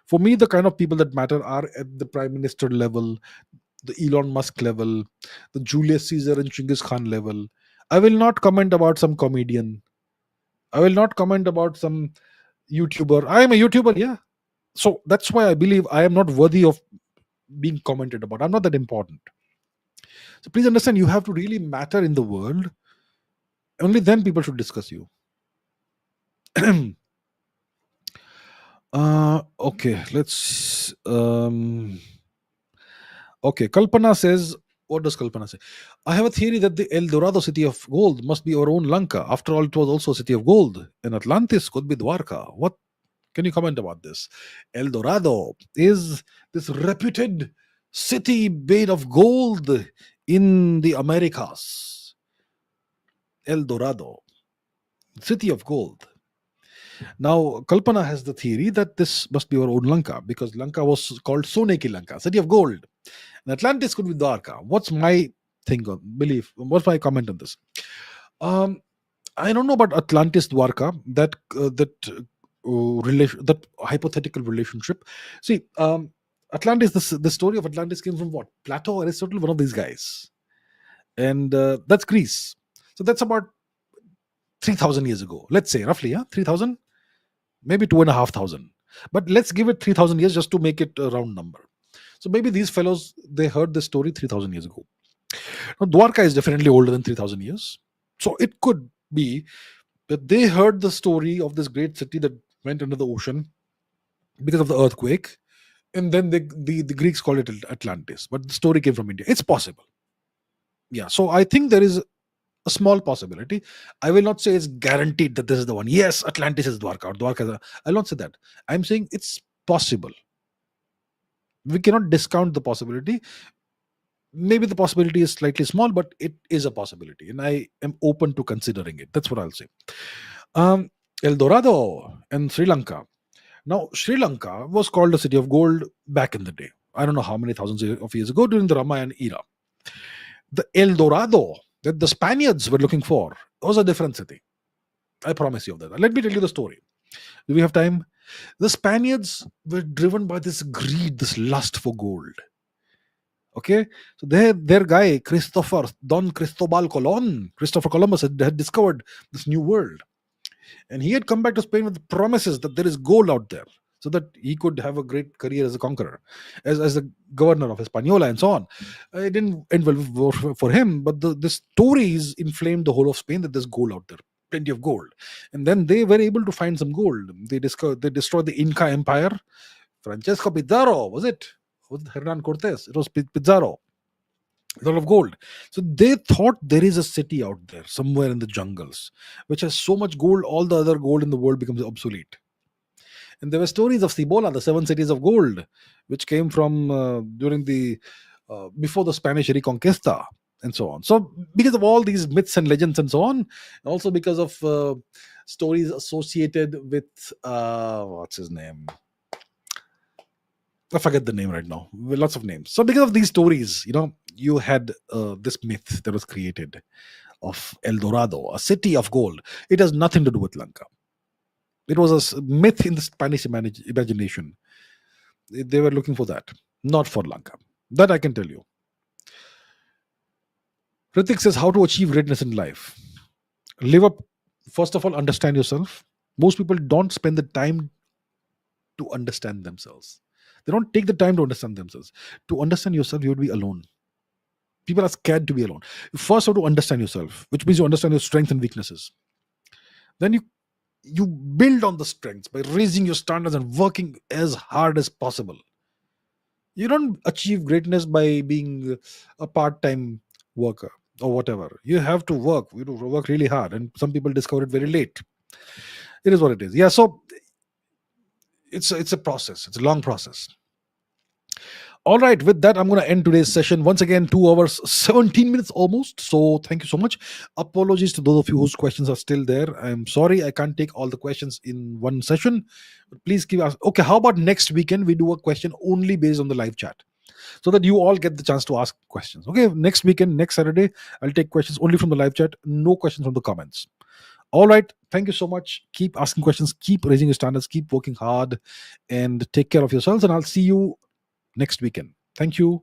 For me, the kind of people that matter are at the prime minister level, the Elon Musk level, the Julius Caesar and Chinggis Khan level. I will not comment about some comedian. I will not comment about some YouTuber. I am a YouTuber, yeah. So that's why I believe I am not worthy of being commented about. I'm not that important. So please understand, you have to really matter in the world. Only then people should discuss you. Okay, let's. Okay, Kalpana says, what does Kalpana say? I have a theory that the El Dorado city of gold must be our own Lanka. After all, it was also a city of gold. And Atlantis could be Dwarka. What can you comment about this? El Dorado is this reputed city made of gold in the Americas. El Dorado, city of gold. Now, Kalpana has the theory that this must be our own Lanka because Lanka was called Soneki Lanka, city of gold. And Atlantis could be Dwarka. What's my thing on belief? What's my comment on this? Um, I don't know about Atlantis Dwarka. That hypothetical relationship. See, Atlantis. The story of Atlantis came from what? Plato, Aristotle, one of these guys, and that's Greece. So that's about 3,000 years ago. Let's say roughly, yeah, 3,000, maybe 2,500. But let's give it 3,000 years just to make it a round number. So maybe these fellows they heard this story 3,000 years ago. Now, Dwarka is definitely older than 3,000 years. So it could be that they heard the story of this great city that went under the ocean because of the earthquake. And then the Greeks called it Atlantis. But the story came from India. It's possible. Yeah. So I think there is a small possibility. I will not say it's guaranteed that this is the one. Yes, Atlantis is Dwarka or Dwarka. I'll not say that. I'm saying it's possible. We cannot discount the possibility. Maybe the possibility is slightly small, but it is a possibility, and I am open to considering it. That's what I'll say. Um, El Dorado and Sri Lanka. Now, Sri Lanka was called the city of gold back in the day. I don't know how many thousands of years ago during the Ramayana era. The El Dorado that the Spaniards were looking for was a different city. I promise you of that. Let me tell you the story. Do we have time? The Spaniards were driven by this greed, this lust for gold. Okay, so their guy Christopher Columbus had discovered this new world, and he had come back to Spain with promises that there is gold out there, so that he could have a great career as a conqueror, as the governor of Hispaniola and so on. It didn't end well for him, but the stories inflamed the whole of Spain that there's gold out there, plenty of gold. And then they were able to find some gold. They destroyed the Inca Empire. Francesco Pizarro, was it Hernan Cortes? It was Pizarro. A lot of gold. So they thought there is a city out there somewhere in the jungles which has so much gold, all the other gold in the world becomes obsolete. And there were stories of Cibola, the seven cities of gold, which came from during the before the Spanish Reconquista and so on. So because of all these myths and legends and so on, and also because of stories associated with what's his name? I forget the name right now. Lots of names. So because of these stories, you had this myth that was created of El Dorado, a city of gold. It has nothing to do with Lanka. It was a myth in the Spanish imagination. They were looking for that, not for Lanka. That I can tell you. Ritik says, how to achieve greatness in life. Live up. First of all, understand yourself. Most people don't spend the time to understand themselves. They don't take the time to understand themselves. To understand yourself, you would be alone. People are scared to be alone. You first have to understand yourself, which means you understand your strengths and weaknesses. Then you build on the strengths by raising your standards and working as hard as possible. You don't achieve greatness by being a part-time worker or whatever. You have to work. You have to work really hard, and some people discover it very late. It is what it is. Yeah. So it's a process. It's a long process. All right, with that, I'm going to end today's session. Once again, 2 hours, 17 minutes almost. So thank you so much. Apologies to those of you whose questions are still there. I'm sorry I can't take all the questions in one session. But please keep asking. Okay, how about next weekend we do a question only based on the live chat, so that you all get the chance to ask questions. Okay, next weekend, next Saturday, I'll take questions only from the live chat. No questions from the comments. All right. Thank you so much. Keep asking questions. Keep raising your standards. Keep working hard. And take care of yourselves. And I'll see you next weekend. Thank you.